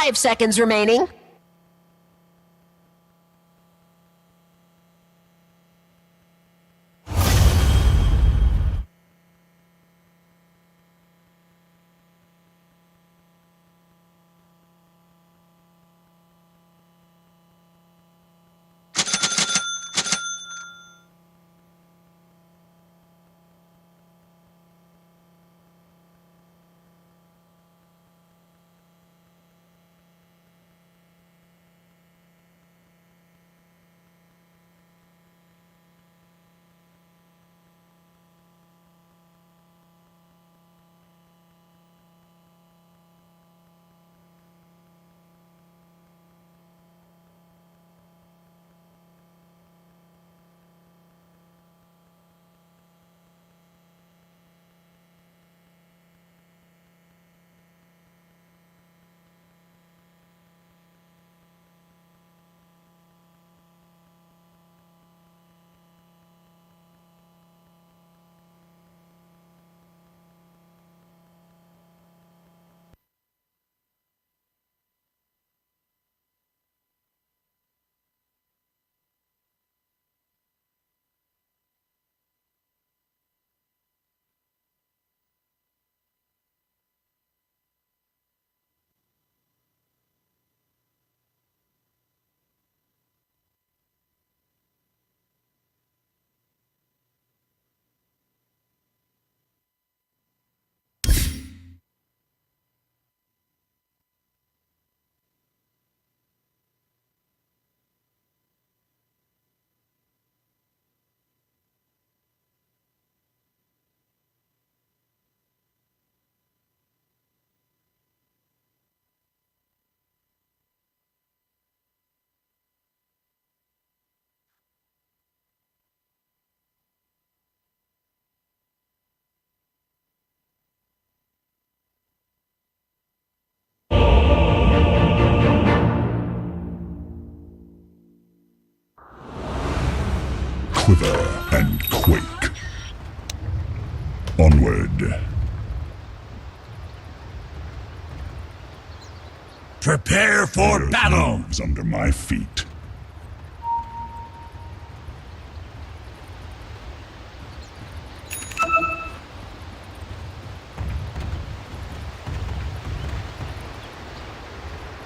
5 seconds remaining. Quiver and quake. Onward. Prepare for Earth battle! moves under my feet.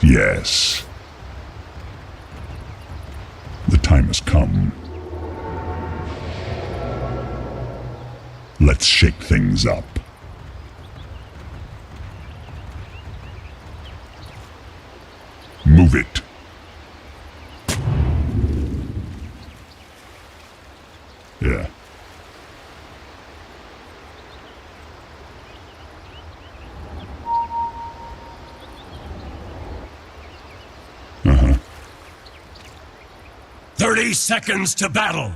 Yes. The time has come. Let's shake things up. Move it. Yeah. Uh-huh. 30 seconds to battle!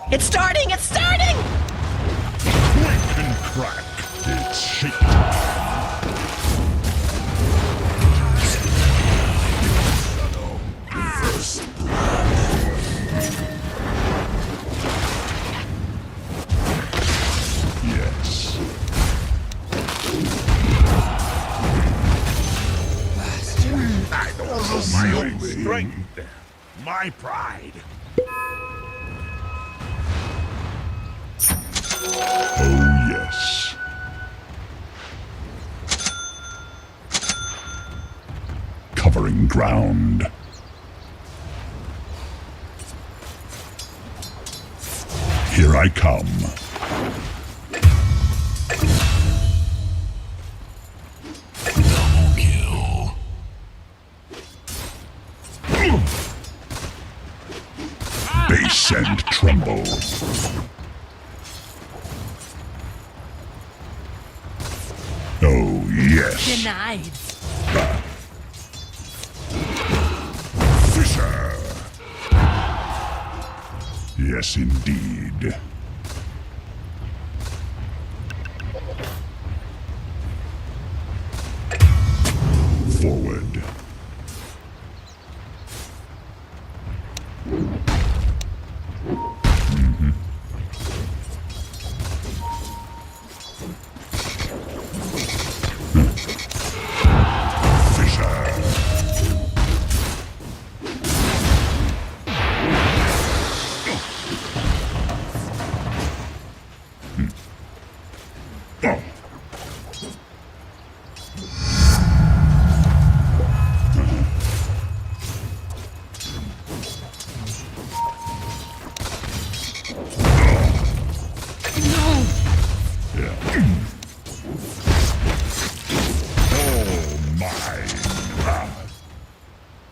It's starting! It's starting! Quake and crack. It's shake time. First blood. Yes. I don't know my own strength. My pride. Oh, yes. Covering ground. Here I come. Double kill. Base and tremble. Oh, yes. Denied. Fisher. Yes, indeed. Forward.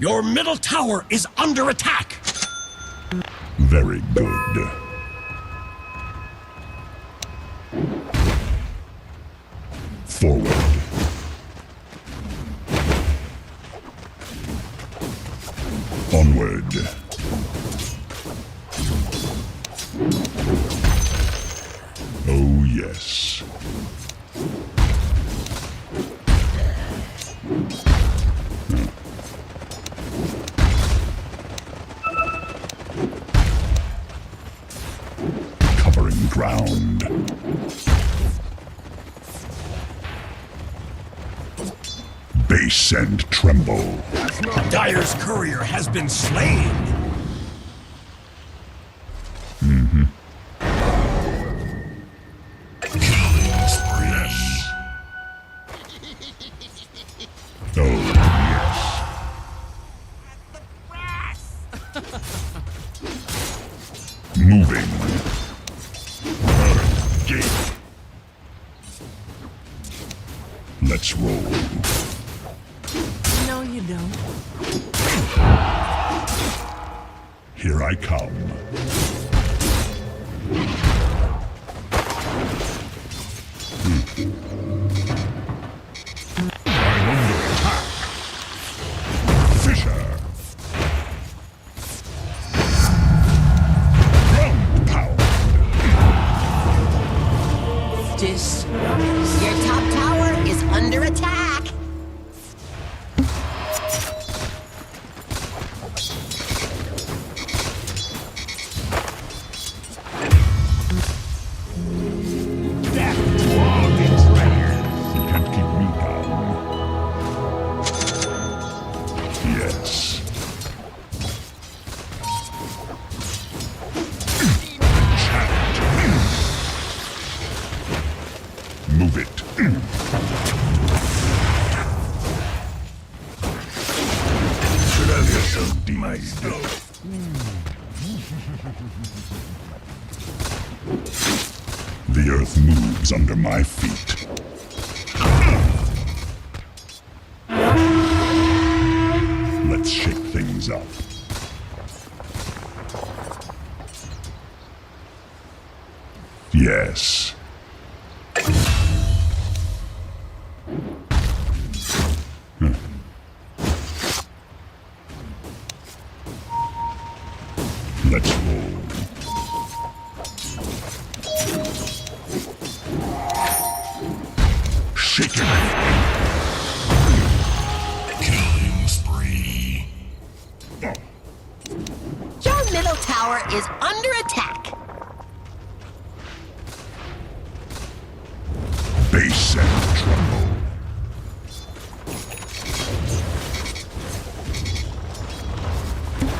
Your middle tower is under attack! Very good. Forward. Onward. Oh, yes. Covering ground. Base and tremble. Dire's courier has been slain! Killing spree. Oh, yes. Moving. Gate. Let's roll. No, you don't. Here I come. I'm under attack. Fisher. Ground pound. Just Your top tower is under attack. Death to all betrayers! You can't keep me down. Yes. Move it. Should have Yes, indeed. The earth moves under my feet. Let's shake things up. Yes. Let's roll. Shake it. killing spree. Your middle tower is under attack. Base and tremble.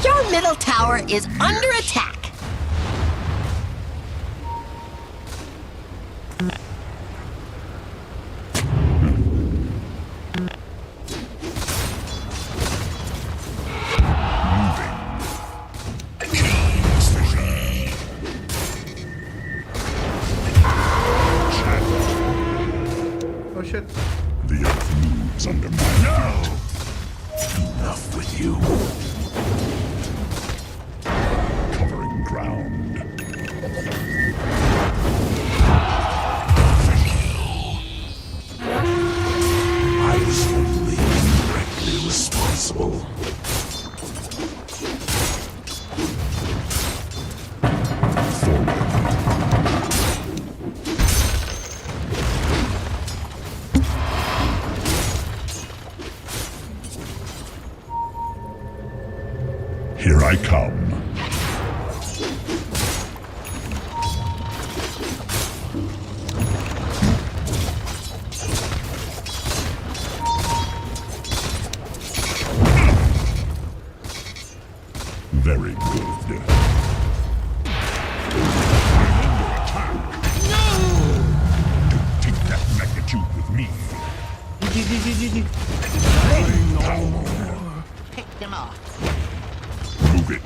Your middle tower is under attack. Killing spree. Oh shit. The earth moves under my feet. Enough with you. Covering Very good. Take that magnitude with me. Pick them off. Move it.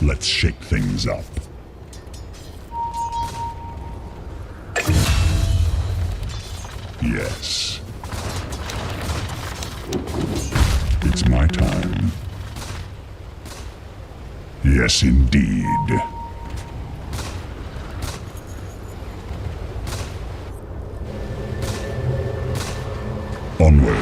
Let's shake things up. Yes. It's my time. Yes, indeed. Onward.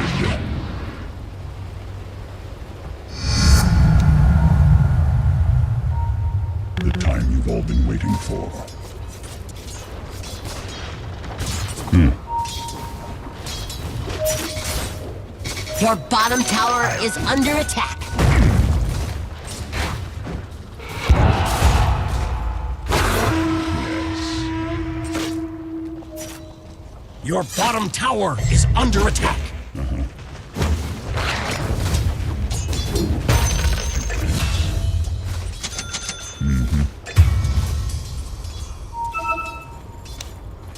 The time you've all been waiting for. Your bottom tower is under attack. Your bottom tower is under attack.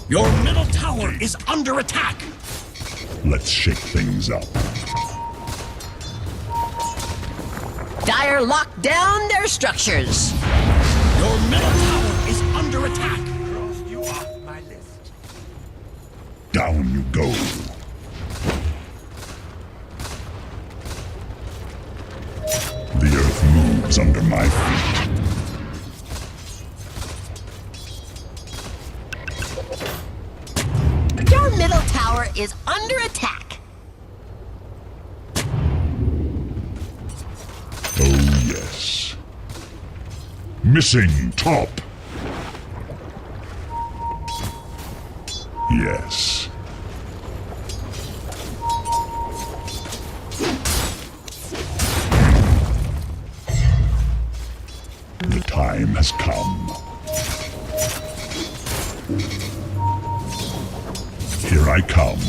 Your middle tower is under attack. Let's shake things up. Dire locked down their structures. Your middle tower is under attack. Crossed you off my list. Down you go. The earth moves under my feet. Your middle tower is under attack. Oh, yes. Missing top. Yes. The time has come. Here I come.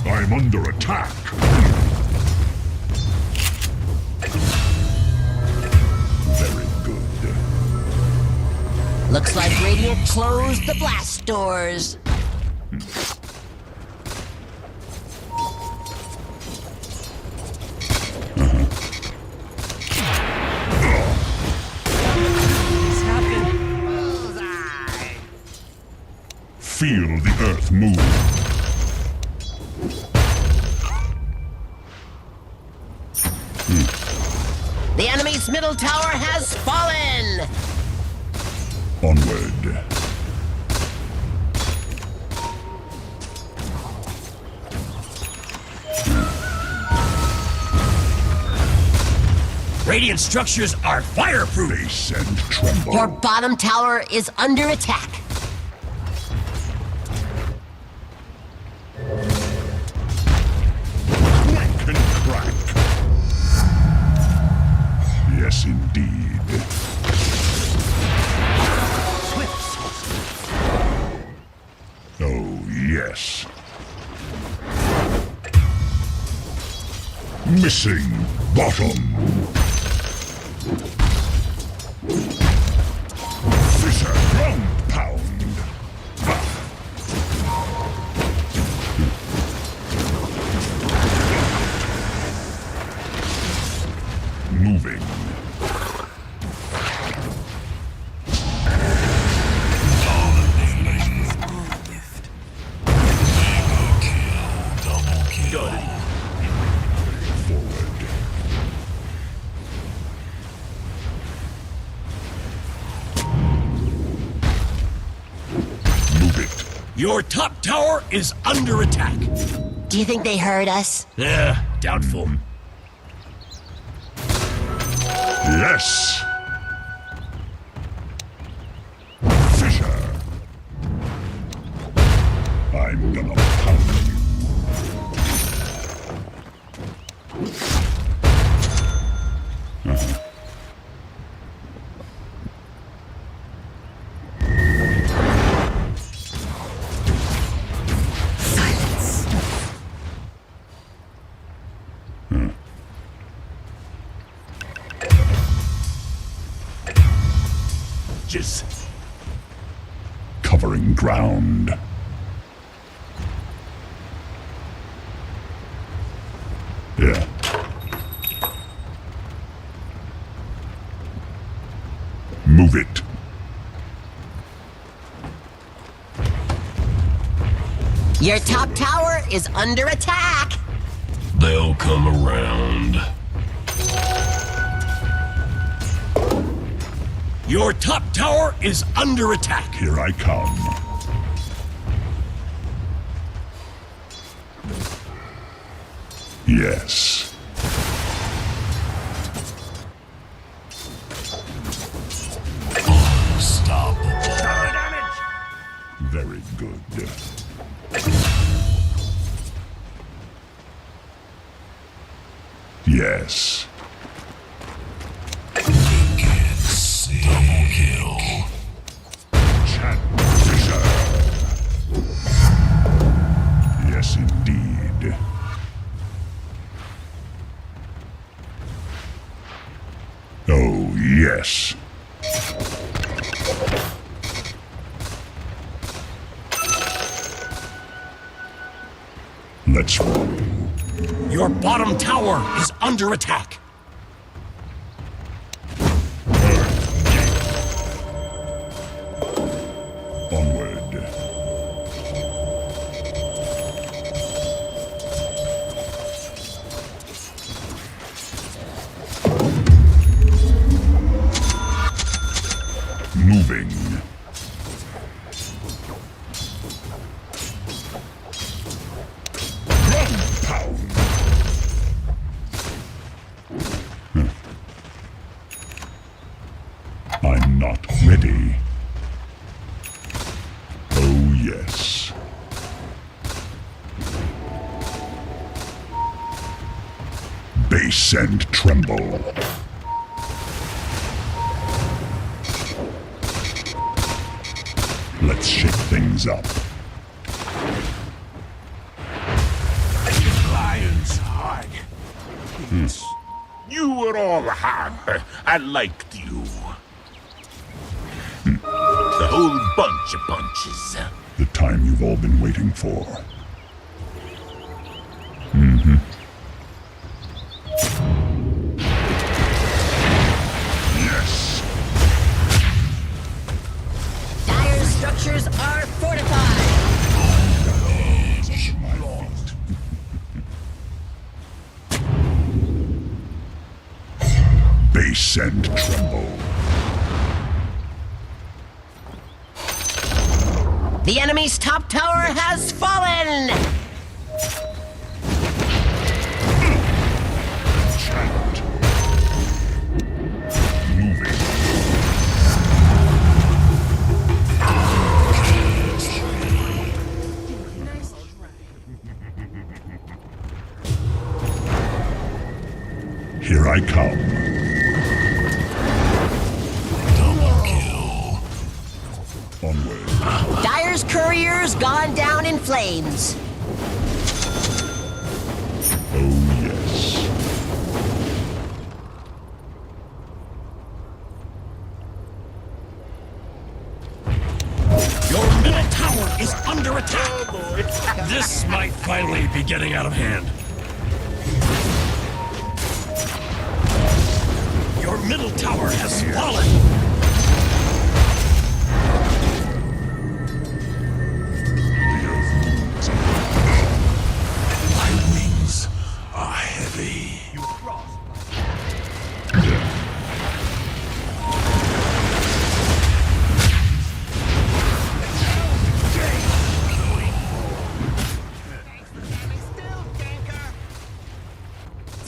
I'm under attack. Very good. Looks like Radiant closed the blast doors. Feel the earth move. The enemy's middle tower has fallen. Onward. Radiant structures are fireproof. Face and tremble. Your bottom tower is under attack. Crack and crack. Yes, indeed. Oh, yes. Missing bottom. Fisher ground pound. Moving. Forward. Move it. Your top tower is under attack. Do you think they heard us? Doubtful. Yes. Fisher. I'm gonna pound you. punches. Covering ground. Yeah. Move it. Your top tower is under attack. They'll come around. Your top tower is under attack. Here I come. Yes. Unstoppable. Tower damage. Very good. Yes. Can't see. Double kill. Chat Fisher. Yes, indeed. Oh, yes. Let's roll. Your bottom tower is under attack. Onward. Moving. Run, pound. I'm not ready. Oh, yes. Base and tremble. Let's shake things up. Lion's heart. You were all hard. I liked you. The whole bunch of punches. The time you've all been waiting for. Yes. Dire structures are fortified. My feet. Base and tremble. The enemy's top tower has fallen. Chant. Moving. Here I come. Double kill. Onward. Dire's courier's gone down in flames. Oh, yes. Your middle tower is under attack. This might finally be getting out of hand. Your middle tower has fallen. My wings are heavy.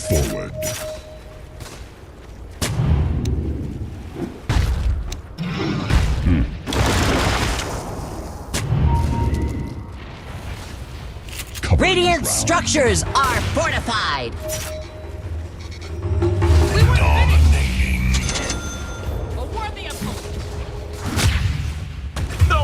Forward. Covering Radiant ground. structures are fortified. Dominating. No!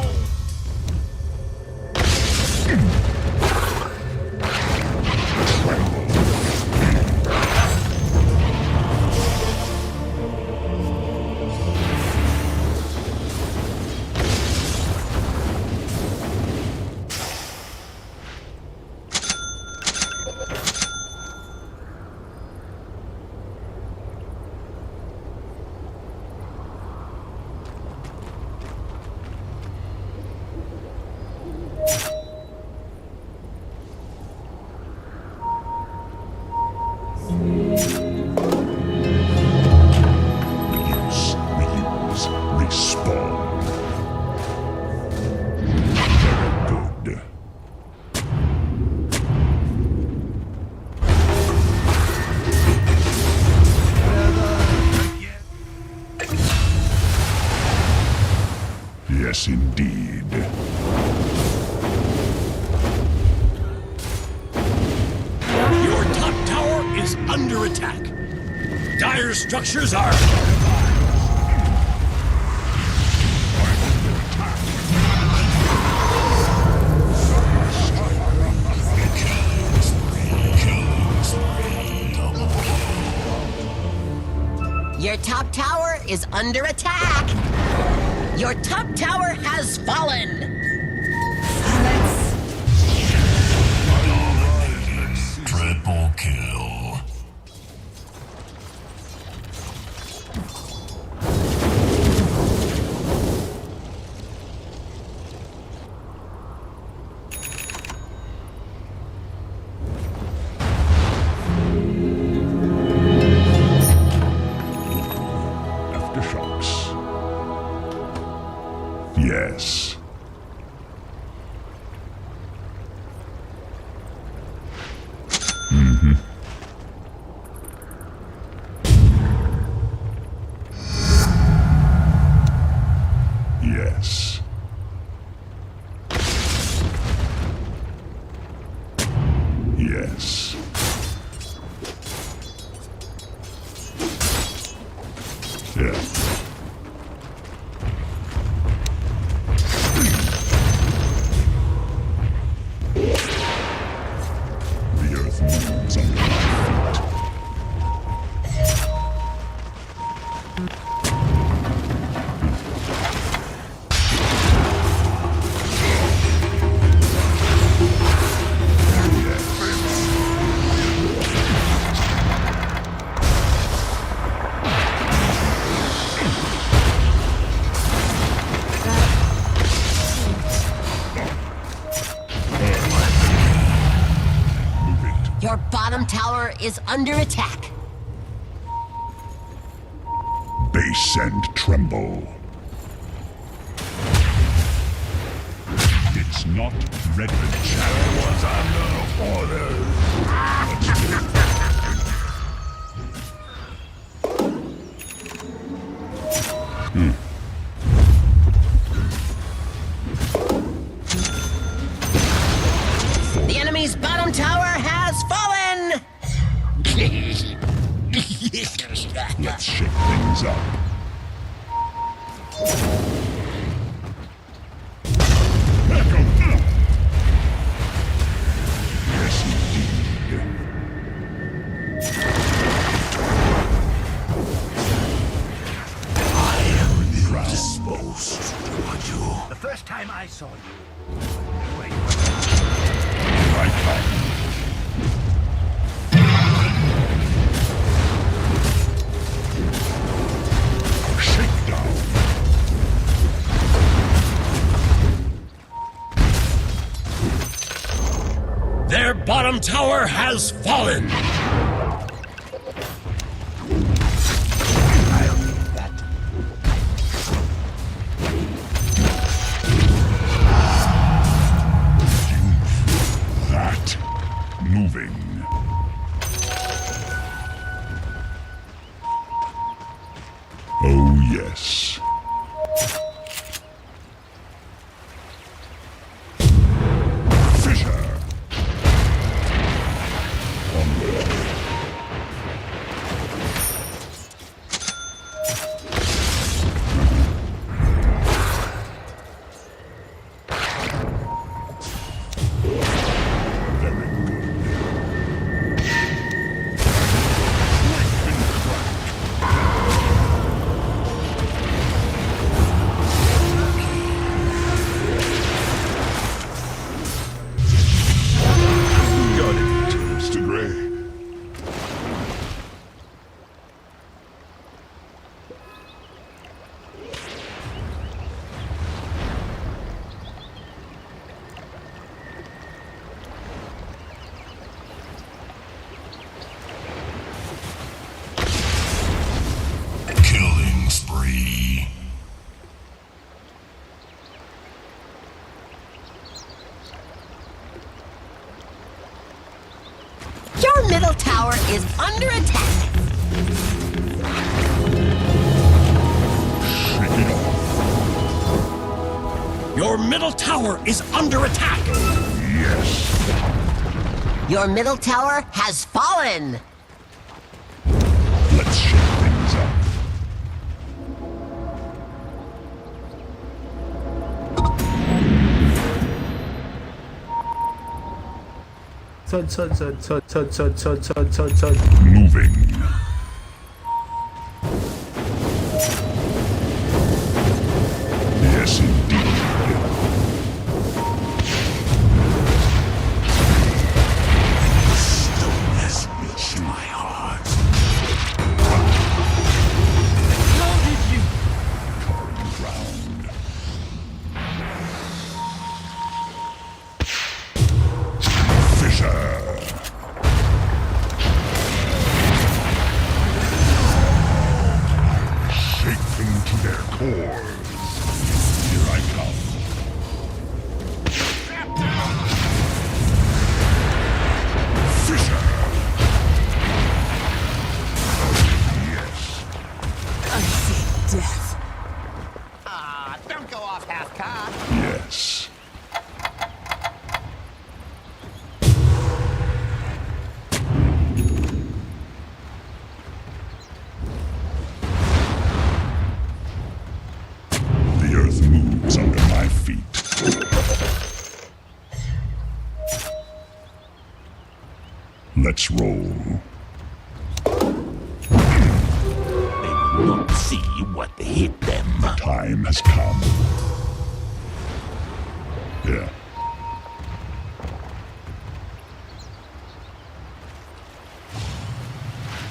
Yes, indeed. Your top tower is under attack. Dire structures are... Your top tower is under attack. Your top tower has fallen. Triple kill. Aftershocks. Yes. Yes. Yes. Yeah. The earth moves under my feet. Move it. Your bottom tower is under attack. Base and tremble. It's not ready. The channel was under order. The enemy's bottom tower has fallen. Let's shake things up. Yes, indeed. The first time I saw you. I come. Shakedown. Their bottom tower has fallen. I'll need that. That. Moving. Oh, yes. Fissure. Onward. Very good. Got it, Mr. Gray. Killing spree. Your middle tower is under attack. Shake it off. Your middle tower is under attack. Yes. Your middle tower has fallen. Let's shake things up. Son. Moving. Yes, indeed. Stone has reached my heart. How did you? Covering ground. Fissure. Shake them to their cores. Here I come. Fissure. Yes. I see death. Ah, don't go off half-cocked. Yes. The earth moves under my feet. Let's roll. They will not see what hit them. Time has come. Yeah.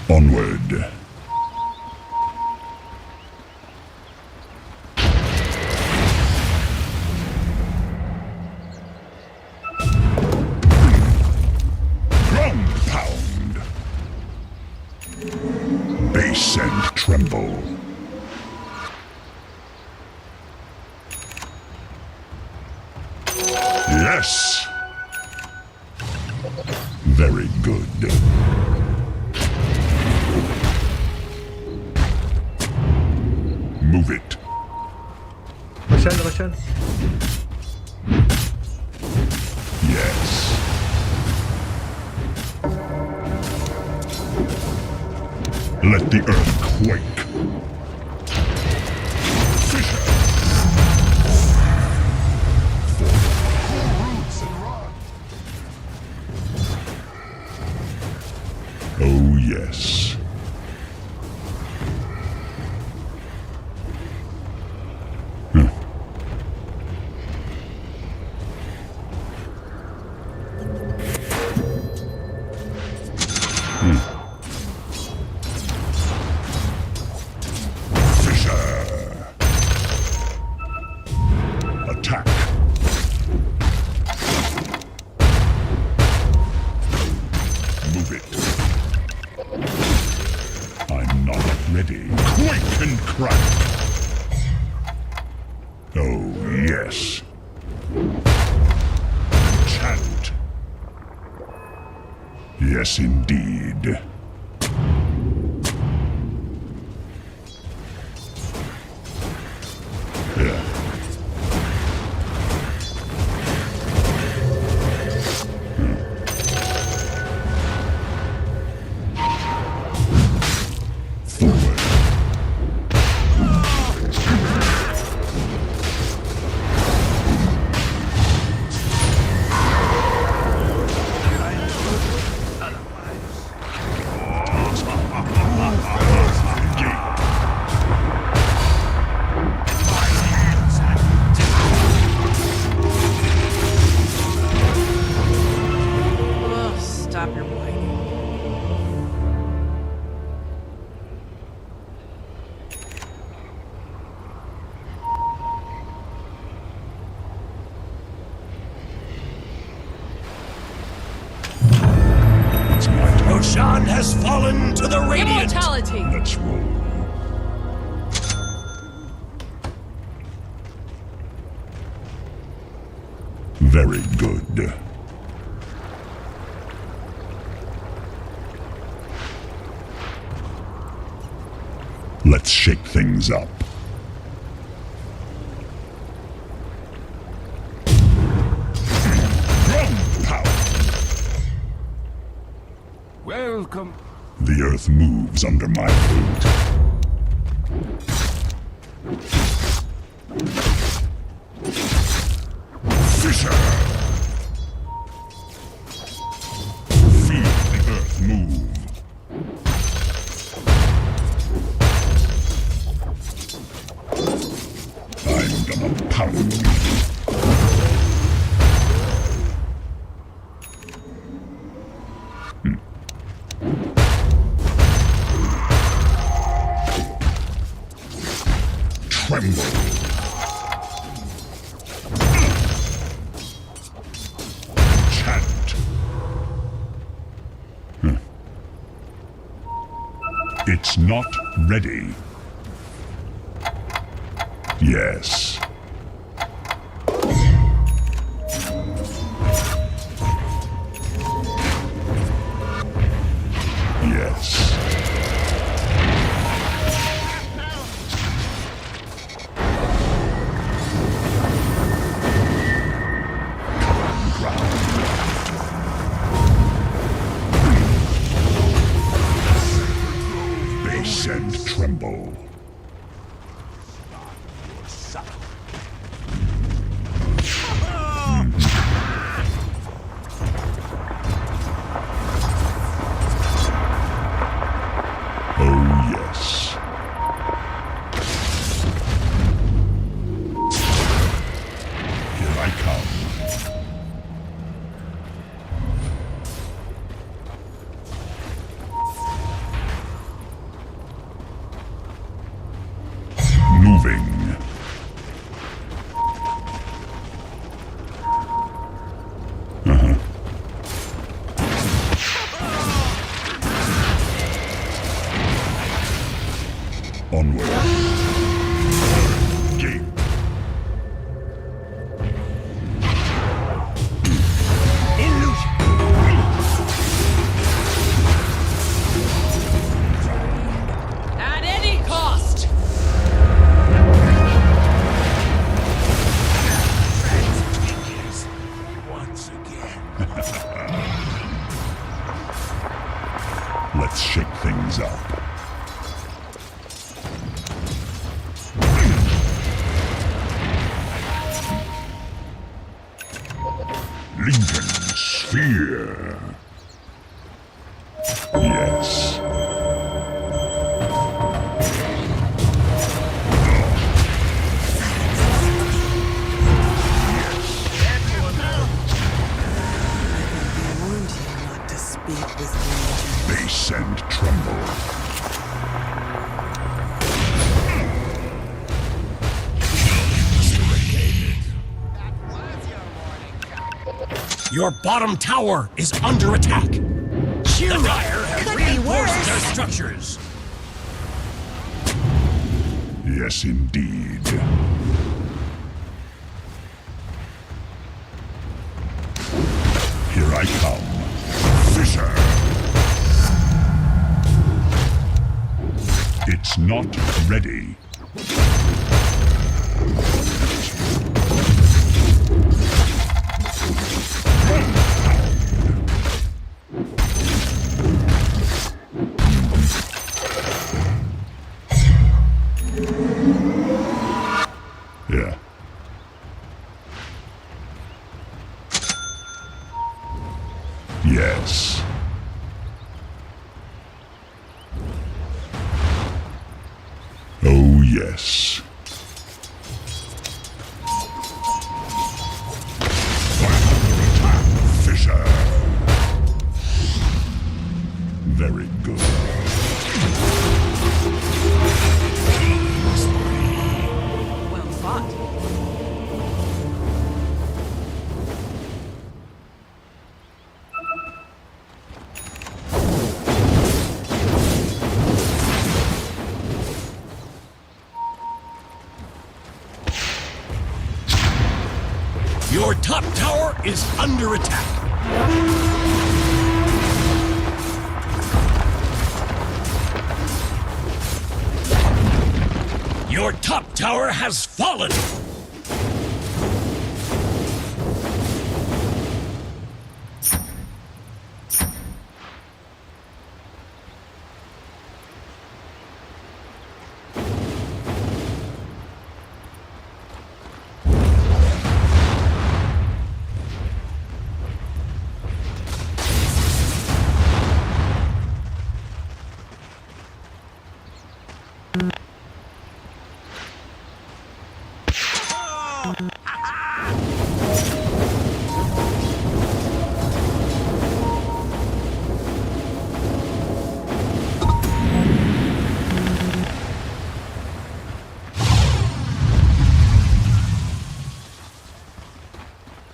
Onward. Ground pound. Base and tremble. Yes. Very good. Move it. Roshan. Yes. Let the earth quake. Fissure. Oh, yes. Huh. Fissure. Attack. Move it. I'm not ready. Quake and crack. Oh, yes. Chant. Yes, indeed. Yeah. Forward. Oh, stop your whining. It's my turn. Roshan has fallen to the Radiant. Immortality! Let's roll. Very good. Let's shake things up. welcome. The earth moves under my foot. Fisher! Feel the earth move. I'm gonna pound you. Tremble. Chant. It's not ready. Yes. Yes. Base and tremble. Oh, yes. Here I come. Moving. Onward. Gate. At any cost! Once again. Let's shake things up. Lincoln Sphere. Yes. I warned you not to speak with me. Base and tremble. Your bottom tower is under attack. The Dire have Could be reinforced worse. their structures. Yes, indeed. Here I come. Fisher. It's not ready. Yeah. Yes. Oh, yes. Fisher. Very good. Well fought. Your top tower is under attack. Your top tower has fallen.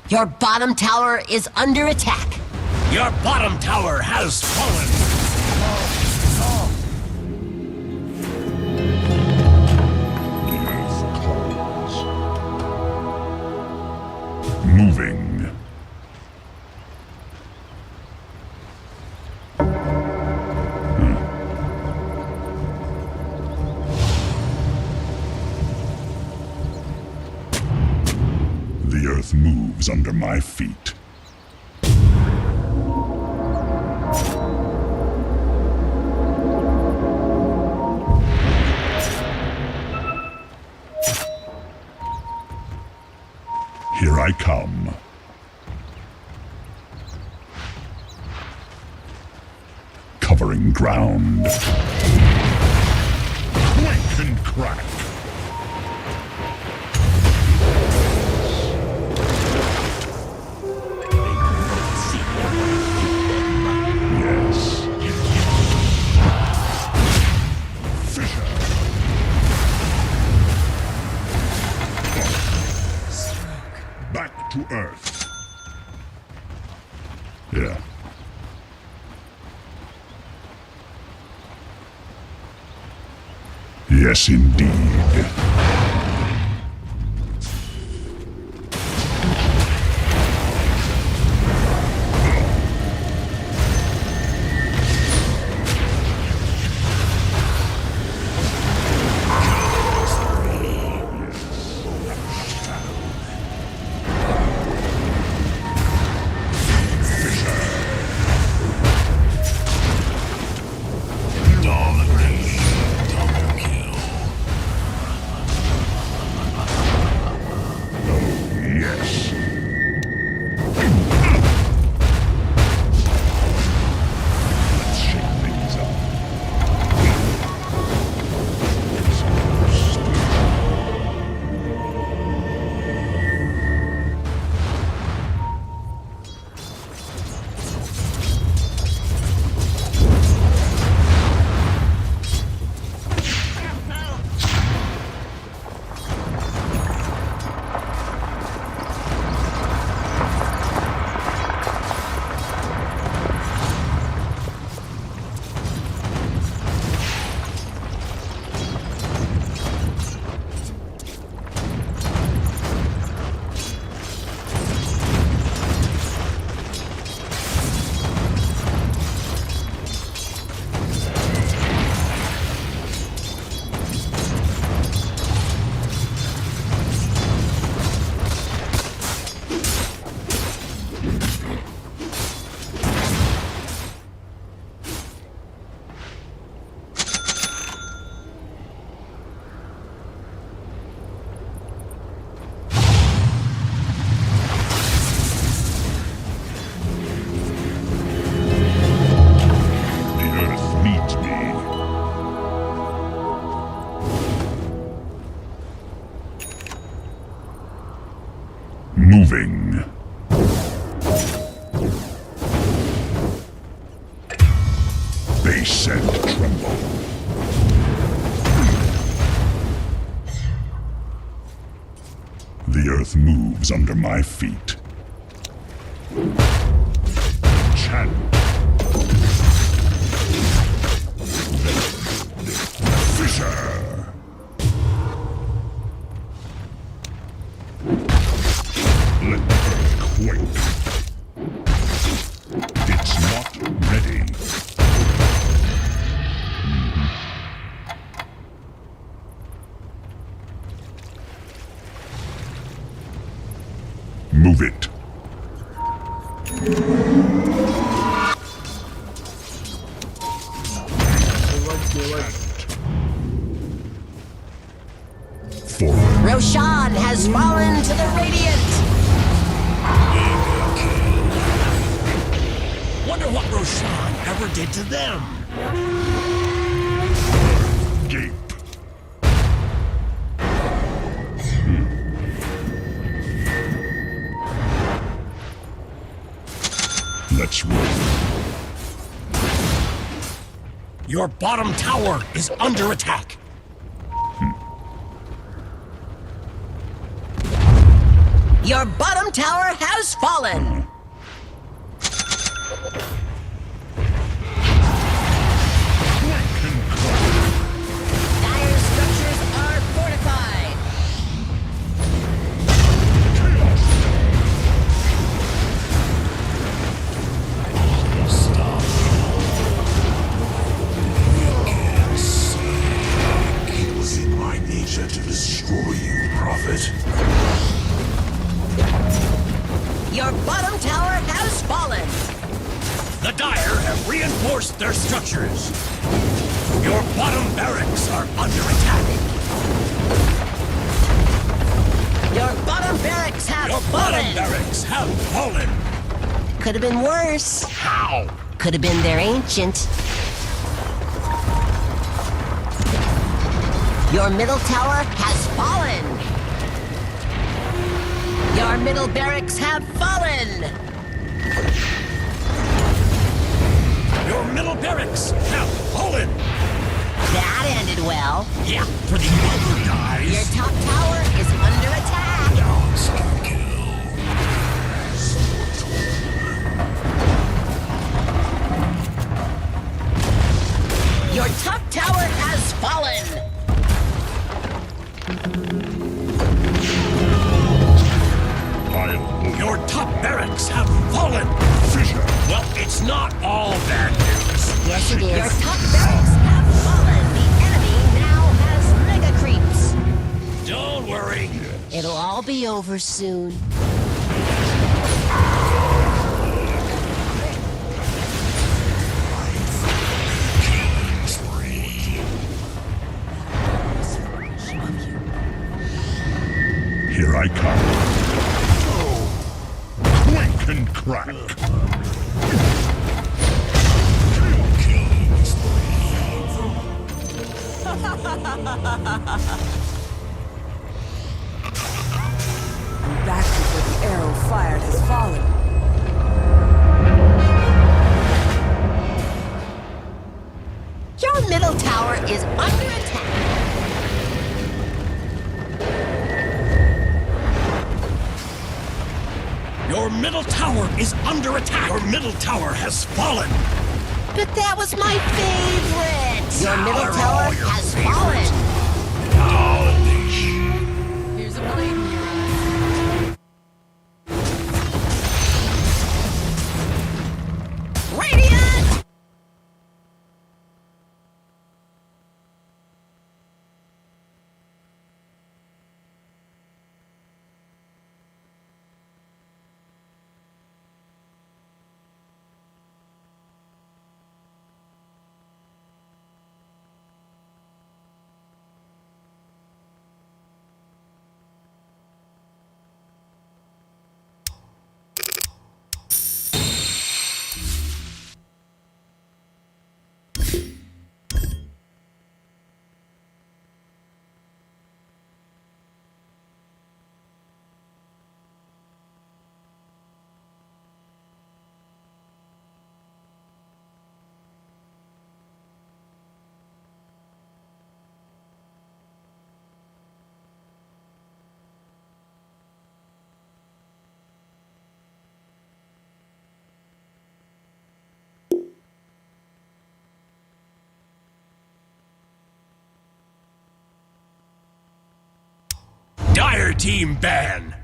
Your bottom tower is under attack. Your bottom tower has fallen. The earth calls. Moving. The earth moves under my feet. Here I come. Covering ground. Quake and crack. Yes. Fisher. Back to Earth. Yeah. Yes, indeed. Yes. Let's shake things up. Moving. Base and tremble. The earth moves under my feet. Chant. Fisher. Let the earth quake. It's not ready. Move it. Forward. Roshan has fallen to the Radiant. Wonder what Roshan ever did to them. Gape. touch me. Your bottom tower is under attack. Your bottom tower has fallen. Dire structures are fortified. It was in my nature to destroy you, Prophet. Your bottom tower has fallen. The Dire have reinforced their structures. Your bottom barracks are under attack. Your bottom barracks have Your fallen. bottom barracks have fallen. Could have been worse. How? Could have been their ancient. Your middle tower has fallen. Your middle barracks have fallen. Your middle barracks have fallen. That ended well. Yeah, for the other Your guys. top tower is under attack. Your top tower has fallen. Your top barracks have fallen. Fisher. Well, it's not all bad news. Yes, it is. Your top barracks have fallen. The enemy now has mega creeps. Don't worry. It'll all be over soon. Here I come. Quake and crack. Back before the arrow fired has fallen. Your middle tower is under attack. Your middle tower is under attack. Your middle tower has fallen. But that was my favorite. Your middle They're tower all your has favorites. fallen. Here's a blade in your eye. Radiant! Team ban.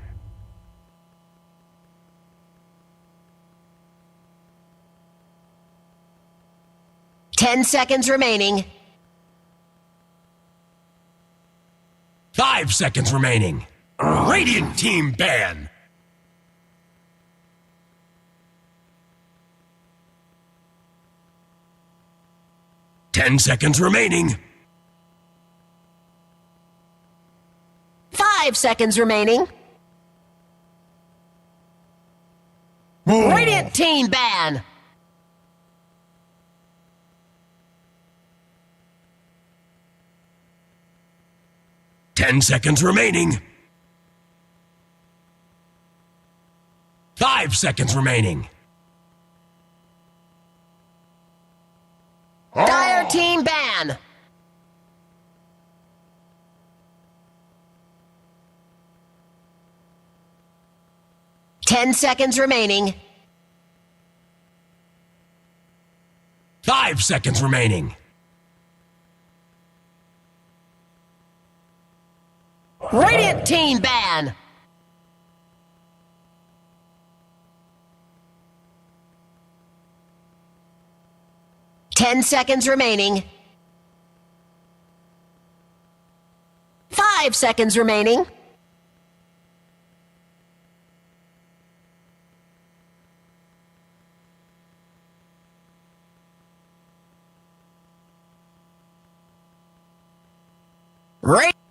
Ten seconds remaining. 5 seconds remaining. Radiant team ban. Ten seconds remaining. 5 seconds remaining. Radiant team ban. Ten seconds remaining. 5 seconds remaining. 10 seconds remaining. 5 seconds remaining. Radiant team ban. Ten seconds remaining. 5 seconds remaining.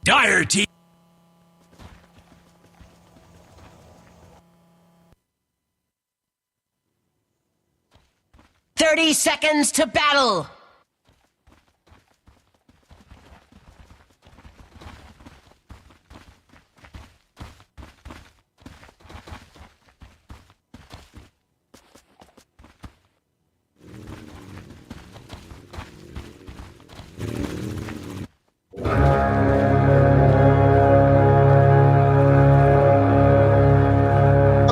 Dire team. "30 seconds to battle."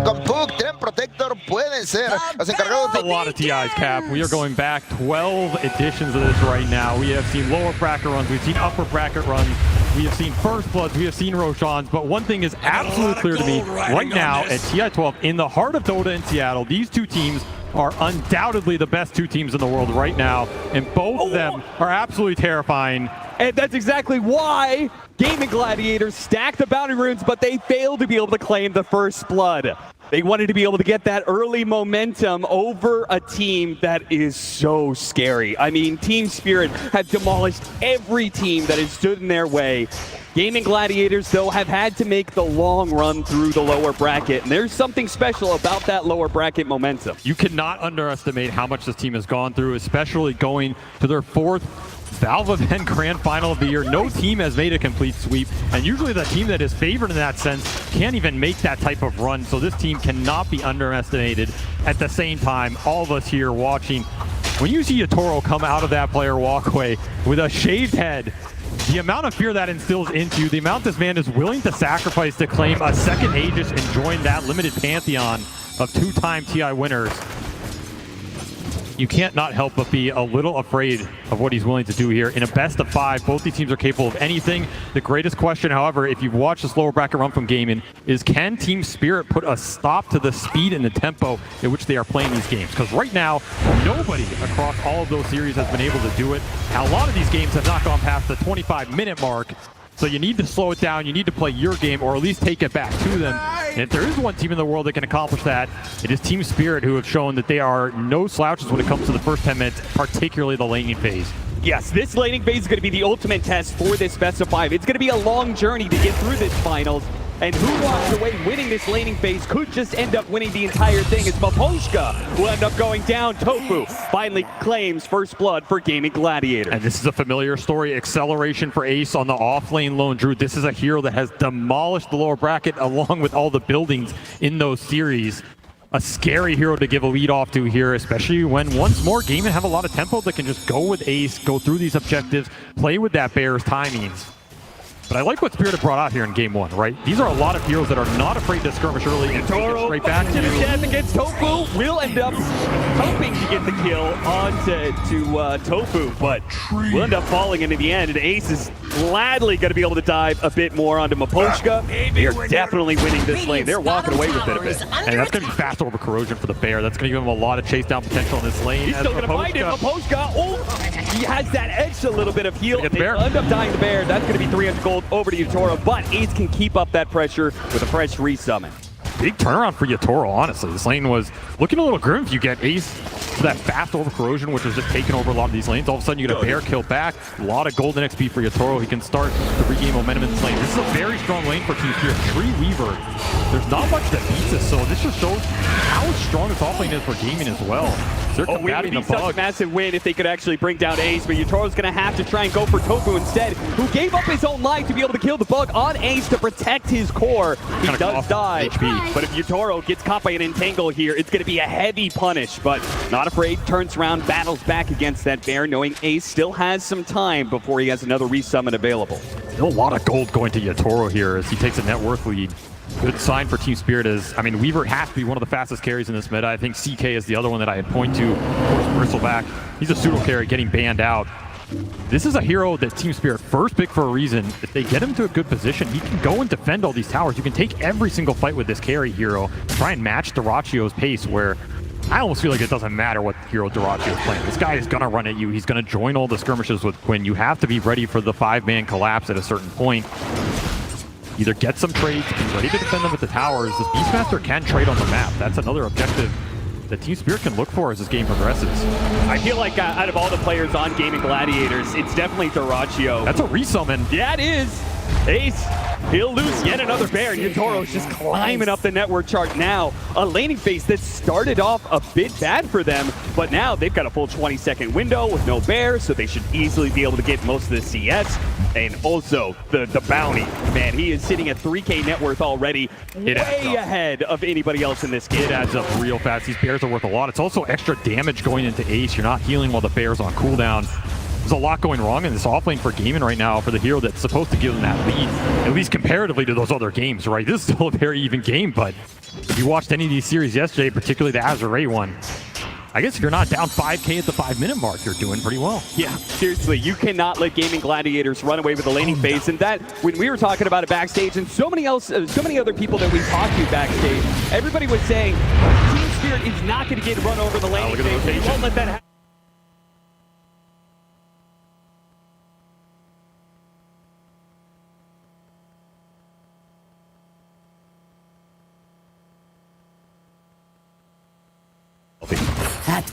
Con Puck, Tren Protector pueden ser los encargados A de... lot of TIs, Cap. We are going back 12 editions of this right now. We have seen lower bracket runs, we've seen upper bracket runs, we have seen First Bloods, we have seen Roshans, but one thing is absolutely clear to me right now at TI-12, in the heart of Dota in Seattle, these two teams are undoubtedly the best two teams in the world right now, and both of them are absolutely terrifying. And that's exactly why Gaming Gladiators stacked the bounty runes, but they failed to be able to claim the first blood. They wanted to be able to get that early momentum over a team that is so scary. I mean, Team Spirit have demolished every team that has stood in their way. Gaming Gladiators, though, have had to make the long run through the lower bracket, and there's something special about that lower bracket momentum. You cannot underestimate how much this team has gone through, especially going to their fourth Valve Event Grand Final of the year. No team has made a complete sweep, and usually the team that is favored in that sense can't even make that type of run, so this team cannot be underestimated. At the same time, all of us here watching, when you see Yatoro come out of that player walkway with a shaved head, the amount of fear that instills into you, the amount this man is willing to sacrifice to claim a second Aegis and join that limited pantheon of two-time TI winners, you can't not help but be a little afraid of what he's willing to do here. In a best of 5, both these teams are capable of anything. The greatest question, however, if you've watched this lower bracket run from Gaming, is can Team Spirit put a stop to the speed and the tempo at which they are playing these games? Because right now, nobody across all of those series has been able to do it. Now, a lot of these games have not gone past the 25-minute mark, so you need to slow it down, you need to play your game, or at least take it back to them. And if there is one team in the world that can accomplish that, it is Team Spirit, who have shown that they are no slouches when it comes to the first 10 minutes, particularly the laning phase. Yes, this laning phase is going to be the ultimate test for this best of 5. It's going to be a long journey to get through this finals. And who walks away winning this laning phase could just end up winning the entire thing, as Maposhka will end up going down. Tofu finally claims first blood for Gaming Gladiators. And this is a familiar story. Acceleration for Ace on the off-lane Lone Druid. This is a hero that has demolished the lower bracket along with all the buildings in those series. A scary hero to give a lead off to here, especially when once more Gaming have a lot of tempo that can just go with Ace, go through these objectives, play with that Bear's timings. But I like what Spirit have brought out here in Game 1, right? These are a lot of heroes that are not afraid to skirmish early and take it straight back to the you. death against Tofu will end up hoping to get the kill onto Tofu, but will end up falling into the end, and Ace is gladly going to be able to dive a bit more onto Maposhka. They're definitely winning this lane. They're walking away with it a bit. And that's going to be fast over corrosion for the Bear. That's going to give him a lot of chase down potential in this lane. He's still going to find it. Maposhka, he has that edge, a little bit of heal. Get the They Bear. end up dying the Bear. That's going to be 300 gold over to Yatoro, but Ace can keep up that pressure with a fresh resummon. Big turnaround for Yatoro, honestly. This lane was looking a little grim if you get Ace to that fast over corrosion, which was just taking over a lot of these lanes. All of a sudden, you get a Bear kill back. A lot of golden XP for Yatoro. He can start to regain momentum in this lane. This is a very strong lane for Team Spirit. Tree Weaver. There's not much that beats this, so this just shows how strong this off lane is for Gaming as well. They're It would combating be the such a bug. massive win if they could actually bring down Ace, but Yatoro's going to have to try and go for Tofu instead, who gave up his own life to be able to kill the bug on Ace to protect his core. He Kinda does off die, HP. but if Yatoro gets caught by an entangle here, it's going to be a heavy punish, but not afraid, turns around, battles back against that Bear, knowing Ace still has some time before he has another resummon available. Still a lot of gold going to Yatoro here as he takes a net worth lead. good sign for Team Spirit is, I mean, Weaver has to be one of the fastest carries in this meta. I think CK is the other one that I had point to. Of course, Bristleback, he's a pseudo carry getting banned out. This is a hero that Team Spirit first picked for a reason. If they get him to a good position, he can go and defend all these towers. You can take every single fight with this carry hero, try and match Duracio's pace, where I almost feel like it doesn't matter what hero Duracio is playing. This guy is going to run at you. He's going to join all the skirmishes with Quinn. You have to be ready for the 5-man collapse at a certain point. Either get some trades, be ready to defend them with the towers. This Beastmaster can trade on the map. That's another objective that Team Spirit can look for as this game progresses. I feel like out of all the players on Gaming Gladiators, it's definitely Duraccio. That's a resummon. Yeah, it is. Ace, he'll lose yet another bear, and Yatoro's just climbing up the network chart now. A laning phase that started off a bit bad for them, but now they've got a full 20-second window with no bear, so they should easily be able to get most of the CS. And also, the bounty. Man, he is sitting at 3K net worth already, way ahead of anybody else in this game. It adds up real fast. These bears are worth a lot. It's also extra damage going into Ace. You're not healing while the bear's on cooldown. There's a lot going wrong in this offlane for Gaimin right now for the hero that's supposed to give them that lead, at least comparatively to those other games, right? This is still a very even game, but if you watched any of these series yesterday, particularly the Azure one, I guess if you're not down 5K at the 5-minute mark, you're doing pretty well. Yeah, seriously, you cannot let Gaming Gladiators run away with the laning phase. And that, when we were talking about it backstage, and so many other people that we talked to backstage, everybody was saying Team Spirit is not going to get run over the laning phase. They won't let that happen.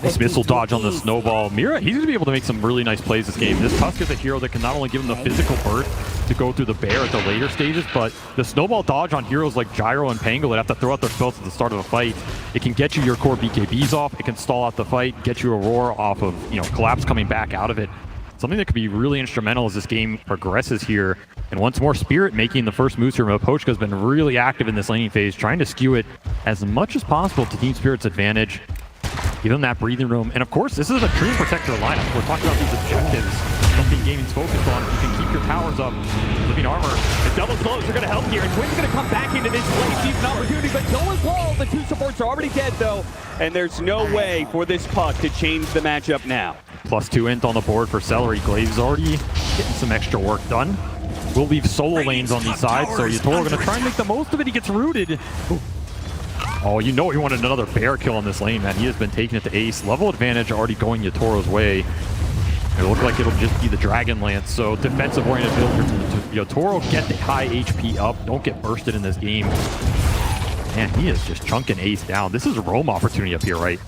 This missile dodge on the snowball. Mira, he's going to be able to make some really nice plays this game. This Tusk is a hero that can not only give him the physical burst to go through the bear at the later stages, but the snowball dodge on heroes like Gyro and Pango that have to throw out their spells at the start of a fight. It can get you your core BKBs off. It can stall out the fight, get you a roar off of, collapse coming back out of it. Something that could be really instrumental as this game progresses here. And once more, Spirit making the first moves here. Miposhka has been really active in this laning phase, trying to skew it as much as possible to Team Spirit's advantage. Give them that breathing room. And of course, this is a Dream Protector lineup. We're talking about these objectives. Something Gaming's focused on. You can keep your towers up. Living armor. The double slows are going to help here. And Quinn's going to come back into this play. Sees an opportunity, but no as well. The two supports are already dead, though. And there's no way for this puck to change the matchup now. +2 int on the board for Celery. Glaze is already getting some extra work done. We'll leave solo lanes on these sides, so Yatoro going to try and make the most of it. He gets rooted. Ooh. Oh, he wanted another bear kill on this lane, man. He has been taking it to Ace. Level advantage already going Yatoro's way. It looks like it'll just be the Dragon Lance. So defensive-oriented build here. Yatoro, get the high HP up. Don't get bursted in this game. Man, he is just chunking Ace down. This is a roam opportunity up here, right?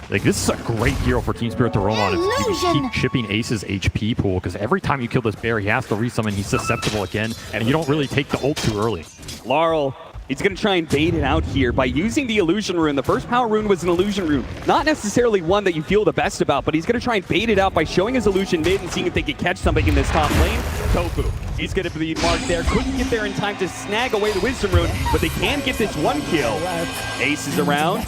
Like, this is a great hero for Team Spirit to roam on. If you can keep chipping Ace's HP pool, because every time you kill this bear, he has to resummon. He's susceptible again, and you don't really take the ult too early. Laurel, he's going to try and bait it out here by using the Illusion Rune. The first power rune was an Illusion Rune. Not necessarily one that you feel the best about, but he's going to try and bait it out by showing his Illusion mid and seeing if they can catch somebody in this top lane. Tofu, he's going to be marked there. Couldn't get there in time to snag away the Wisdom Rune, but they can get this one kill. Ace is around.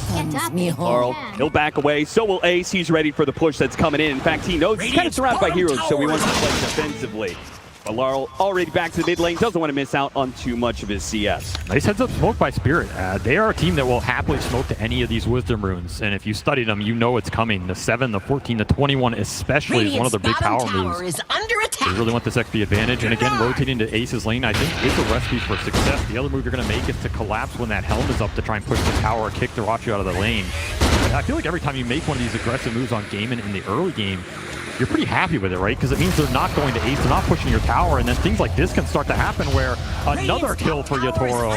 Laurel, he'll back away. So will Ace. He's ready for the push that's coming in. In fact, he knows he's kind of surrounded by heroes, so he wants to play defensively. But Laurel already back to the mid lane, doesn't want to miss out on too much of his CS. Nice heads up smoke by Spirit. They are a team that will happily smoke to any of these Wisdom Runes. And if you study them, you know it's coming. The 7, the 14, the 21 especially is one of their big power moves. Is under attack. They really want this XP advantage. And again, rotating to Ace's lane, I think is a recipe for success. The other move you're going to make is to collapse when that helm is up to try and push the tower or kick Duracio out of the lane. And I feel like every time you make one of these aggressive moves on Gaimin in the early game, you're pretty happy with it, right? Because it means they're not going to Ace, they're not pushing your tower, and then things like this can start to happen where another kill for Yatoro.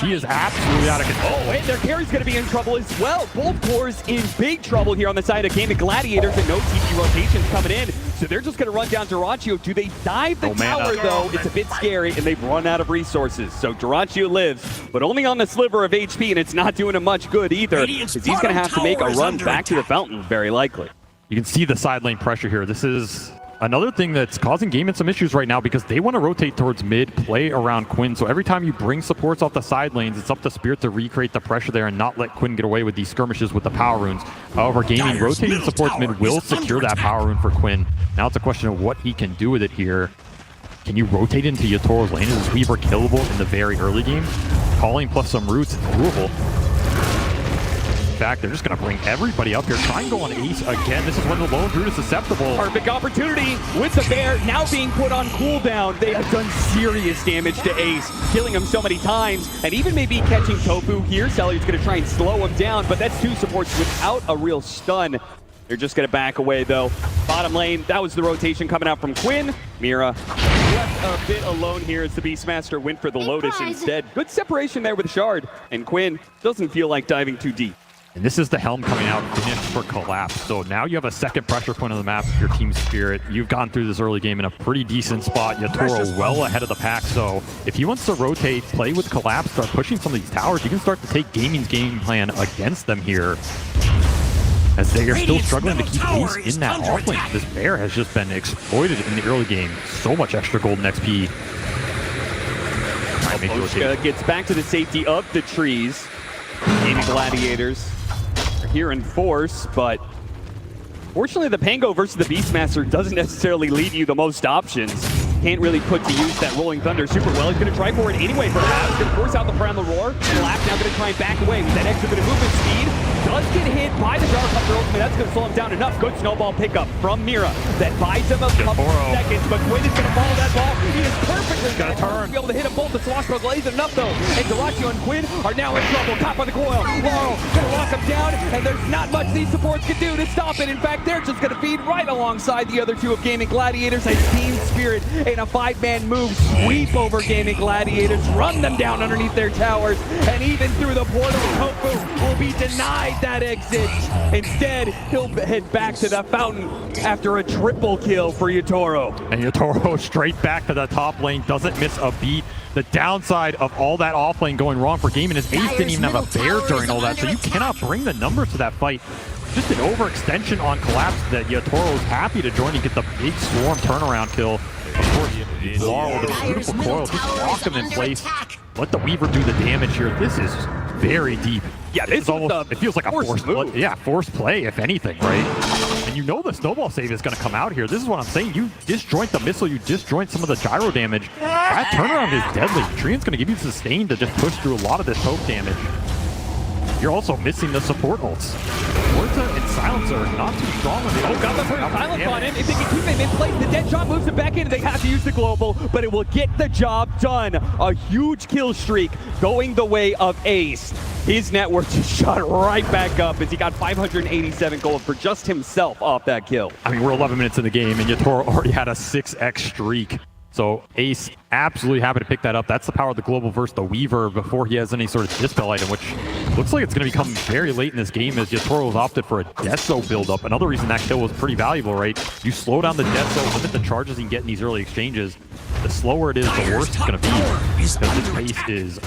He is absolutely out of control. Oh, and their carry's going to be in trouble as well. Both cores in big trouble here on the side of Gaming Gladiators, and no TP rotations coming in. So they're just going to run down Duracio. Do they dive the tower, though? It's a bit scary, and they've run out of resources. So Duracio lives, but only on the sliver of HP, and it's not doing him much good either, because he's going to have to make a run back to the fountain, very likely. You can see the side lane pressure here. This is another thing that's causing Gaimin some issues right now because they want to rotate towards mid, play around Quinn. So every time you bring supports off the side lanes, it's up to Spirit to recreate the pressure there and not let Quinn get away with these skirmishes with the power runes. However, Gaming rotating supports mid will secure that power rune for Quinn. Now it's a question of what he can do with it here. Can you rotate into Yatoro's lane? Is Weaver killable in the very early game? Calling plus some roots, it's doable. In fact, they're just going to bring everybody up here. Try and go on Ace again. This is when the lone druid is susceptible. Perfect opportunity with the bear now being put on cooldown. They have done serious damage to Ace, killing him so many times, and even maybe catching Tofu here. Selly's going to try and slow him down, but that's two supports without a real stun. They're just going to back away, though. Bottom lane, that was the rotation coming out from Quinn. Mira left a bit alone here as the Beastmaster went for the Lotus instead. Good separation there with Shard, and Quinn doesn't feel like diving too deep. And this is the Helm coming out finished for Collapse. So now you have a second pressure point on the map with your Team Spirit. You've gone through this early game in a pretty decent spot. Yatoro well ahead of the pack. So if he wants to rotate, play with Collapse, start pushing some of these towers, you can start to take Gaming's game plan against them here. As they are still struggling to keep Ace in that offlane. This bear has just been exploited in the early game. So much extra golden XP. Oshka gets back to the safety of the trees. Gaming Gladiators are here in force, but fortunately the Pango versus the Beastmaster doesn't necessarily leave you the most options. Can't really put to use that Rolling Thunder super well. He's going to try for it anyway, perhaps. Going to force out the Primal Roar. Collapse now going to try and back away with that extra bit of movement speed. Does get hit by the Gyrocopter ultimate. That's going to slow him down enough. Good snowball pickup from Mira. That buys him a couple seconds, but Quinn is going to follow that ball. He is perfectly going to be able to hit him both. The Swashbuckle isn't enough, though. And Dyrachyo and Quinn are now in trouble. Caught by the coil. Laurel going to lock him down, and there's not much these supports can do to stop it. In fact, they're just going to feed right alongside the other two of Gaming Gladiators. A Team Spirit in a 5-man move sweep over Gaming Gladiators, run them down underneath their towers, and even through the portal, Tofu will be denied that exit. Instead, he'll head back to the fountain after a triple kill for Yatoro. And Yatoro straight back to the top lane, doesn't miss a beat. The downside of all that offlane going wrong for Gaming is Ace didn't even have a bear during all that, so you cannot bring the numbers to that fight. Just an overextension on Collapse that Yatoro is happy to join and get the big swarm turnaround kill. Of course, Laurel with a beautiful coil, just lock him in place. Let the Weaver do the damage here. This is very deep. Yeah, this is almost, it feels like a forced play. Yeah, forced play, if anything, right? And you know the snowball save is going to come out here. This is what I'm saying. You disjoint the missile, you disjoint some of the gyro damage. That turnaround is deadly. Treant's going to give you sustain to just push through a lot of this poke damage. You're also missing the support ults. Orta and Silencer are not too strong when they got the first silence on him. If they can keep him in place, the dead shot moves him back in. They have to use the global, but it will get the job done. A huge kill streak going the way of Ace. His net worth just shot right back up as he got 587 gold for just himself off that kill. I mean, we're 11 minutes in the game, and Yatoro already had a 6x streak. So Ace absolutely happy to pick that up. That's the power of the global versus the Weaver before he has any sort of dispel item, which looks like it's going to become very late in this game as Yatoro has opted for a Deso build-up. Another reason that kill was pretty valuable, right? You slow down the Deso, limit the charges you can get in these early exchanges. The slower it is, the worse it's going to be, because this pace is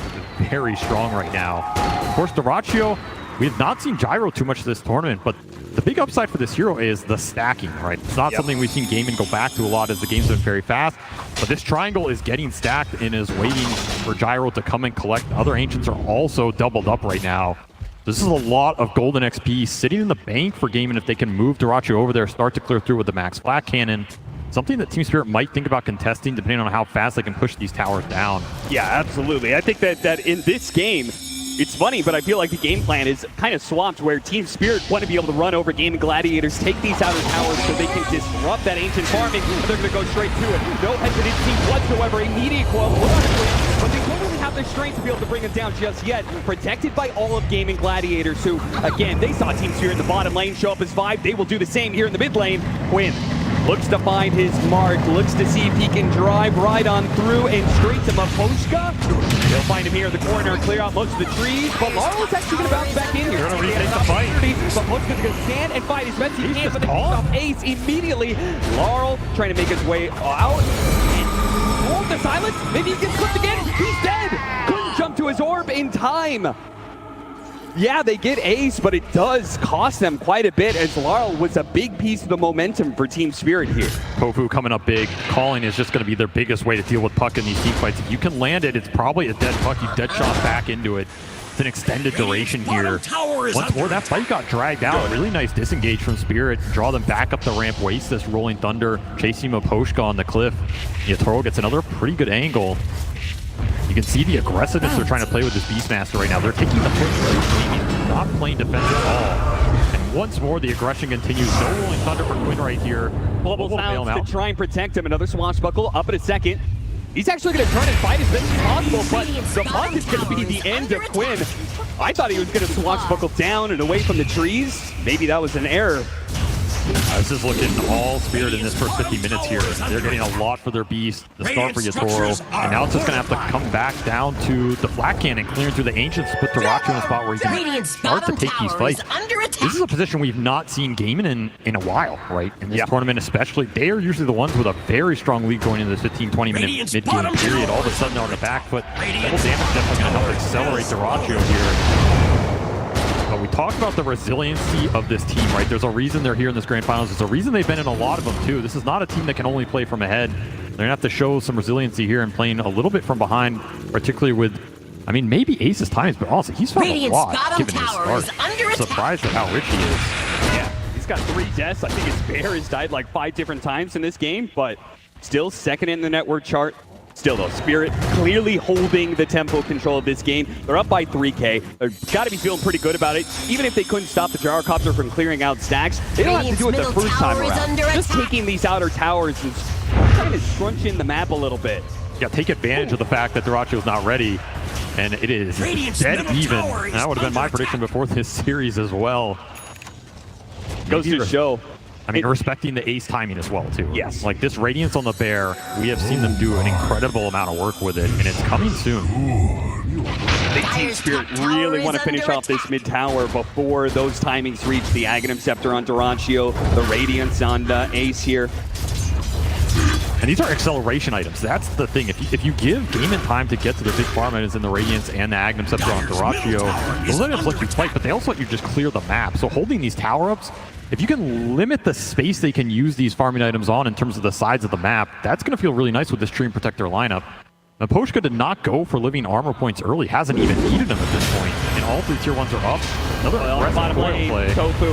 very strong right now. Of course, Dyrachyo, we have not seen Gyro too much this tournament, but the big upside for this hero is the stacking, right? It's not something we've seen Gaming go back to a lot as the game's been very fast, but this triangle is getting stacked and is waiting for Gyro to come and collect. The other Ancients are also doubled up right now. This is a lot of golden XP sitting in the bank for Gaming if they can move Dyrachyo over there, start to clear through with the Max Flat Cannon. Something that Team Spirit might think about contesting depending on how fast they can push these towers down. Yeah, absolutely. I think that in this game, it's funny, but I feel like the game plan is kind of swamped where Team Spirit want to be able to run over Gaming Gladiators, take these outer towers so they can disrupt that ancient farming, and they're going to go straight to it. No hesitancy whatsoever. Immediate quote, but they don't really have the strength to be able to bring it down just yet. Protected by all of Gaming Gladiators, who, again, they saw Team Spirit in the bottom lane show up as 5. They will do the same here in the mid lane. Quinn looks to find his mark, looks to see if he can drive right on through and straight to Maposhka. They'll find him here in the corner, clear out most of the trees, but Laurel is actually going to bounce back in here. They're going to retake the fight. Maposhka's going to stand and fight as best he can, but they pick off Ace immediately. Laurel trying to make his way out. Hold the silence. Maybe he gets clipped again. He's dead. Couldn't jump to his orb in time. Yeah, they get Ace, but it does cost them quite a bit as Laurel was a big piece of the momentum for Team Spirit here. Tofu coming up big. Calling is just going to be their biggest way to deal with Puck in these team fights. If you can land it, it's probably a dead Puck. You dead shot back into it. It's an extended duration here. Once more, that fight got dragged out. Really nice disengage from Spirit. Draw them back up the ramp, waste this Rolling Thunder, chasing Maposhka on the cliff. Yatoro gets another pretty good angle. You can see the aggressiveness they're trying to play with this Beastmaster right now. They're taking the push right, not playing defense at all. And once more, the aggression continues. No Rolling Thunder for Quinn right here. Global bail him sounds out. to try and protect him. Another Swashbuckle up in a second. He's actually going to turn and fight as best as possible, but the punt is going to be the end of Quinn. I thought he was going to Swashbuckle down and away from the trees. Maybe that was an error. This is looking all Spirit in this first 50 minutes here. They're getting a lot for their Beast, the start for Yatoro, and now it's just going to have to come back down to the Flat Cannon, clearing through the Ancients, put Diracho in a spot where he can Radiant's start to bottom take these tower is fights. under attack. This is a position we've not seen Gaming in a while, right? In this tournament especially. They are usually the ones with a very strong lead going into this 15-20 minute mid-game period. All of a sudden they're on the back foot. Double damage definitely going to help accelerate Diracho here. But we talked about the resiliency of this team, right? There's a reason they're here in this Grand Finals. There's a reason they've been in a lot of them, too. This is not a team that can only play from ahead. They're going to have to show some resiliency here and playing a little bit from behind, particularly with, I mean, maybe Ace's timings, but honestly, he's found a lot given his start. Surprised at how rich he is. Yeah, he's got 3 deaths. I think his bear has died like 5 different times in this game, but still second in the network chart. Still though, Spirit clearly holding the tempo control of this game. They're up by 3K. They've got to be feeling pretty good about it. Even if they couldn't stop the Gyrocopter from clearing out stacks, they don't have to do it the first time around. Just taking these outer towers and trying to scrunch in the map a little bit. Yeah, take advantage of the fact that Diracho's not ready. And it is dead even. And that would have been my prediction before this series as well. Goes to show. I mean, respecting the Ace timing as well, too. Yes. Like, this Radiance on the Bear, we have seen them do an incredible amount of work with it, and it's coming soon. Big Team Spirit really want to finish off this mid tower before those timings reach the Aghanim Scepter on Diracho, the Radiance on Ace here. And these are acceleration items. That's the thing. If you give Gaming time to get to the big farm items in the Radiance and the Aghanim Scepter on Diracho, those items let you fight, but they also let you just clear the map. So holding these tower-ups, if you can limit the space they can use these farming items on in terms of the sides of the map, that's going to feel really nice with this Stream Protector lineup. Now, Poshka did not go for living armor points early, hasn't even needed them at this point, and all 3 tier 1s are up. Another aggressive coil play. Tofu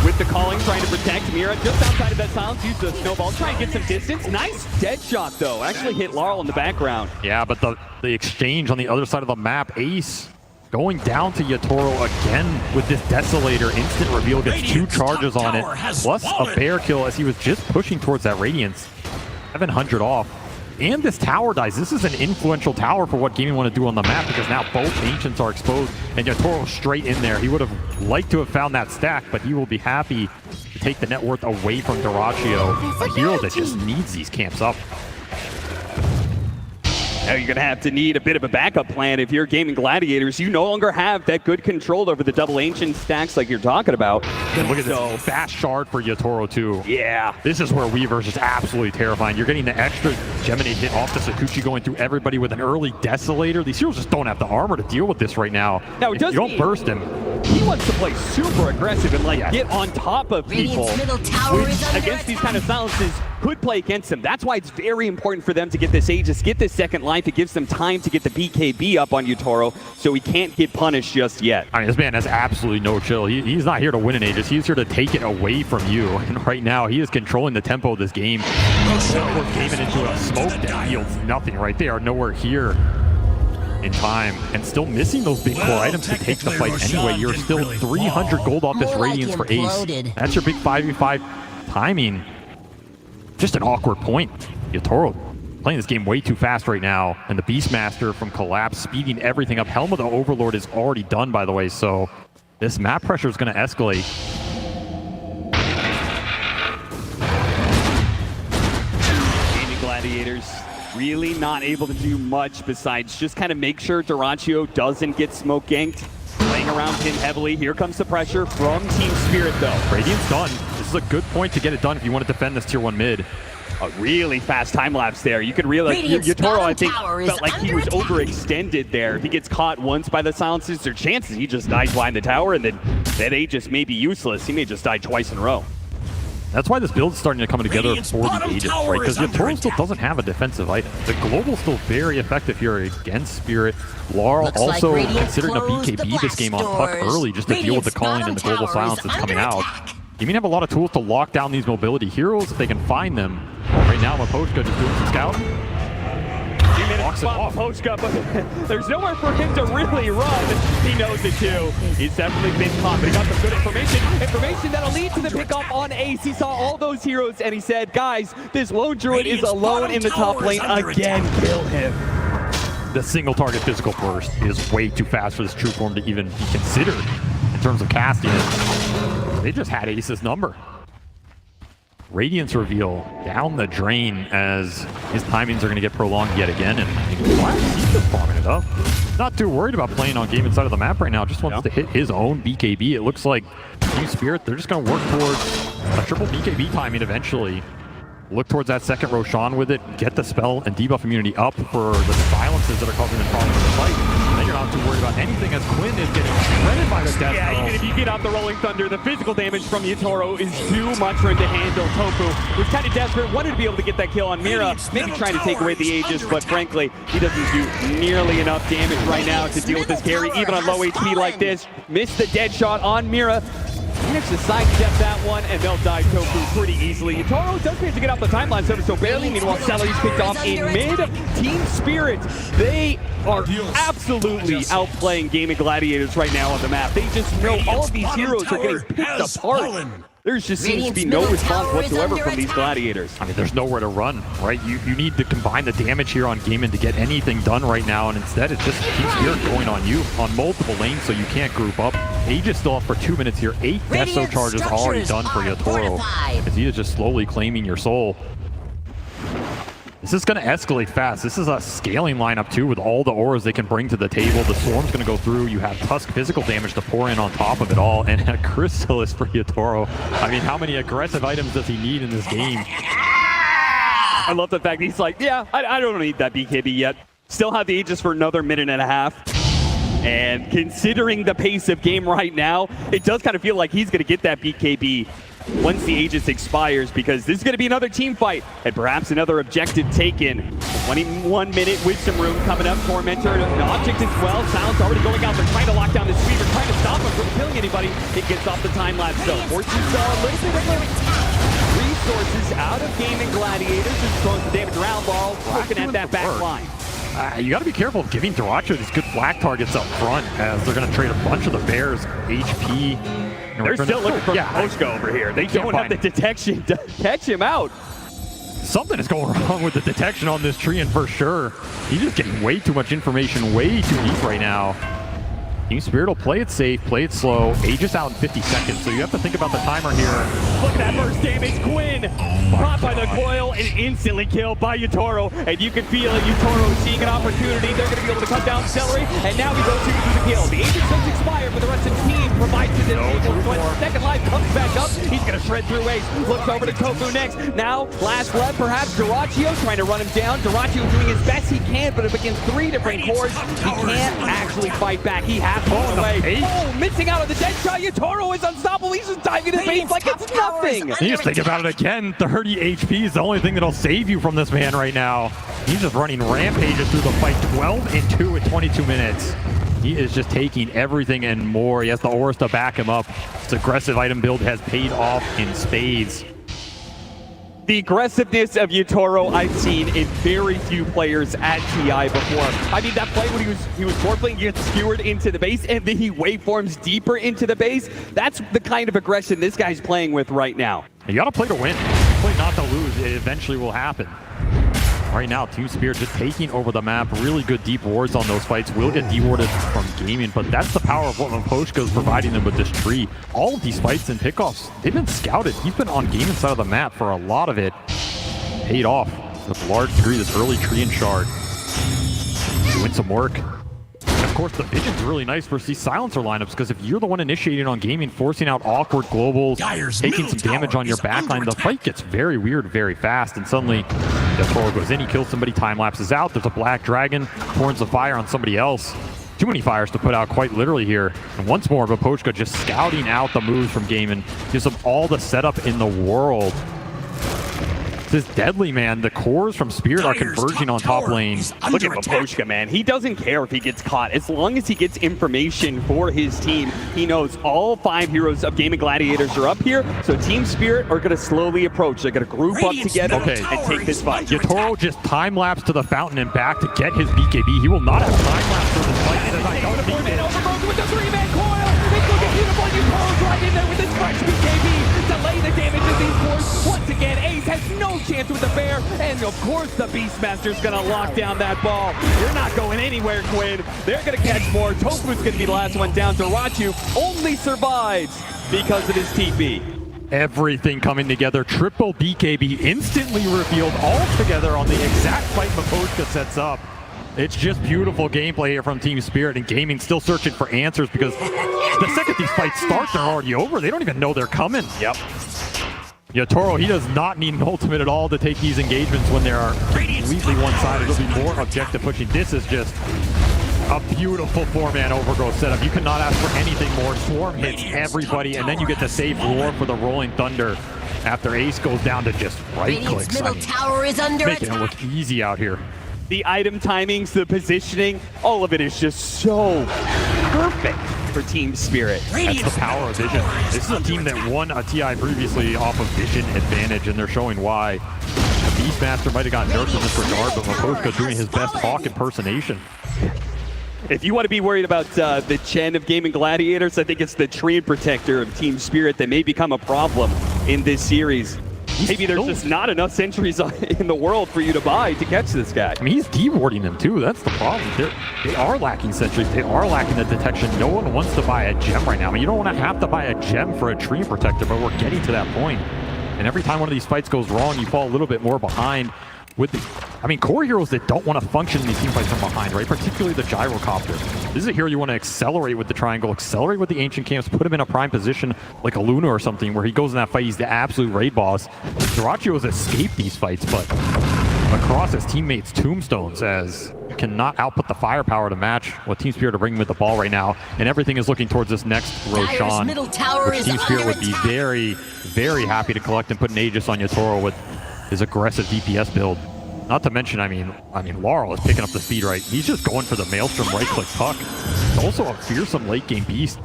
with the calling, trying to protect Mira just outside of that silence, use the snowball, try and get some distance. Nice dead shot, though. Actually hit Laurel in the background. Yeah, but the exchange on the other side of the map, Ace going down to Yatoro again with this Desolator. Instant reveal, gets 2 charges on it, plus a bear kill as he was just pushing towards that Radiance. 700 off. And this tower dies. This is an influential tower for what Gaming want to do on the map, because now both Ancients are exposed, and Yatoro straight in there. He would have liked to have found that stack, but he will be happy to take the net worth away from Diracho, a hero that just needs these camps up. Now you're going to have to need a bit of a backup plan if you're Gaming Gladiators. You no longer have that good control over the double Ancient stacks like you're talking about. And look at this fast shard for Yatoro too. Yeah. This is where Weaver's just absolutely terrifying. You're getting the extra Geminate hit off the Sakuchi going through everybody with an early Desolator. These heroes just don't have the armor to deal with this right now. Now, you don't burst him. He wants to play super aggressive and get on top of people, which against these kind of silences could play against them. That's why it's very important for them to get this Aegis, get this second life. It gives them time to get the BKB up on Yatoro, so he can't get punished just yet. I mean, this man has absolutely no chill. He's not here to win an Aegis. He's here to take it away from you. And right now, he is controlling the tempo of this game. We're gaming into a smoke that yields nothing, right? They are nowhere here in time, and still missing those big core items to take the fight anyway. You're still 300 gold off this Radiance for Ace. That's your big 5v5 timing. Just an awkward point. Yatoro playing this game way too fast right now, and the Beastmaster from Collapse speeding everything up. Helm of the Overlord is already done, by the way, so this map pressure is going to escalate. Gaming Gladiators really not able to do much besides just kind of make sure Diracho doesn't get smoke ganked. Playing around him heavily. Here comes the pressure from Team Spirit, though. Radiant's done. This is a good point to get it done if you want to defend this tier 1 mid. A really fast time lapse there. You can realize Yatoro, I think, felt like he was overextended there. He gets caught once by the silences. There are chances he just dies behind the tower, and then that Aegis may be useless. He may just die twice in a row. That's why this build is starting to come together for the Aegis, right? Because Yatoro still doesn't have a defensive item. The Global's still very effective here against Spirit. Laurel also considering a BKB this game on Puck early just to deal with the calling and the global silence that's coming out. You mean have a lot of tools to lock down these mobility heroes if they can find them. Right now, Maposhka just doing some scouting. Walks it off. Poshka, but there's nowhere for him to really run. He knows it too. He's definitely been caught, but he got some good information that'll lead to the pickoff on Ace. He saw all those heroes and he said, guys, this lone druid is alone in the top lane again. Kill him. The single target physical burst is way too fast for this true form to even be considered in terms of casting it. They just had Ace's number. Radiance reveal down the drain as his timings are going to get prolonged yet again, and he's just farming it up. Not too worried about playing on game inside of the map right now, just wants to hit his own BKB. It looks like Team Spirit, they're just going to work towards a triple BKB timing eventually. Look towards that second Roshan with it, get the spell and debuff immunity up for the silences that are causing them problems in the fight. And then you're not too worried about anything as Quinn is getting shredded by the death. Yeah, even if you get out the Rolling Thunder, the physical damage from Yatoro is too much for him to handle. Tofu was kind of desperate, wanted to be able to get that kill on Mira, maybe trying to take away the Aegis, but frankly, he doesn't do nearly enough damage right now to deal with this carry, even on low HP like this. Missed the dead shot on Mira. Phoenix to sidestep that one, and they'll die Tofu pretty easily. Yatoro does manage to get off the timeline server so barely. Meanwhile, Celery's picked off in mid. Team Spirit, they are absolutely outplaying Gaming Gladiators right now on the map. They just know all of these heroes are getting picked apart. There just seems to be no response whatsoever from these Gladiators. I mean, there's nowhere to run, right? You need to combine the damage here on Gaimin to get anything done right now, and instead it's just Team Spirit going on you on multiple lanes so you can't group up. Aegis still up for 2 minutes here. 8 Deso charges already done for Yatoro, as he is just slowly claiming your soul. This is going to escalate fast. This is a scaling lineup too with all the auras they can bring to the table. The Swarm's going to go through. You have Tusk physical damage to pour in on top of it all, and a Chrysalis for Yatoro. I mean, how many aggressive items does he need in this game? I love the fact that he's like, yeah, I don't need that BKB yet. Still have the Aegis for another minute and a half. And considering the pace of game right now, it does kind of feel like he's going to get that BKB once the Aegis expires, because this is going to be another team fight and perhaps another objective taken. 21 minute with some room coming up. Tormentor, an object as well. Silence already going out. They're trying to lock down this Weaver, trying to stop him from killing anybody. It gets off the time lapse though. Forces a little bit of resources out of Gaming Gladiators. Just throwing some damage around ball, looking at that back line. You got to be careful of giving Duracho these good black targets up front, as they're going to trade a bunch of the Bears HP. They're still looking for Poshka over here. They don't have the detection to catch him out. Something is going wrong with the detection on this tree, and for sure, he's just getting way too much information, way too deep right now. Team Spirit will play it safe, play it slow. Aegis out in 50 seconds, so you have to think about the timer here. Look at that burst damage. Quinn caught by the coil and instantly killed by Yatoro. And you can feel it. Yatoro seeing an opportunity. They're going to be able to cut down Celery. And now he goes to the kill. The Aegis does expire, but the rest of the team provides his second life comes back up. He's going to shred through Ace. Looks over to Tofu next. Now, last left, perhaps Duracho trying to run him down. Duracho doing his best he can, but against 3 different cores, he can't actually fight back. He has to away. Oh, missing out on the dead shot. Yatoro is unstoppable. He's just diving his base like it's nothing. You just think about it again. 30 HP is the only thing that'll save you from this man right now. He's just running rampages through the fight. 12 and 2 at 22 minutes. He is just taking everything and more. He has the auras to back him up. His aggressive item build has paid off in spades. The aggressiveness of Yatoro I've seen in very few players at TI before. I mean, that play when he was forfeiting, he gets skewered into the base, and then he waveforms deeper into the base. That's the kind of aggression this guy's playing with right now. You gotta play to win. Play not to lose. It eventually will happen. Right now, Team Spirit just taking over the map. Really good deep wards on those fights. Will get dewarded from Gaming, but that's the power of what Poshka is providing them with this tree. All of these fights and pickoffs, they've been scouted. He's been on Gaming side of the map for a lot of it. Paid off with a large degree, this early tree and shard. Doing some work. And of course, the vision's really nice versus these silencer lineups, because if you're the one initiating on Gaming, forcing out awkward globals, taking some damage on your backline, the fight gets very weird very fast, and suddenly Yatoro goes in, he kills somebody, time lapses out, there's a black dragon, pours the fire on somebody else. Too many fires to put out, quite literally here. And once more, Poshka just scouting out the moves from Gaming, gives them all the setup in the world. This is deadly, man. The cores from Spirit are Dire's converging top on top tower lane. is Look at under attack. Miposhka, man. He doesn't care if he gets caught. As long as he gets information for his team, he knows all 5 heroes of Gaming Gladiators are up here. So Team Spirit are going to slowly approach. They're going to group up Radiant's together middle Okay. and take this is fight. under Yatoro just time-lapse to the fountain and back to get his BKB. He will not have time-lapse for this fight. He says, I don't need it. Overgrowth with the 3-man coil. It's looking beautiful. Yatoro's right in there with his fresh BKB. Delay the damage of these cores. Once again, Ace has no chance with the bear. And of course, the Beastmaster's going to lock down that ball. You're not going anywhere, Quinn. They're going to catch more. Tofu's going to be the last one down. Darachu only survives because of his TP. Everything coming together. Triple BKB instantly revealed all together on the exact fight Miposhka sets up. It's just beautiful gameplay here from Team Spirit, and Gaming still searching for answers because the second these fights start, they're already over. They don't even know they're coming. Yep. Yatoro, he does not need an ultimate at all to take these engagements when they are completely one-sided. It'll be more objective pushing. This is just a beautiful 4-man Overgrowth setup. You cannot ask for anything more. Swarm hits everybody, and then you get the safe roar for the Rolling Thunder after Ace goes down to just right Radiant's clicks. middle tower is under Making it attack. look easy out here. The item timings, the positioning, all of it is just so perfect for Team Spirit. That's the power of Vision. This is a team that won a TI previously off of Vision advantage, and they're showing why. The Beastmaster might have gotten nerfed in this regard, but Miposhka doing his best Hawk impersonation. If you want to be worried about the Chen of Gaming Gladiators, I think it's the Treant Protector of Team Spirit that may become a problem in this series. Maybe there's just not enough sentries in the world for you to buy to catch this guy. I mean, he's dewarding them too. That's the problem. They are lacking sentries. They are lacking the detection. No one wants to buy a gem right now. I mean, you don't want to have to buy a gem for a Treant Protector, but we're getting to that point. And every time one of these fights goes wrong, you fall a little bit more behind. With the, I mean, core heroes that don't want to function in these team fights from behind, right? Particularly the Gyrocopter. This is a hero you want to accelerate with the triangle, accelerate with the Ancient Camps, put him in a prime position like a Luna or something where he goes in that fight, he's the absolute raid boss. Darachu has escaped these fights, but across his teammates' tombstones as you cannot output the firepower to match what Team Spirit are bringing with the ball right now. And everything is looking towards this next Dire's Roshan, middle tower which is Team Spirit under would be attack. very, very happy to collect and put an Aegis on Yatoro with his aggressive DPS build. Not to mention, I mean, Laurel is picking up the speed right. He's just going for the Maelstrom right-click puck. It's also a fearsome late-game beast,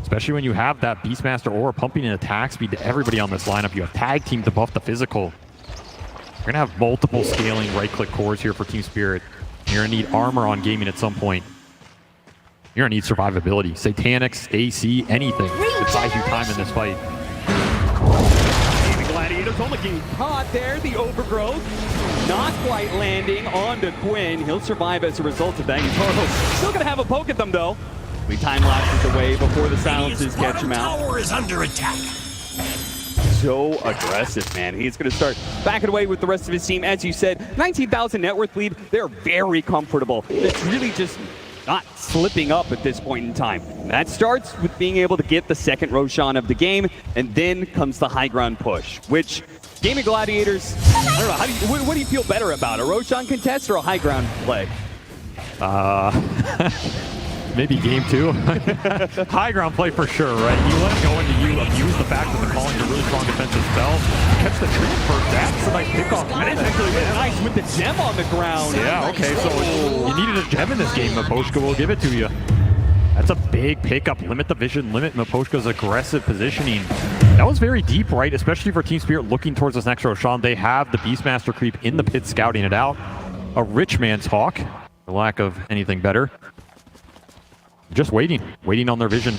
especially when you have that Beastmaster aura pumping in attack speed to everybody on this lineup. You have tag team to buff the physical. You're going to have multiple scaling right-click cores here for Team Spirit. You're going to need armor on Gaming at some point. You're going to need survivability. Satanics, AC, anything that buys you time in this fight. Gladiators only getting caught there. The Overgrowth not quite landing onto Quinn. He'll survive as a result of that. Yatoro still going to have a poke at them, though. We time lapses away before the silences catch him out. Tower is under attack. So aggressive, man. He's going to start backing away with the rest of his team. As you said, 19,000 net worth lead. They're very comfortable. It's really just not slipping up at this point in time. That starts with being able to get the second Roshan of the game, and then comes the high ground push, which Gaming Gladiators, I don't know, how do you, what do you feel better about, a Roshan contest or a high ground play? Maybe game 2. High ground play for sure, right? You let it go into you, abuse the fact that the calling is a really strong defensive spell. Catch the tree first, that's a nice pickoff. And it's actually nice with the gem on the ground. Yeah, okay, so you needed a gem in this game, Miposhka will give it to you. That's a big pickup. Limit the vision, limit Miposhka's aggressive positioning. That was very deep, right? Especially for Team Spirit looking towards this next Roshan. They have the Beastmaster creep in the pit scouting it out. A rich man's Hawk, for lack of anything better. Just waiting on their vision.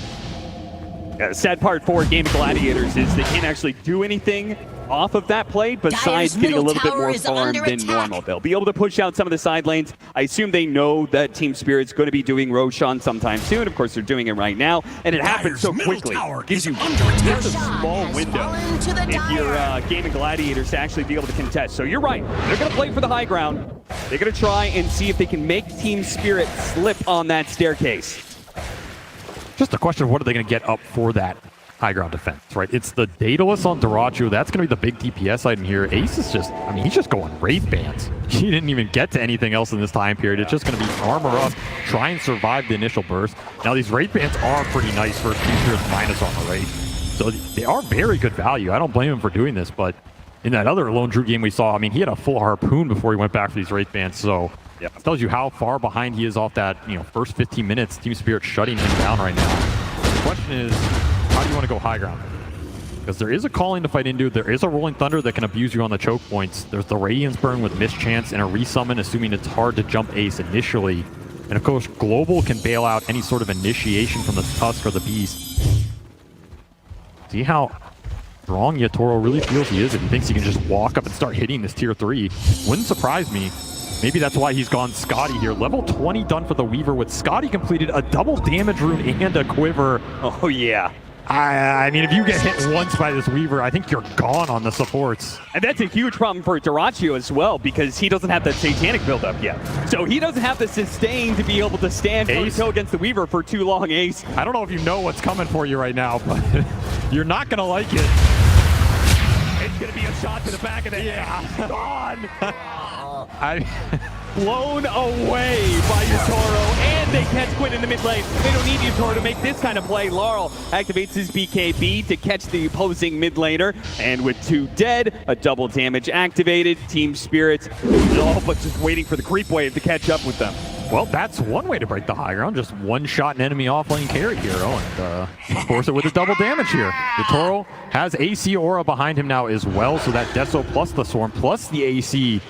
Yeah, the sad part for Gaming Gladiators is they can't actually do anything off of that play besides Dire's getting a middle little bit tower more is farm under than attack. normal. They'll be able to push out some of the side lanes. I assume they know that Team Spirit's going to be doing Roshan sometime soon. Of course, they're doing it right now, and it happens so Dire's middle quickly. tower Gives is you under attack. just a small has window fallen to the if you're Dire. Gaming Gladiators to actually be able to contest. So you're right. They're going to play for the high ground. They're going to try and see if they can make Team Spirit slip on that staircase. Just a question of what are they going to get up for that high ground defense, right? It's the Daedalus on Darachu. That's going to be the big DPS item here. Ace is just, I mean, he's just going Wraith Bands. He didn't even get to anything else in this time period. It's just going to be armor up, try and survive the initial burst. Now, these Wraith Bands are pretty nice for Team Spirit's minus armor, right? So they are very good value. I don't blame him for doing this, but in that other Lone Drew game we saw, I mean, he had a full harpoon before he went back for these Wraith Bands. So yeah, it tells you how far behind he is off that, first 15 minutes. Team Spirit shutting him down right now. The question is, how do you want to go high ground? Because there is a calling to fight into. There is a Rolling Thunder that can abuse you on the choke points. There's the Radiance Burn with Mischance and a resummon, assuming it's hard to jump Ace initially. And of course, Global can bail out any sort of initiation from the Tusk or the Beast. See how strong Yatoro really feels he is if he thinks he can just walk up and start hitting this tier 3. Wouldn't surprise me. Maybe that's why he's gone Scotty here. Level 20 done for the Weaver with Scotty completed a double damage rune and a quiver. Oh, yeah. I mean, if you get hit once by this Weaver, I think you're gone on the supports. And that's a huge problem for Dyrachyo as well, because he doesn't have that Satanic buildup yet. So he doesn't have the sustain to be able to stand toe-to-toe against the Weaver for too long, Ace. I don't know if you know what's coming for you right now, but you're not going to like it. It's going to be a shot to the back of the head. Gone! Blown away by Yatoro, and they catch Quinn in the mid lane. They don't need Yatoro to make this kind of play. Laurel activates his BKB to catch the opposing mid laner, and with 2 dead, a double damage activated. Team Spirit, all but just waiting for the creep wave to catch up with them. Well, that's one way to break the high ground. Just one-shot an enemy off-lane carry hero and force it with a double damage here. Yatoro has AC aura behind him now as well, so that Deso plus the Swarm plus the AC is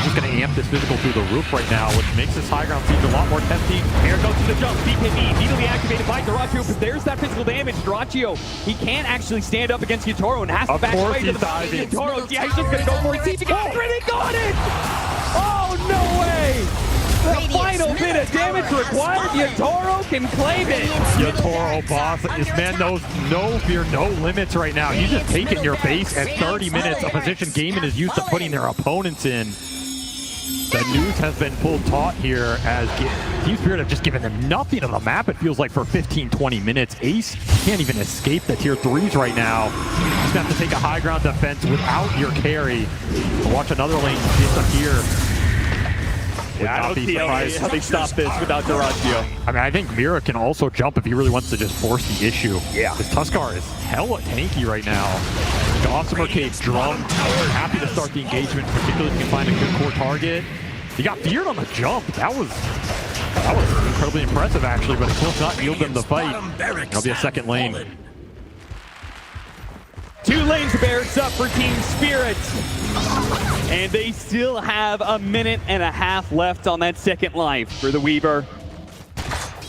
just going to amp this physical through the roof right now, which makes this high ground seem a lot more tempting. Here goes to the jump. BKB immediately activated by Dyrachyo, but there's that physical damage. Dyrachyo, he can't actually stand up against Yatoro and has to back away to the diving. Yatoro, yeah, he's just going to go for it. See if he got it. He got it! Oh, no way! The final bit of damage required. Yatoro can claim it. Yatoro, boss. This man knows no fear, no limits right now. He's just taking your base at 30 minutes. A position Gaimin is used to putting their opponents in. The news has been full taut here as Team Spirit have just given them nothing on the map, it feels like, for 15-20 minutes. Ace can't even escape the tier 3s right now. Just have to take a high ground defense without your carry. Watch another lane disappear. Yeah, I don't see how they stop this without Dyrachyo. I mean, I think Mira can also jump if he really wants to just force the issue. Yeah. This Tuskar is hella tanky right now. Gossamer Cape drum. Happy to start the engagement, particularly if you can find a good core target. He got feared on the jump. That was incredibly impressive, actually, but it will not yield them the fight. There'll be a second lane. 2 lanes barracks up for Team Spirit. And they still have a minute and a half left on that second life for the Weaver.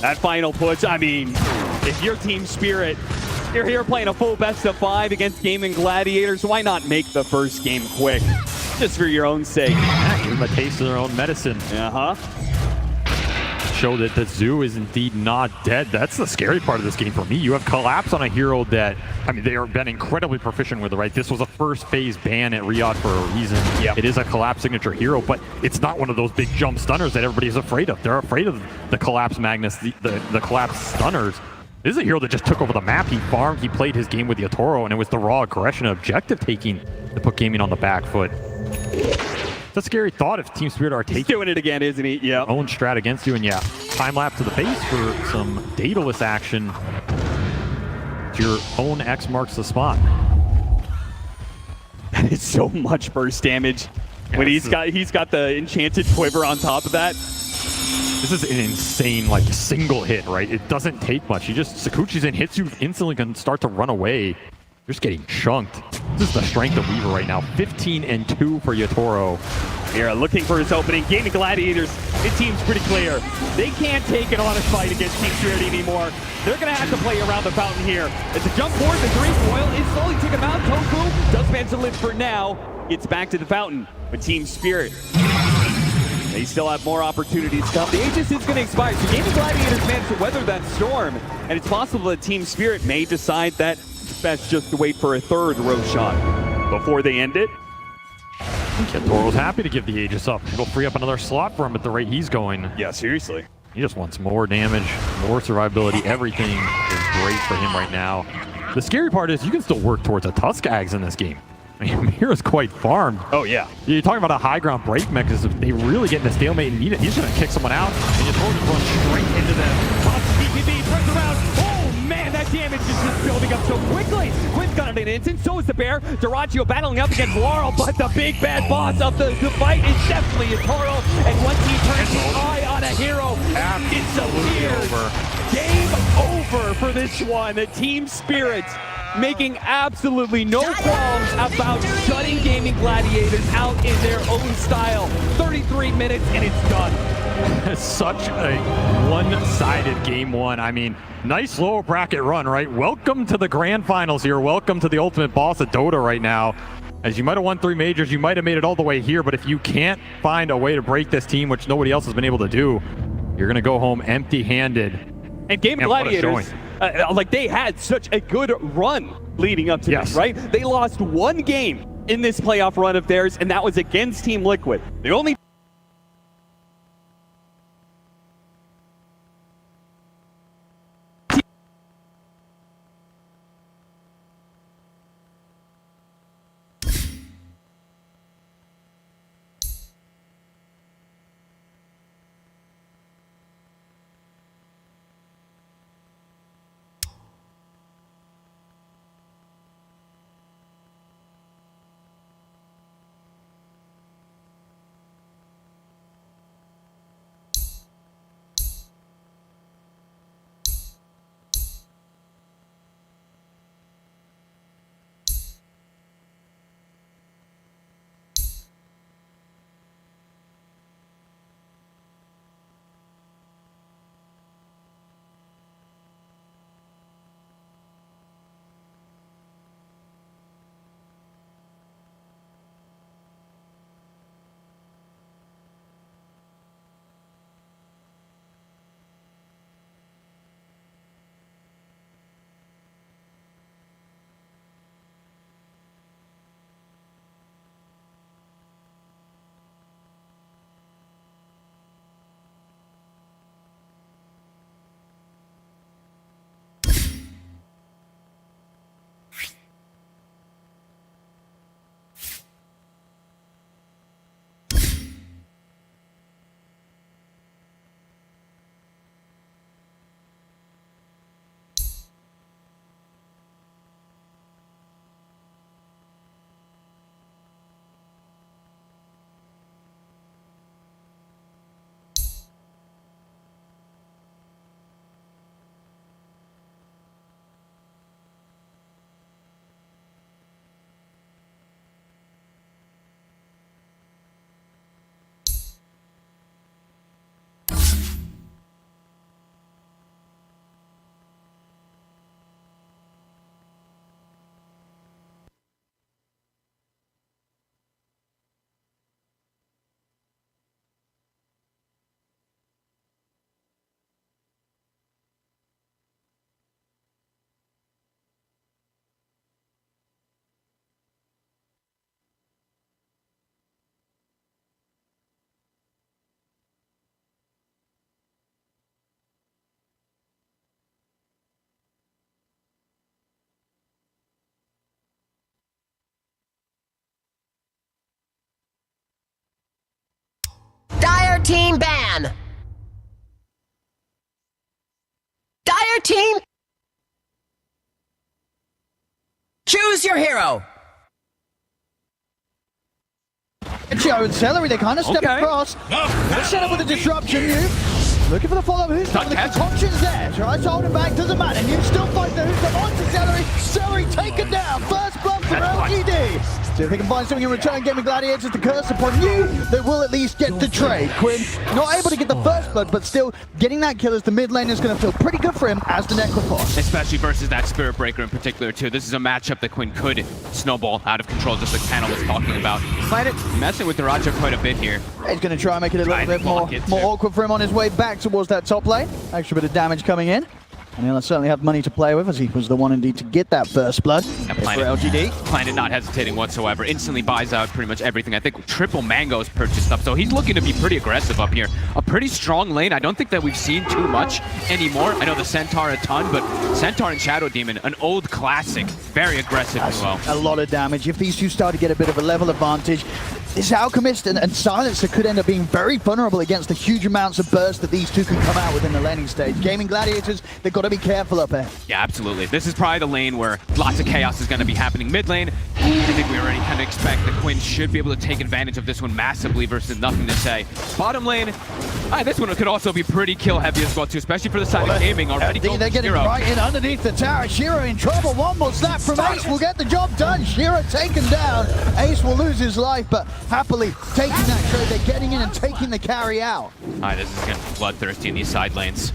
That final push, I mean, if you're Team Spirit, you're here playing a full best of 5 against Gaimin Gladiators, why not make the first game quick? Just for your own sake. Yeah, give them a taste of their own medicine. Show that the Zoo is indeed not dead. That's the scary part of this game for me. You have Collapse on a hero that, I mean, they have been incredibly proficient with it, right? This was a first phase ban at Riyadh for a reason. Yep. It is a Collapse signature hero, but it's not one of those big jump stunners that everybody's afraid of. They're afraid of the Collapse Magnus, the Collapse stunners. This is a hero that just took over the map. He farmed, he played his game with Yatoro, and it was the raw aggression and objective taking that put Gaimin on the back foot. It's a scary thought if Team Spirit are taking doing it again, isn't he? Yeah. Own strat against you, and yeah, time lapse to the face for some Daedalus action. Your own X marks the spot. That is so much burst damage. When he's got the enchanted quiver on top of that. This is an insane, like, single hit, right? It doesn't take much. He just Sakuchi's in, hits you instantly, can start to run away. You're just getting chunked. This is the strength of Weaver right now. 15-2 for Yatoro. Here, looking for his opening. Gaimin Gladiators, it seems pretty clear. They can't take an honest fight against Team Spirit anymore. They're going to have to play around the fountain here. As the jump forward, the drink foil is slowly taking him out. Tofu does manage to live for now. It's back to the fountain with Team Spirit. They still have more opportunities to come. The Aegis is going to expire, so Gaimin Gladiators managed to weather that storm, and it's possible that Team Spirit may decide that it's best just to wait for a third Roshan before they end it. Yatoro's happy to give the Aegis up. It'll free up another slot for him at the rate he's going. Yeah, seriously. He just wants more damage, more survivability. Everything is great for him right now. The scary part is you can still work towards a Tusk Ags in this game. I mean, Mira's quite farmed. Oh, yeah. You're talking about a high ground break mechanism. They really get in a stalemate and need it. He's going to kick someone out, and Yatoro just runs straight into them. BKB, press around. Oh, man, that damage is just building up so quickly. Quinn's got an instant, so is the Bear. Dyrachyo battling up against Laurel, but the big bad boss of the fight is definitely Toro. And once he turns his eye on a hero, disappears. Game over for this one. The Team Spirit making absolutely no qualms about shutting Gaming Gladiators out in their own style. 33 minutes and it's done. Such a one-sided game one. I mean, nice lower bracket run, right? Welcome to the grand finals here. Welcome to the ultimate boss of Dota right now. As you might have won 3 majors, you might have made it all the way here, but if you can't find a way to break this team, which nobody else has been able to do, you're going to go home empty-handed. And Gaming Gladiators, like they had such a good run leading up to this, right? They lost 1 game in this playoff run of theirs, and that was against Team Liquid. The only Dire Team ban. Dire Team, choose your hero. Joe and Celery, they kind of step across. Set up with a disruption. You looking for the follow. Who's got the concoctions there? Tries to hold him back, doesn't matter. You still fight the who's on to Celery. Celery taken down. First blood from LGD. See if they can find something in return. Gaming Gladiators to curse upon you. They will at least get the trade. Quinn not able to get the first blood, but still getting that kill as the mid lane is going to feel pretty good for him as the Necrophos. Especially versus that Spirit Breaker in particular too. This is a matchup that Quinn could snowball out of control, just like Panel was talking about. Planet messing with Dyrachyo quite a bit here. He's going to try and make it a little bit more awkward for him on his way back towards that top lane. Extra bit of damage coming in. And he'll certainly have money to play with, as he was the one indeed to get that first blood for LGD. Planet not hesitating whatsoever. Instantly buys out pretty much everything. I think triple mangoes purchased up, so he's looking to be pretty aggressive up here. A pretty strong lane. I don't think that we've seen too much anymore. I know the Centaur a ton, but Centaur and Shadow Demon, an old classic. Very aggressive as well. A lot of damage. If these two start to get a bit of a level advantage, this Alchemist and Silencer could end up being very vulnerable against the huge amounts of burst that these two can come out within the laning stage. Gaming Gladiators, they've got to be careful up here. Yeah, absolutely. This is probably the lane where lots of chaos is going to be happening mid lane. I think we already kind of expect that Quinn should be able to take advantage of this one massively versus nothing to say. Bottom lane, this one could also be pretty kill heavy as well too, especially for the side of gaming already. They're getting right in underneath the tower. Shiro in trouble. One more slap from Ace will get the job done. Shiro taken down. Ace will lose his life, but happily taking that trade. They're getting in and taking the carry out. Alright, this is going to be bloodthirsty in these side lanes.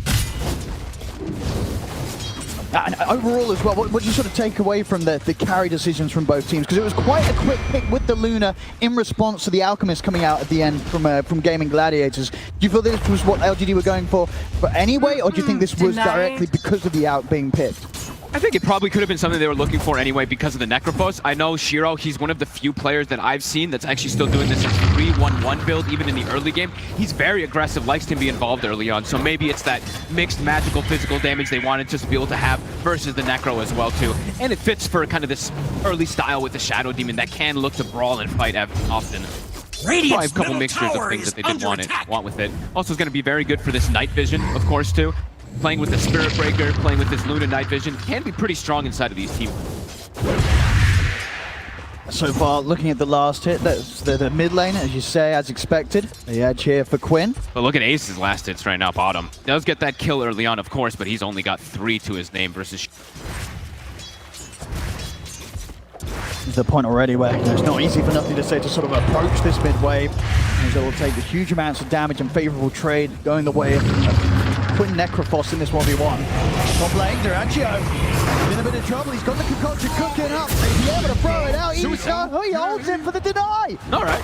And overall as well, what do you sort of take away from the carry decisions from both teams? Because it was quite a quick pick with the Luna in response to the Alchemist coming out at the end from Gaming Gladiators. Do you feel this was what LGD were going for anyway, or do you think this was directly because of the Alch being picked? I think it probably could have been something they were looking for anyway because of the Necrophos. I know Shiro, he's one of the few players that I've seen that's actually still doing this 3-1-1 build, even in the early game. He's very aggressive, likes to be involved early on, so maybe it's that mixed magical physical damage they wanted to be able to have versus the Necro as well too. And it fits for kind of this early style with the Shadow Demon that can look to brawl and fight often. Probably a couple mixtures of things that they did want with it. Also, it's going to be very good for this night vision, of course, too. Playing with the Spirit Breaker, playing with this Luna Night Vision can be pretty strong inside of these teams. So far, looking at the last hit, that's the mid lane, as you say, as expected. The edge here for Quinn. But look at Ace's last hits right now, bottom. Does get that kill early on, of course, but he's only got 3 to his name versus... The point already where it's not easy for Nothing to say to sort of approach this mid wave, as it will take the huge amounts of damage and favorable trade going the way of Quinn Necrophos in this 1v1. Top lane, Dyrachyo in a bit of trouble. He's got the concoction cooking up. He's able to throw it out. He holds it for the deny. All right,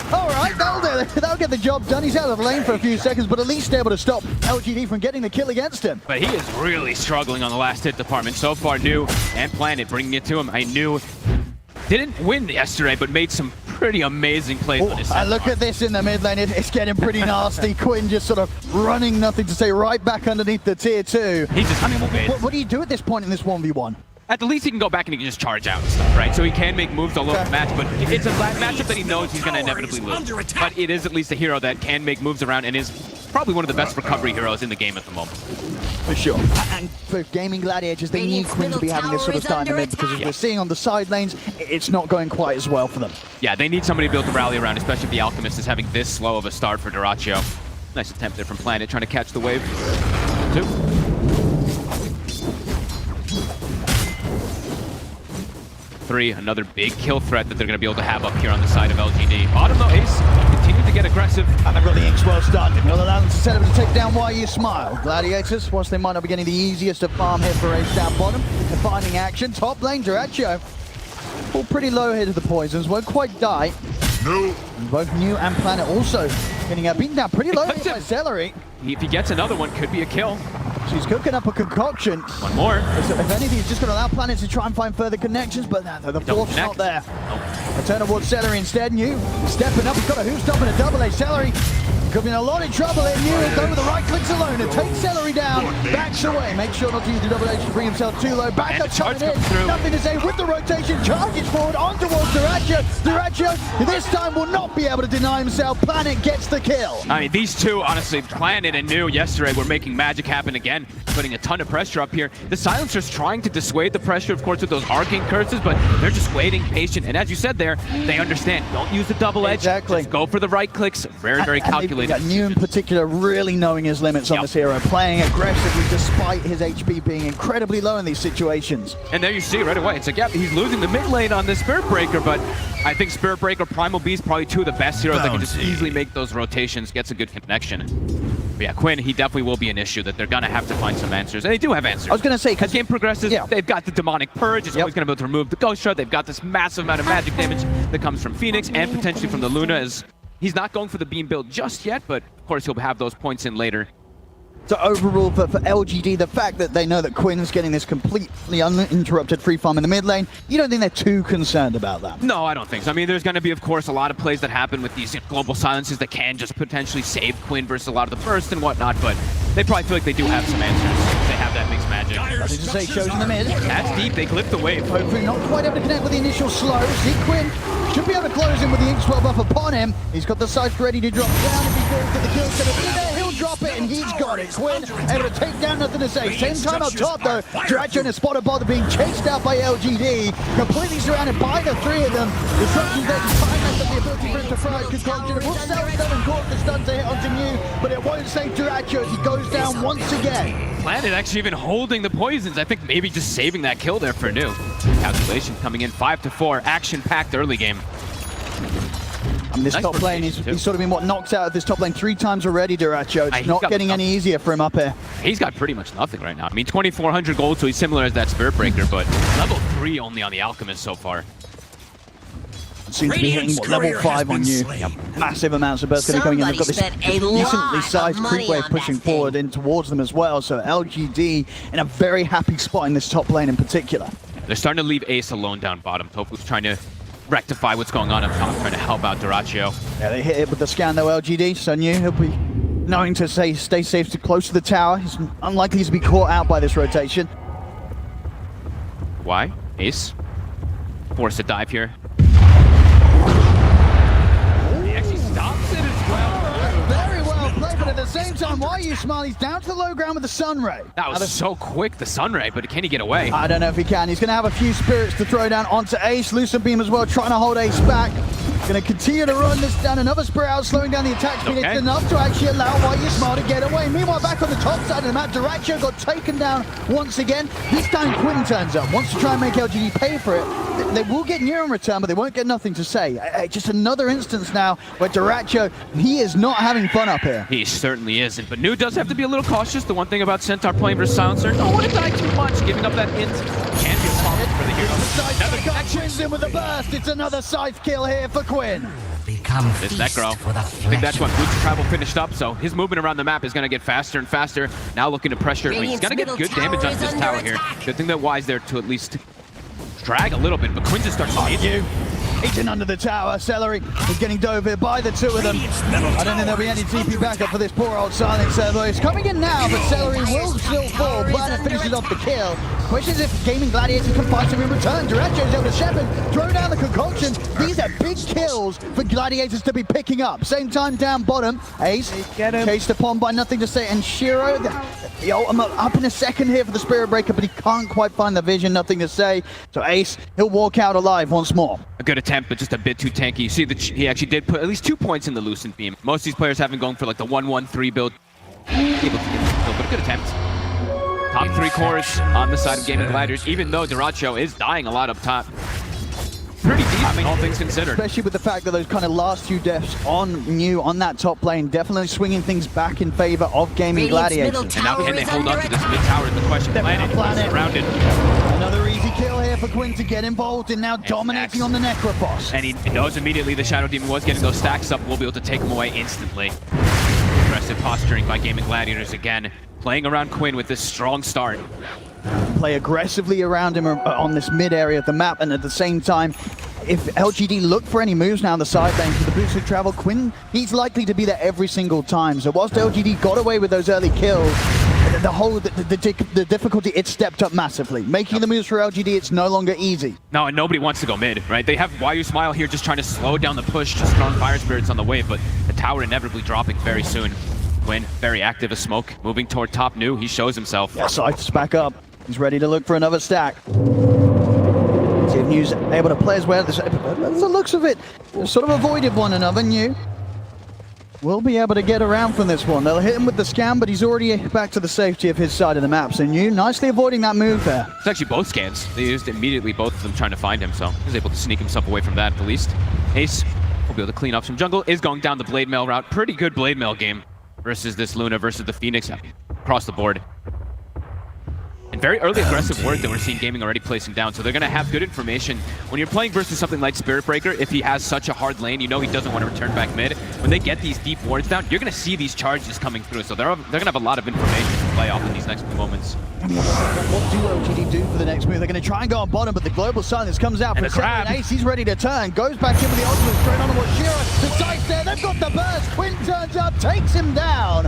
that'll do it. That'll get the job done. He's out of the lane for a few seconds, but at least able to stop LGD from getting the kill against him. But he is really struggling on the last hit department. So far, New and Planet bringing it to him. I knew didn't win yesterday, but made some pretty amazing plays on his look at this in the mid lane. It's getting pretty nasty. Quinn just sort of running Nothing to say right back underneath the tier 2. He just, what do you do at this point in this 1v1? At the least, he can go back and he can just charge out and stuff, right? So he can make moves all over the match, but it's a matchup that he knows he's going to inevitably lose. But it is at least a hero that can make moves around and is probably one of the best recovery heroes in the game at the moment. For sure. And for Gaming Gladiators, they need Quinn to be having this sort of start in the mid, because as we're seeing on the side lanes, it's not going quite as well for them. Yeah, they need somebody to be able to rally around, especially if the Alchemist is having this slow of a start for Dyrachyo. Nice attempt there from Planet, trying to catch the wave. 2. Another big kill threat that they're going to be able to have up here on the side of LGD. Bottom though, Ace continue to get aggressive. And they've got the Inks well started. Will allow them to set up to take down Why You Smile. Gladiators, whilst they might not be getting the easiest of farm here for Ace down bottom, defining action. Top lane, Dyrachyo. All pretty low here to the poisons, won't quite die. No. And both New and Planet also getting beaten down pretty low by Celery. If he gets another one, could be a kill. She's cooking up a concoction. One more. So if anything, it's just going to allow Planet to try and find further connections, but the fourth's not there. A turn towards Celery instead. New stepping up. He's got a who's stopping a double A. Celery could be in a lot of trouble here. New go with the right clicks alone and takes Celery down. Backs away. Make sure not to use the double H to bring himself too low. Back up coming in. Nothing to say with the rotation. Charges forward on towards Dyrachyo. Dyrachyo this time will not be able to deny himself. Planet gets the kill. I mean, these two, honestly, Planet and New yesterday were making magic happen again, putting a ton of pressure up here. The Silencer's trying to dissuade the pressure, of course, with those arcane curses, but they're just waiting, patient. And as you said there, they understand. Don't use the double edge. Exactly. Just go for the right clicks. Very calculated. New in particular really knowing his limits on this hero, playing aggressively despite his HP being incredibly low in these situations. And there you see right away, it's like, yeah, he's losing the mid lane on this Spirit Breaker, but I think Spirit Breaker, Primal Beast, probably two of the best heroes that can just easily make those rotations, gets a good connection. But yeah, Quinn, he definitely will be an issue that they're going to have to find some answers. And they do have answers. I was going to say, as game progresses, they've got the Demonic Purge. It's always going to be able to remove the Ghost Shard. They've got this massive amount of magic damage that comes from Phoenix and potentially from the Luna. As he's not going for the beam build just yet, but of course he'll have those points in later. So overall for LGD, the fact that they know that Quinn's getting this completely uninterrupted free farm in the mid lane, you don't think they're too concerned about that? No, I don't think so. I mean, there's going to be, of course, a lot of plays that happen with these global silences that can just potentially save Quinn versus a lot of the burst and whatnot, but they probably feel like they do have some answers. They have that mixed magic. damaging. Nothing to say, shows in the mid. That's deep. They clipped the wave. Hopefully not quite able to connect with the initial slow. See Quinn should be able to close him with the Ink 12 up upon him. He's got the scythe ready to drop down. If he feels that the kill's going to be there, he'll drop it, and he's got it. Quinn able to take down, nothing to say. Same time up top though, Dyrachyo is spotted by being chased out by LGD. Completely surrounded by the three of them. Disruption's there to time the ability for him to fry Concoction. It will sell them and cause the stun to hit onto New, but it won't save Dyrachyo as he goes down once again. Planet actually even holding the poisons. I think maybe just saving that kill there for New. Calculation coming in 5-4. Action-packed early game. And this Nice top lane, rotation, he's sort of been knocked out of this top lane 3 times already, Dyrachyo. It's not getting any easier for him up here. He's got pretty much nothing right now. I mean, 2,400 gold, so he's similar as that Spirit Breaker, but level 3 only on the Alchemist so far. Seems to be hitting level 5 on you. Massive amounts of burst going to be coming in. They've got this decently sized creep wave pushing forward in towards them as well. So LGD in a very happy spot in this top lane in particular. They're starting to leave Ace alone down bottom. Tofu's trying to rectify what's going on up top, trying to help out Dyrachyo. Yeah, they hit it with the scan though, LGD. So New, he'll be knowing to stay safe to close to the tower. He's unlikely to be caught out by this rotation. Why? Ace forced to dive here. He actually stops it as well. Very well played, but at the same time, why are you smile? He's down to the low ground with the Sunray. That was so quick, the Sunray, but can he get away? I don't know if he can. He's going to have a few spirits to throw down onto Ace. Lucent Beam as well, trying to hold Ace back. Going to continue to run this down. Another spirit out, slowing down the attack speed. It's enough to actually allow YuSmile to get away. Meanwhile, back on the top side of the map, Dyrachyo got taken down once again. This time, Quinn turns up. Wants to try and make LGD pay for it. They will get near in return, but they won't get nothing to say. Just another instance now where Dyrachyo, he is not having fun up here. He certainly isn't, but New does have to be a little cautious. The one thing about Centaur playing versus Silencer, don't want to die too much. Giving up that hint can be a problem for the hero. Quinn's in with a burst. It's another scythe kill here for Quinn. This Necro. I think that's what Boots Travel finished up, so his movement around the map is going to get faster and faster. Now looking to pressure. He's going to get good damage on this tower here. Good thing that Y's there to at least drag a little bit, but Quinn just starts you. Eaten under the tower. Celery is getting dove here by the two of them. I don't think there'll be any TP backup for this poor old Silencer. He's coming in now, but Celery will still fall. Planet finishes off the kill. Questions if Gaming Gladiators can find some in return. Dyrachyo is able to shepherd, throw down the Concoction. These are big kills for Gladiators to be picking up. Same time down bottom. Ace chased upon by nothing to say. And Shiro, the ultimate up in a second here for the Spirit Breaker, but he can't quite find the vision. Nothing to say. So Ace, he'll walk out alive once more. A good attempt, but just a bit too tanky. You see that he actually did put at least 2 points in the Lucent Beam. Most of these players have been going for like the 1-1-3 build. Able to get the kill, but a good attempt. Top 3 cores on the side of Gaming Gladiators, even though Dyrachyo is dying a lot up top. Pretty deep, I mean, all things considered. Especially with the fact that those kind of last 2 deaths on New on that top lane, definitely swinging things back in favor of Gaming Gladiators. And now can they hold on to this mid tower is the question. Planet surrounded. Another easy kill here for Quinn to get involved and now dominating on the Necrophos. And he knows immediately the Shadow Demon was getting those stacks up. We'll be able to take him away instantly. Aggressive posturing by Gaming Gladiators again. Playing around Quinn with this strong start. Play aggressively around him on this mid area of the map, and at the same time, if LGD look for any moves now on the side lane for the boosted travel, Quinn, he's likely to be there every single time. So whilst LGD got away with those early kills, the difficulty, it stepped up massively. Making the moves for LGD, it's no longer easy. No, and nobody wants to go mid, right? They have YuSmile here just trying to slow down the push, just throwing Fire Spirits on the wave, but the tower inevitably dropping very soon. Quinn, very active as smoke, moving toward top New. He shows himself. Yeah, Scythe's back up. He's ready to look for another stack. See if New's able to play as well. The looks of it, sort of avoided one another. New will be able to get around from this one. They'll hit him with the scam, but he's already back to the safety of his side of the map. So New nicely avoiding that move there. It's actually both scans. They used immediately, both of them trying to find him, so he was able to sneak himself away from that at least. Ace will be able to clean up some jungle, is going down the Blade Mail route. Pretty good Blade Mail game versus this Luna versus the Phoenix across the board. And very early aggressive work that we're seeing Gaming already placing down, so they're going to have good information. When you're playing versus something like Spirit Breaker, if he has such a hard lane, you know he doesn't want to return back mid. When they get these deep wards down, you're going to see these charges coming through, so they're going to have a lot of information to play off in these next few moments. What do LGD do for the next move? They're going to try and go on bottom, but the Global Silence comes out for a second. Ace, he's ready to turn, goes back in with the ultimate straight on towards Shiro. The sights there, they've got the burst. Quinn turns up, takes him down.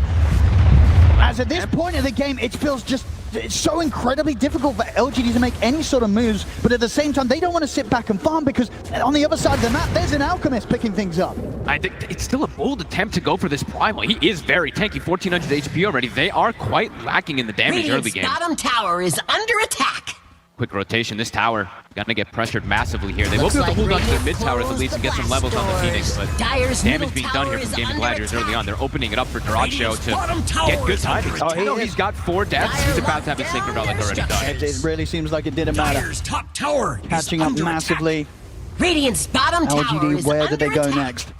As at this point of the game, it feels just it's so incredibly difficult for LGD to make any sort of moves, but at the same time, they don't want to sit back and farm because on the other side of the map, there's an Alchemist picking things up. I think it's still a bold attempt to go for this Primal. He is very tanky, 1400 HP already. They are quite lacking in the damage early Radiant's game. bottom tower is under attack. Quick rotation. This tower gonna get pressured massively here. They will Looks be able to like hold on to their Radiant mid towers at closed least and the get some levels on the blast Phoenix, but doors. Dire's damage middle being done here tower from is Gaming under Gladiators early attack. on. They're opening it up for Daracho Radiant's bottom to tower get good is under timing. attack. Oh, he's got 4 deaths. He's about to have his Sacred Relic already done. It really seems like it didn't matter. Dire's top tower is Catching up under massively. Radiant's bottom tower LGD, is where did they under go attack. next?